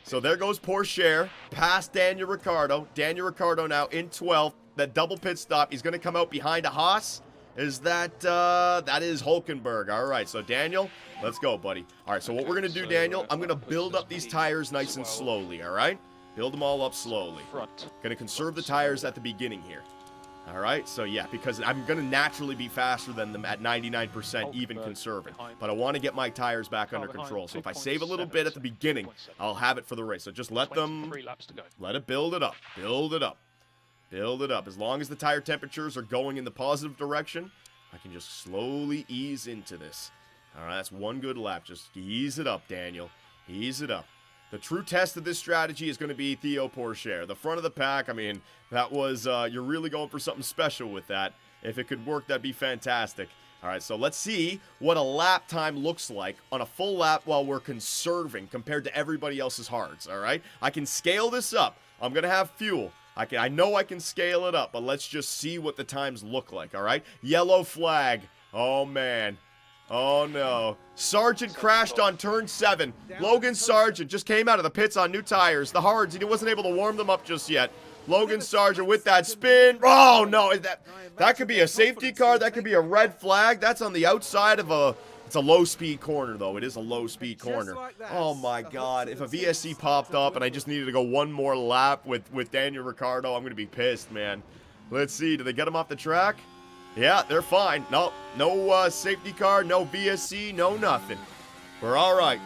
So there goes Pourchaire past Daniel Ricciardo. Daniel Ricciardo now in 12th. That double pit stop. He's going to come out behind a Haas. That is Hulkenberg. All right, so Daniel, let's go, buddy. All right, so what we're going to do, Daniel, I'm going to build up these tires nice and slowly, all right? Build them all up slowly. Going to conserve the tires at the beginning here. All right, so yeah, because I'm going to naturally be faster than them at 99% even conserving. But I want to get my tires back under control. So if I save a little bit at the beginning, I'll have it for the race. So just let it build it up, build it up, build it up. As long as the tire temperatures are going in the positive direction, I can just slowly ease into this. All right, that's one good lap. Just ease it up, Daniel. Ease it up. The true test of this strategy is going to be Theo Pourchaire. The front of the pack, I mean, that was, you're really going for something special with that. If it could work, that'd be fantastic. All right, so let's see what a lap time looks like on a full lap while we're conserving compared to everybody else's hards, all right? I can scale this up. I'm going to have fuel. I know I can scale it up, but let's just see what the times look like, all right? Yellow flag. Oh, man. Oh, no. Sargent crashed on turn 7. Logan Sargent just came out of the pits on new tires. The hards, he wasn't able to warm them up just yet. Logan Sargent with that spin. Oh, no. That could be a safety car. That could be a red flag. That's on the outside of a... It's a low-speed corner, though. It is a low-speed corner. Oh, my God. If a VSC popped up and I just needed to go one more lap with Daniel Ricciardo, I'm going to be pissed, man. Let's see. Do they get him off the track? Yeah, they're fine. No safety car, no VSC, no nothing. We're all right.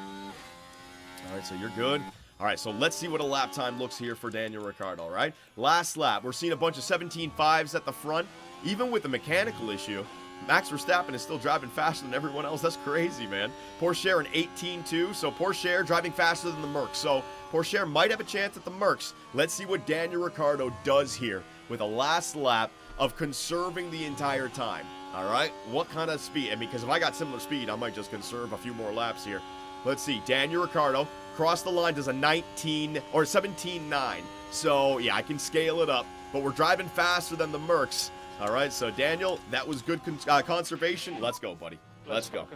All right, so you're good. All right, so let's see what a lap time looks here for Daniel Ricciardo, all right? Last lap, we're seeing a bunch of 17.5s at the front. Even with the mechanical issue, Max Verstappen is still driving faster than everyone else. That's crazy, man. Pourchaire an 18.2, so Pourchaire driving faster than the Mercs. So Pourchaire might have a chance at the Mercs. Let's see what Daniel Ricciardo does here with a last lap of conserving the entire time. All right, what kind of speed? I mean, because if I got similar speed, I might just conserve a few more laps here. Let's see. Daniel Ricciardo cross the line does a 19 or 17.9. So yeah, I can scale it up, but we're driving faster than the Mercs. All right, so Daniel, that was good conservation. Let's go, buddy. Let's go.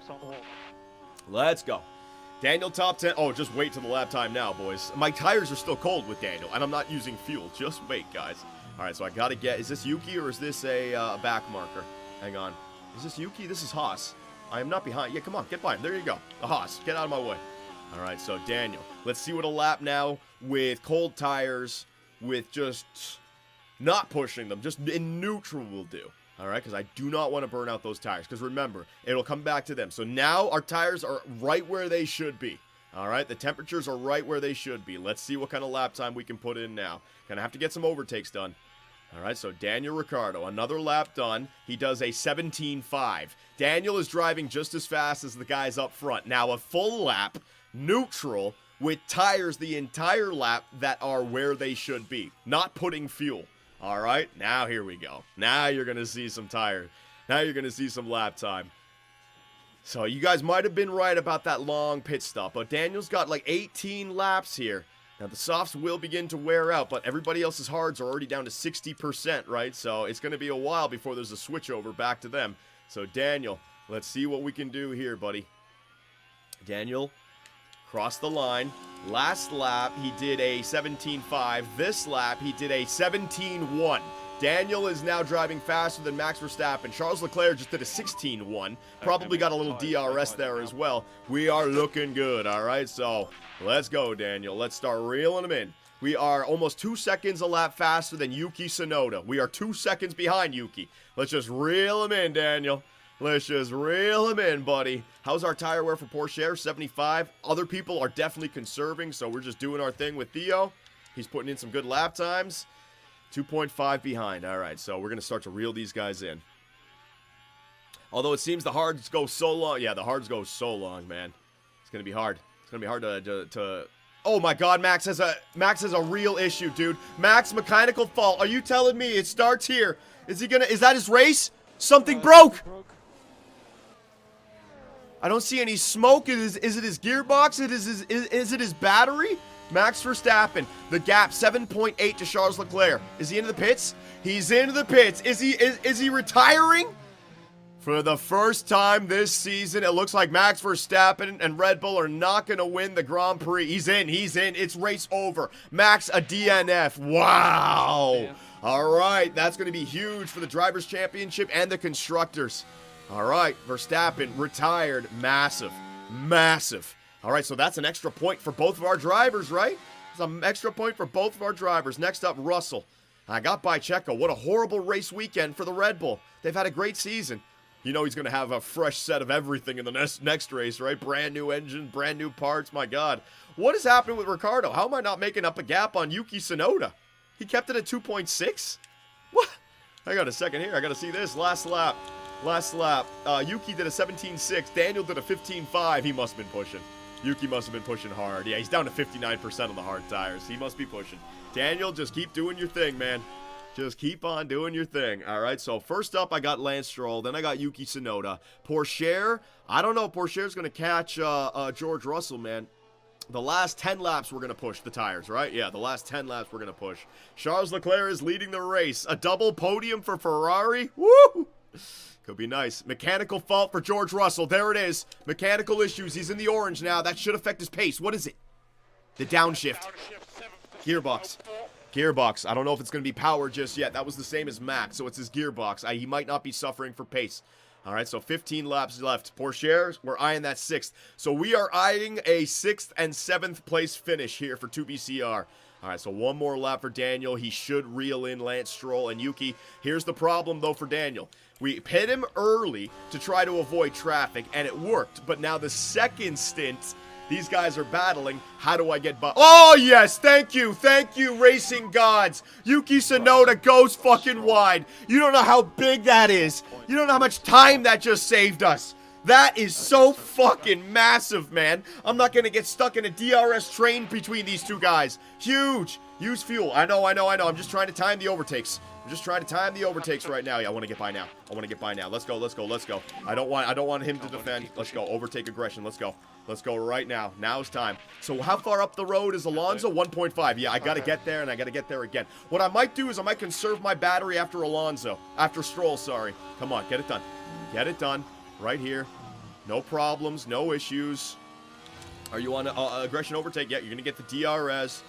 Let's go. Daniel top 10. Oh, just wait till the lap time now, boys. My tires are still cold with Daniel, and I'm not using fuel. Just wait, guys. All right, so I got to get... Is this Yuki or is this a back marker? Hang on. Is this Yuki? This is Haas. I am not behind. Yeah, come on. Get by him. There you go. The Haas. Get out of my way. All right, so Daniel. Let's see what a lap now with cold tires, with just not pushing them, just in neutral will do. All right, because I do not want to burn out those tires. Because remember, it'll come back to them. So now our tires are right where they should be. All right, the temperatures are right where they should be. Let's see what kind of lap time we can put in now. Gonna have to get some overtakes done. All right, so Daniel Ricciardo, another lap done. He does a 17.5. Daniel is driving just as fast as the guys up front. Now a full lap, neutral, with tires the entire lap that are where they should be. Not putting fuel. All right, now here we go. Now you're going to see some tire. Now you're going to see some lap time. So you guys might have been right about that long pit stop, but Daniel's got like 18 laps here. Now the softs will begin to wear out, but everybody else's hards are already down to 60%, right? So it's going to be a while before there's a switch over back to them. So Daniel, let's see what we can do here, buddy. Daniel, cross the line. Last lap, he did a 17.5. This lap, he did a 17.1. Daniel is now driving faster than Max Verstappen. Charles Leclerc just did a 16.1. Probably got a little DRS there as well. We are looking good, all right? So let's go, Daniel. Let's start reeling them in. We are almost 2 seconds a lap faster than Yuki Tsunoda. We are 2 seconds behind Yuki. Let's just reel him in, Daniel. Let's just reel him in, buddy. How's our tire wear for Pourchaire? 75. Other people are definitely conserving, so we're just doing our thing with Theo. He's putting in some good lap times. 2.5 behind. All right, so we're going to start to reel these guys in. Although it seems the hards go so long. Yeah, the hards go so long, man. It's going to be hard. It's going to be hard to... Oh, my God, Max has a real issue, dude. Max, mechanical fault. Are you telling me it starts here? Is that his race? Something broke. I don't see any smoke. Is it his gearbox? Is it his battery? Max Verstappen, the gap 7.8 to Charles Leclerc. Is he into the pits? He's into the pits. Is he retiring? For the first time this season, it looks like Max Verstappen and Red Bull are not going to win the Grand Prix. He's in. It's race over. Max a DNF. Wow. All right, that's going to be huge for the Drivers' Championship and the Constructors. All right, Verstappen retired. Massive. Massive. All right, so that's an extra point for both of our drivers, right? It's an extra point for both of our drivers. Next up, Russell. I got by Checo. What a horrible race weekend for the Red Bull. They've had a great season. You know he's going to have a fresh set of everything in the next race, right? Brand new engine, brand new parts. My God. What is happening with Ricciardo? How am I not making up a gap on Yuki Tsunoda? He kept it at 2.6? What? I got a second here. I got to see this. Last lap. Yuki did a 17.6. Daniel did a 15.5. He must have been pushing. Yuki must have been pushing hard. Yeah, he's down to 59% on the hard tires. He must be pushing. Daniel, just keep doing your thing, man. Just keep on doing your thing. All right, so first up, I got Lance Stroll. Then I got Yuki Tsunoda. Pourchaire, I don't know if Pourchaire's going to catch George Russell, man. The last 10 laps, we're going to push the tires, right? Yeah, the last 10 laps, we're going to push. Charles Leclerc is leading the race. A double podium for Ferrari. Woo! Could be nice. Mechanical fault for George Russell. There it is. Mechanical issues. He's in the orange now. That should affect his pace. What is it? The downshift. Gearbox. Gearbox. I don't know if it's going to be power just yet. That was the same as Max, so it's his gearbox. He might not be suffering for pace. All right, so 15 laps left. Pourchaire, we're eyeing that 6th. So we are eyeing a 6th and 7th place finish here for 2BCR. All right, so one more lap for Daniel. He should reel in Lance Stroll and Yuki. Here's the problem, though, for Daniel. We pit him early to try to avoid traffic, and it worked. But now the second stint, these guys are battling. How do I get by? Oh, yes, thank you, racing gods. Yuki Tsunoda goes fucking wide. You don't know how big that is. You don't know how much time that just saved us. That is so fucking massive, man. I'm not going to get stuck in a DRS train between these two guys. Huge. Use fuel. I know. I'm just trying to time the overtakes. Right now. Yeah, I want to get by now. Let's go. I don't want him to defend. Let's go. Overtake aggression. Let's go right now. Now's time. So how far up the road is Alonso? 1.5. Yeah, I got to get there, and I got to get there again. What I might do is I might conserve my battery after Stroll, sorry. Come on, get it done. Get it done. Right here. No problems, no issues. Are you on aggression overtake? Yeah, you're going to get the DRS.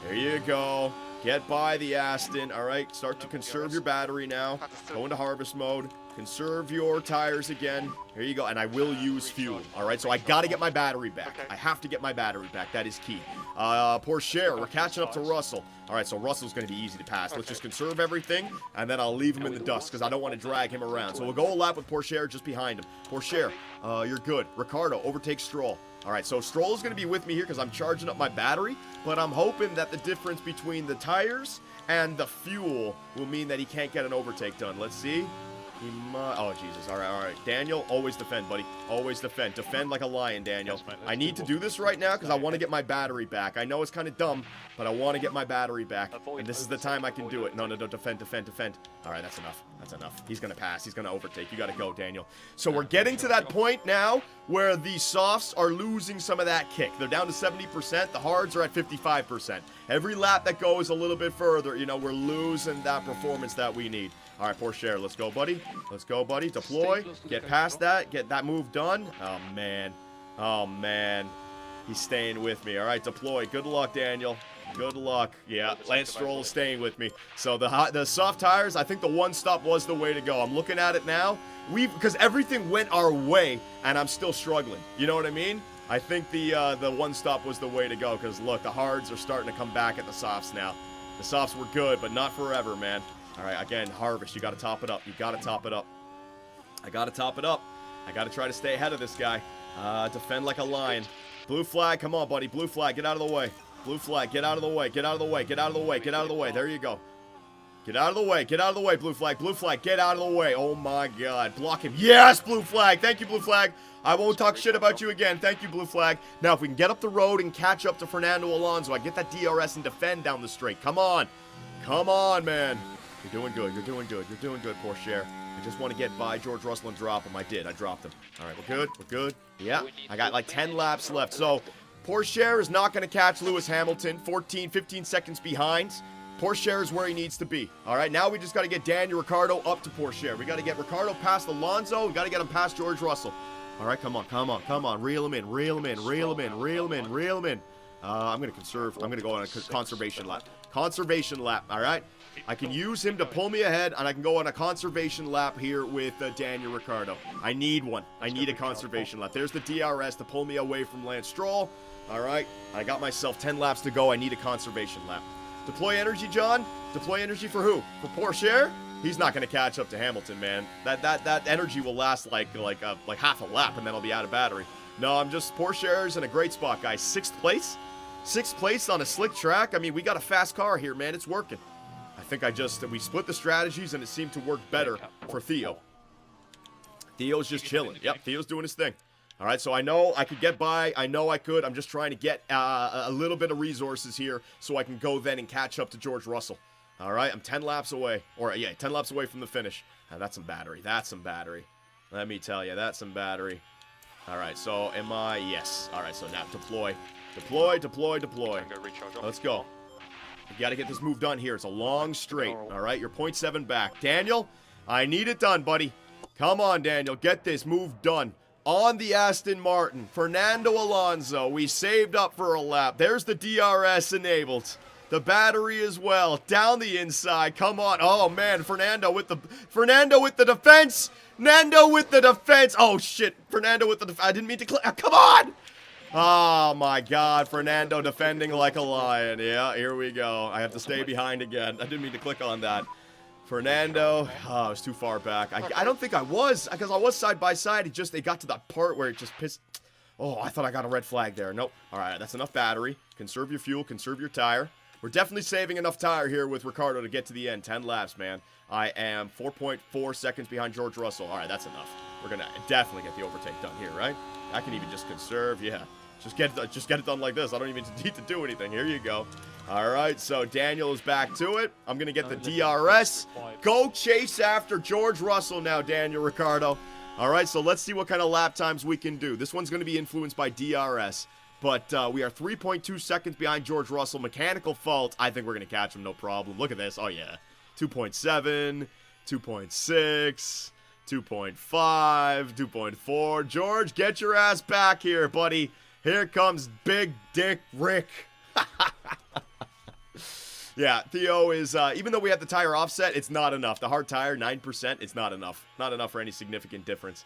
There you go. Get by the Aston. All right, start to conserve your battery now. Go into harvest mode. Conserve your tires again. Here you go. And I will use fuel. All right, so I got to get my battery back. I have to get my battery back. That is key. Pourchaire, we're catching up to Russell. All right, so Russell's going to be easy to pass. Let's just conserve everything, and then I'll leave him in the dust because I don't want to drag him around. So we'll go a lap with Pourchaire just behind him. Pourchaire, you're good. Ricciardo, overtake Stroll. All right, so Stroll is going to be with me here because I'm charging up my battery, but I'm hoping that the difference between the tires and the fuel will mean that he can't get an overtake done. Let's see. Oh, Jesus. All right. Daniel, always defend, buddy. Always defend. Defend like a lion, Daniel. I need to do this right now because I want to get my battery back. I know it's kind of dumb, but I want to get my battery back. And this is the time I can do it. No, defend. All right, that's enough. He's going to pass. He's going to overtake. You got to go, Daniel. So we're getting to that point now where the softs are losing some of that kick. They're down to 70%. The hards are at 55%. Every lap that goes a little bit further, we're losing that performance that we need. All right, Pourchaire, let's go, buddy. Deploy. Get past that. Get that move done. Oh, man. He's staying with me. All right, deploy. Good luck, Daniel. Good luck. Yeah, Lance Stroll is staying with me. So the soft tires, I think the one stop was the way to go. I'm looking at it now. Because everything went our way, and I'm still struggling. You know what I mean? I think the one stop was the way to go. Because, look, the hards are starting to come back at the softs now. The softs were good, but not forever, man. All right, again, harvest. You got to top it up. I got to top it up. I got to try to stay ahead of this guy. Defend like a lion. Blue flag. Come on, buddy. Blue flag. Get out of the way. Blue flag. Get out of the way. There you go. Get out of the way. Blue flag. Get out of the way. Oh, my God. Block him. Yes, blue flag. Thank you, blue flag. I won't talk shit about you again. Thank you, blue flag. Now, if we can get up the road and catch up to Fernando Alonso, I get that DRS and defend down the straight. Come on, man. You're doing good, Pourchaire. I just want to get by George Russell and drop him. I did. I dropped him. All right, we're good. Yeah, I got like 10 laps left. So, Pourchaire is not going to catch Lewis Hamilton. 15 seconds behind. Pourchaire is where he needs to be. All right, now we just got to get Daniel Ricciardo up to Pourchaire. We got to get Ricciardo past Alonso. We got to get him past George Russell. All right, come on. Reel him in. I'm going to conserve. I'm going to go on a conservation lap. All right? I can use him to pull me ahead, and I can go on a conservation lap here with Daniel Ricciardo. I need one. I need a conservation lap. There's the DRS to pull me away from Lance Stroll. All right? I got myself 10 laps to go. I need a conservation lap. Deploy energy, John. Deploy energy for who? For Porsche? He's not going to catch up to Hamilton, man. That energy will last like half a lap, and then I'll be out of battery. No, I'm just Porsche's in a great spot, guys. 6th place? 6th place on a slick track? I mean, we got a fast car here, man. It's working. I think we split the strategies, and it seemed to work better for Theo. Theo's just chilling. Yep, Theo's doing his thing. All right, so I know I could get by. I know I could. I'm just trying to get a little bit of resources here so I can go then and catch up to George Russell. All right, I'm 10 laps away. Or, yeah, 10 laps away from the finish. That's some battery. That's some battery. Let me tell you, that's some battery. All right, so am I? Yes. All right, so now deploy. Deploy, deploy, deploy. Let's go. You got to get this move done here. It's a long straight. All right, you're 0.7 back. Daniel, I need it done, buddy. Come on, Daniel. Get this move done. On the Aston Martin, Fernando Alonso. We saved up for a lap. There's the DRS enabled. The battery as well. Down the inside. Come on. Oh, man. Fernando with the defense. Nando with the defense. Oh, shit. Fernando with the defense. I didn't mean to click. Come on. Oh, my God. Fernando defending like a lion. Yeah, here we go. I have to stay behind again. I didn't mean to click on that. Fernando. Oh, I was too far back. I don't think I was, because I was side by side. It got to that part where it just pissed. Oh, I thought I got a red flag there. Nope. All right, that's enough battery. Conserve your fuel. Conserve your tire. We're definitely saving enough tire here with Ricardo to get to the end. 10 laps, man. I am 4.4 seconds behind George Russell. All right, that's enough. We're going to definitely get the overtake done here, right? I can even just conserve. Yeah. Just get it done like this. I don't even need to do anything. Here you go. All right, so Daniel is back to it. I'm going to get the DRS. Go chase after George Russell now, Daniel Ricciardo. All right, so let's see what kind of lap times we can do. This one's going to be influenced by DRS. But we are 3.2 seconds behind George Russell. Mechanical fault. I think we're going to catch him, no problem. Look at this. Oh, yeah. 2.7, 2.6, 2.5, 2.4. George, get your ass back here, buddy. Here comes Big Dick Rick. Yeah, Theo is, even though we have the tire offset, it's not enough. The hard tire, 9%, it's not enough. Not enough for any significant difference.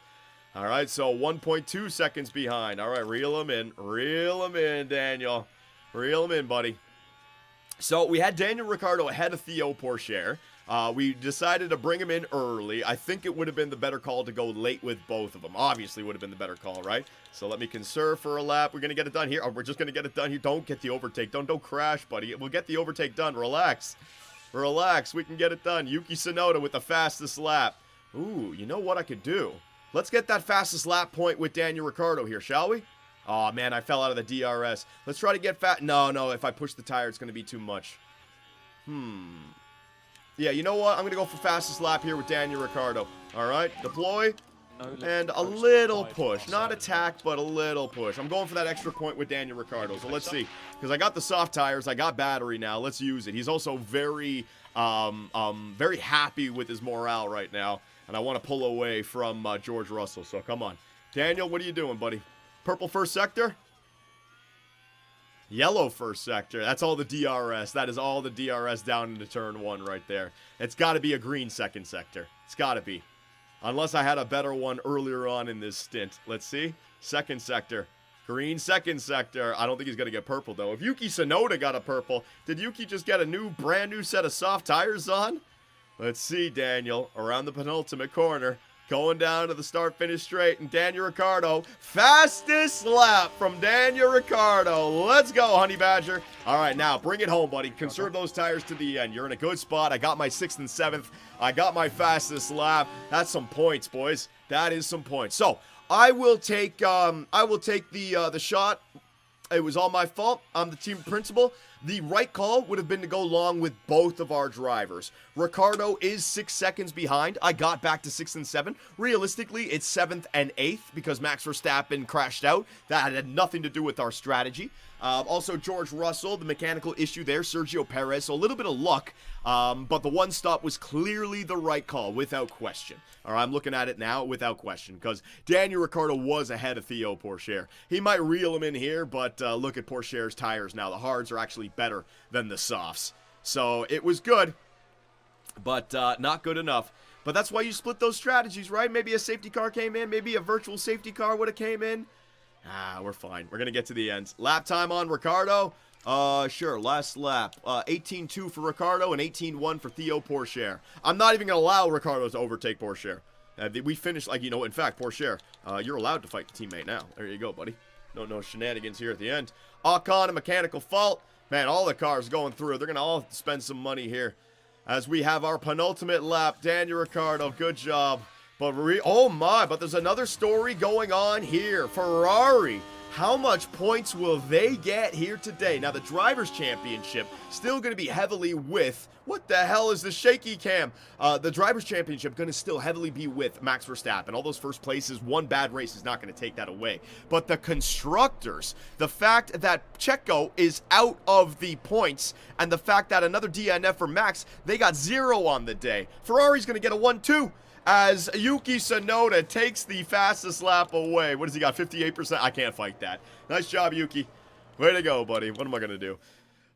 All right, so 1.2 seconds behind. All right, reel him in. Reel him in, Daniel. Reel him in, buddy. So we had Daniel Ricciardo ahead of Theo Pourchaire. We decided to bring him in early. I think it would have been the better call to go late with both of them. Obviously would have been the better call, right? So let me conserve for a lap. We're going to get it done here. Oh, we're just going to get it done here. Don't get the overtake. Don't crash, buddy. We'll get the overtake done. Relax. Relax. We can get it done. Yuki Tsunoda with the fastest lap. Ooh, you know what I could do? Let's get that fastest lap point with Daniel Ricciardo here, shall we? Oh, man, I fell out of the DRS. Let's try to get fat. No, if I push the tire, it's going to be too much. Yeah, you know what? I'm going to go for fastest lap here with Daniel Ricciardo. All right, deploy. And a little push. Not attack, but a little push. I'm going for that extra point with Daniel Ricciardo. So let's see. Because I got the soft tires. I got battery now. Let's use it. He's also very happy with his morale right now. And I want to pull away from George Russell. So come on. Daniel, what are you doing, buddy? Purple first sector? Yellow first sector. That's all the DRS. That is all the DRS down into turn 1 right there. It's got to be a green second sector. It's got to be. Unless I had a better one earlier on in this stint. Let's see. Second sector. Green second sector. I don't think he's going to get purple, though. If Yuki Tsunoda got a purple, did Yuki just get a brand new set of soft tires on? Let's see, Daniel. Around the penultimate corner. Going down to the start-finish straight. And Daniel Ricciardo. Fastest lap from Daniel Ricciardo. Let's go, Honey Badger. All right, now bring it home, buddy. Conserve those tires to the end. You're in a good spot. I got my 6th and 7th. I got my fastest lap. That's some points, boys. That is some points. So I will take the shot. It was all my fault. I'm the team principal. The right call would have been to go long with both of our drivers. Ricardo is 6 seconds behind. I got back to 6th and 7th. Realistically, it's 7th and 8th because Max Verstappen crashed out. That had nothing to do with our strategy. Also, George Russell, the mechanical issue there. Sergio Perez, so a little bit of luck. But the one stop was clearly the right call, without question. All right, I'm looking at it now without question because Daniel Ricciardo was ahead of Theo Pourchaire. He might reel him in here, but look at Pourchaire's tires now. The hards are actually better than the softs. So it was good, but not good enough. But that's why you split those strategies, right? Maybe a safety car came in. Maybe a virtual safety car would have came in. Ah, we're fine. We're going to get to the end. Lap time on Ricardo. Sure, last lap. 18-2 for Ricardo and 18-1 for Theo Pourchaire. I'm not even going to allow Ricardo to overtake Pourchaire. We finished, like, you know, in fact, Pourchaire, you're allowed to fight the teammate now. There you go, buddy. No shenanigans here at the end. Ocon, a mechanical fault. Man, all the cars going through. They're going to all spend some money here. As we have our penultimate lap. Daniel Ricciardo, good job. But, oh my, but there's another story going on here. Ferrari. How much points will they get here today? Now, the Drivers' Championship still going to be heavily with... What the hell is the shaky cam? The Drivers' Championship going to still heavily be with Max Verstappen. All those first places, one bad race is not going to take that away. But the Constructors, the fact that Checo is out of the points, and the fact that another DNF for Max, they got 0 on the day. Ferrari's going to get a 1-2. As Yuki Tsunoda takes the fastest lap away. What has he got, 58%? I can't fight that. Nice job, Yuki. Way to go, buddy. What am I going to do?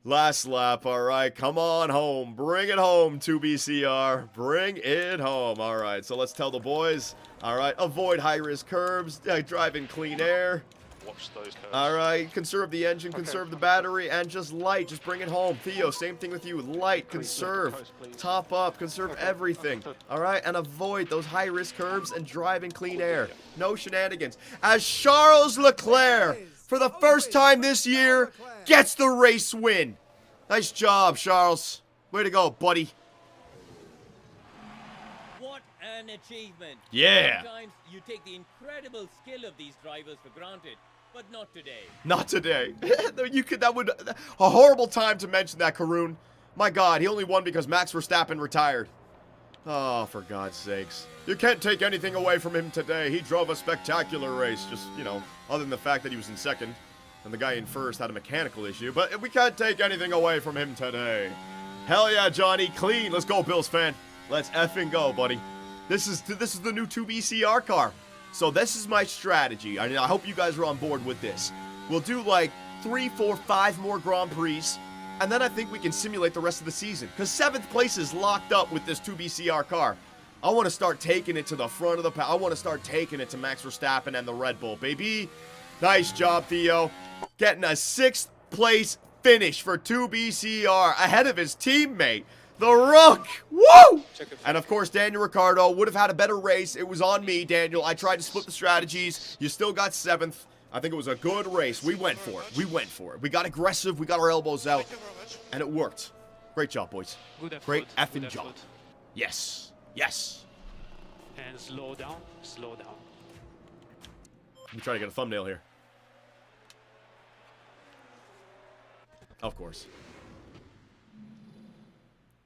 Last lap, all right. Come on home. Bring it home, 2BCR. Bring it home. All right, so let's tell the boys. All right, avoid high-risk curbs. Drive in clean air. Watch those curves. All right, conserve the engine, conserve the battery, and just light. Just bring it home. Theo, same thing with you. Light, conserve, top up, conserve everything. All right, and avoid those high-risk curves and drive in clean air. No shenanigans. As Charles Leclerc, for the first time this year, gets the race win. Nice job, Charles. Way to go, buddy. What an achievement. Yeah. Sometimes you take the incredible skill of these drivers for granted, but not today. Not today. A horrible time to mention that, Karun. My God, he only won because Max Verstappen retired. Oh, for God's sakes. You can't take anything away from him today. He drove a spectacular race. Just, you know, other than the fact that he was in second and the guy in first had a mechanical issue. But we can't take anything away from him today. Hell yeah, Johnny. Clean. Let's go, Bills fan. Let's effing go, buddy. This is the new 2BCR car. So this is my strategy. I hope you guys are on board with this. We'll do like 3, 4, 5 more Grand Prix. And then I think we can simulate the rest of the season. Because 7th place is locked up with this 2BCR car. I want to start taking it to the front of the pack. I want to start taking it to Max Verstappen and the Red Bull, baby. Nice job, Theo. Getting a 6th place finish for 2BCR ahead of his teammate, the Rook. Woo! And of course, Daniel Ricciardo would have had a better race. It was on me, Daniel. I tried to split the strategies. You still got 7th. I think it was a good race. We went for it. We went for it. We got aggressive. We got our elbows out. And it worked. Great job, boys. Great effing job. Yes. Yes. And slow down. Slow down. Let me try to get a thumbnail here. Of course.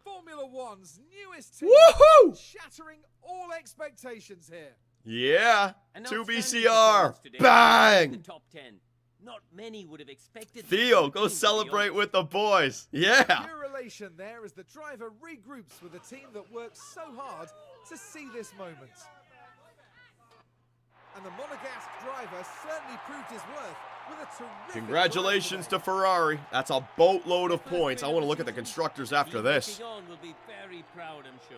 Formula One's newest team. Woohoo! Shattering all expectations here. Yeah. And 2BCR. The Bang! top 10. Not many would have expected. Theo, go celebrate with the boys. Yeah. Pure elation there as the driver regroups with a team that worked so hard to see this moment. And the Monegasque driver certainly proved his worth with a terrific... Congratulations to Ferrari. That's a boatload of points. I want to look at the constructors after this. On will be very proud, I'm sure.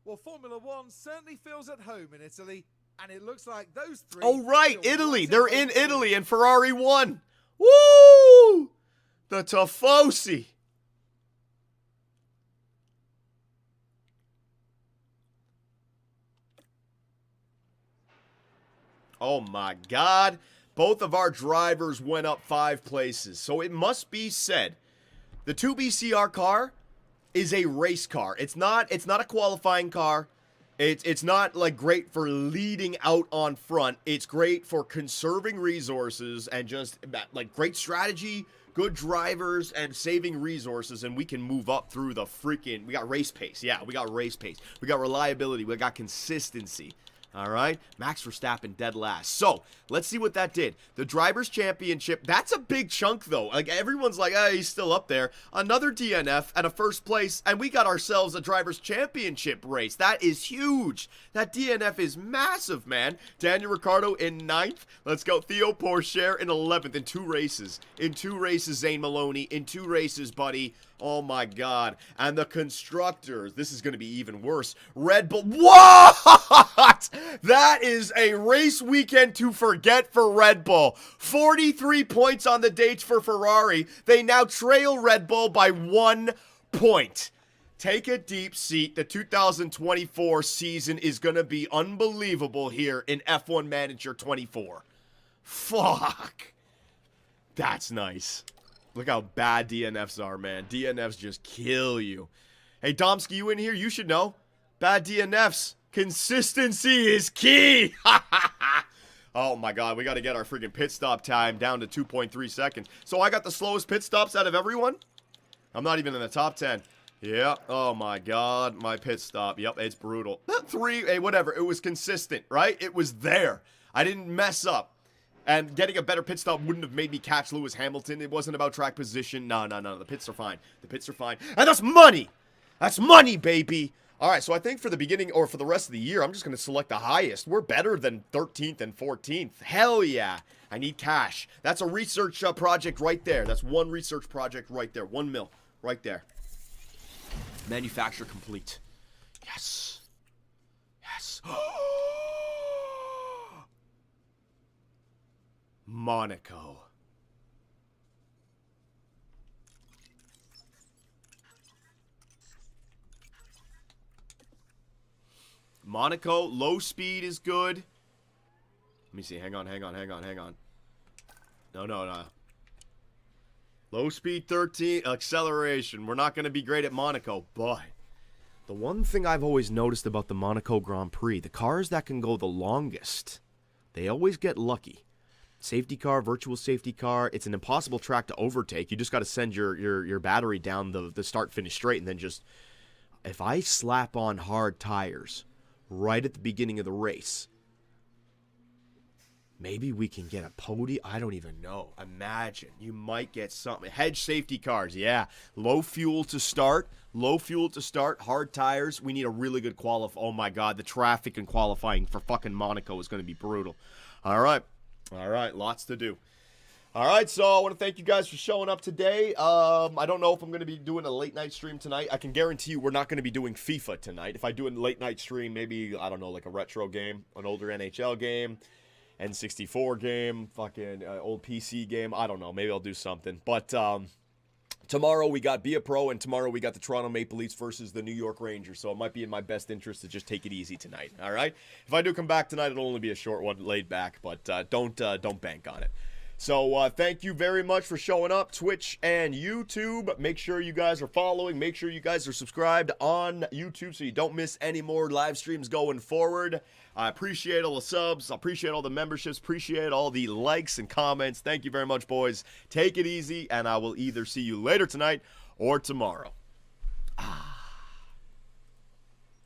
Well, Formula One certainly feels at home in Italy, and it looks like those three... Oh, right, feel Italy. right They're at in home. Italy, and Ferrari won. Woo! The Tifosi. Oh, my God. Both of our drivers went up 5 places. So it must be said, the 2BCR car is a race car. It's not a qualifying car. It's not like great for leading out on front. It's great for conserving resources and just like great strategy, good drivers, and saving resources, and we can move up through the freaking... We got race pace. Yeah, we got race pace. We got reliability. We got consistency. All right, Max Verstappen dead last. So let's see what that did. The Drivers' Championship, that's a big chunk though. Like everyone's like, oh, he's still up there. Another DNF and a 1st place, and we got ourselves a Drivers' Championship race. That is huge. That DNF is massive, man. Daniel Ricciardo in 9th. Let's go. Theo Pourchaire in 11th in 2 races. In 2 races, Zane Maloney. In 2 races, buddy. Oh my God. And the constructors, this is going to be even worse. Red Bull, what? That is a race weekend to forget for Red Bull. 43 points on the dates for Ferrari. They now trail Red Bull by 1 point. Take a deep seat. The 2024 season is going to be unbelievable here in F1 Manager 24. Fuck. That's nice. Look how bad DNFs are, man. DNFs just kill you. Hey, Domsky, you in here? You should know. Bad DNFs. Consistency is key. Oh, my God. We got to get our freaking pit stop time down to 2.3 seconds. So I got the slowest pit stops out of everyone? I'm not even in the top 10. Yeah. Oh, my God. My pit stop. Yep, it's brutal. 3, hey, whatever. It was consistent, right? It was there. I didn't mess up. And getting a better pit stop wouldn't have made me catch Lewis Hamilton. It wasn't about track position. No. The pits are fine. The pits are fine. And that's money! That's money, baby! Alright, so I think for the beginning, or for the rest of the year, I'm just going to select the highest. We're better than 13th and 14th. Hell yeah! I need cash. That's a research project right there. That's one research project right there. 1 mil. Right there. Manufacture complete. Yes. Yes. Monaco. Monaco, low speed is good. Let me see. Hang on. No. Low speed 13, acceleration. We're not going to be great at Monaco, but the one thing I've always noticed about the Monaco Grand Prix, the cars that can go the longest, they always get lucky. Safety car, virtual safety car. It's an impossible track to overtake. You just got to send your battery down the start-finish straight, and then just... If I slap on hard tires right at the beginning of the race, maybe we can get a podium. I don't even know. Imagine. You might get something. Hedge safety cars, yeah. Low fuel to start. Hard tires. We need a really good qualify. Oh, my God. The traffic and qualifying for fucking Monaco is going to be brutal. All right, lots to do. All right, so I want to thank you guys for showing up today. I don't know if I'm going to be doing a late night stream tonight. I can guarantee you we're not going to be doing FIFA tonight. If I do a late night stream, maybe, I don't know, like a retro game, an older NHL game, N64 game, fucking old PC game. I don't know. Maybe I'll do something. But tomorrow we got Be a Pro, and tomorrow we got the Toronto Maple Leafs versus the New York Rangers. So it might be in my best interest to just take it easy tonight. All right. If I do come back tonight, it'll only be a short one, laid back. But don't bank on it. So thank you very much for showing up, Twitch and YouTube. Make sure you guys are following. Make sure you guys are subscribed on YouTube so you don't miss any more live streams going forward. I appreciate all the subs. I appreciate all the memberships. Appreciate all the likes and comments. Thank you very much, boys. Take it easy, and I will either see you later tonight or tomorrow.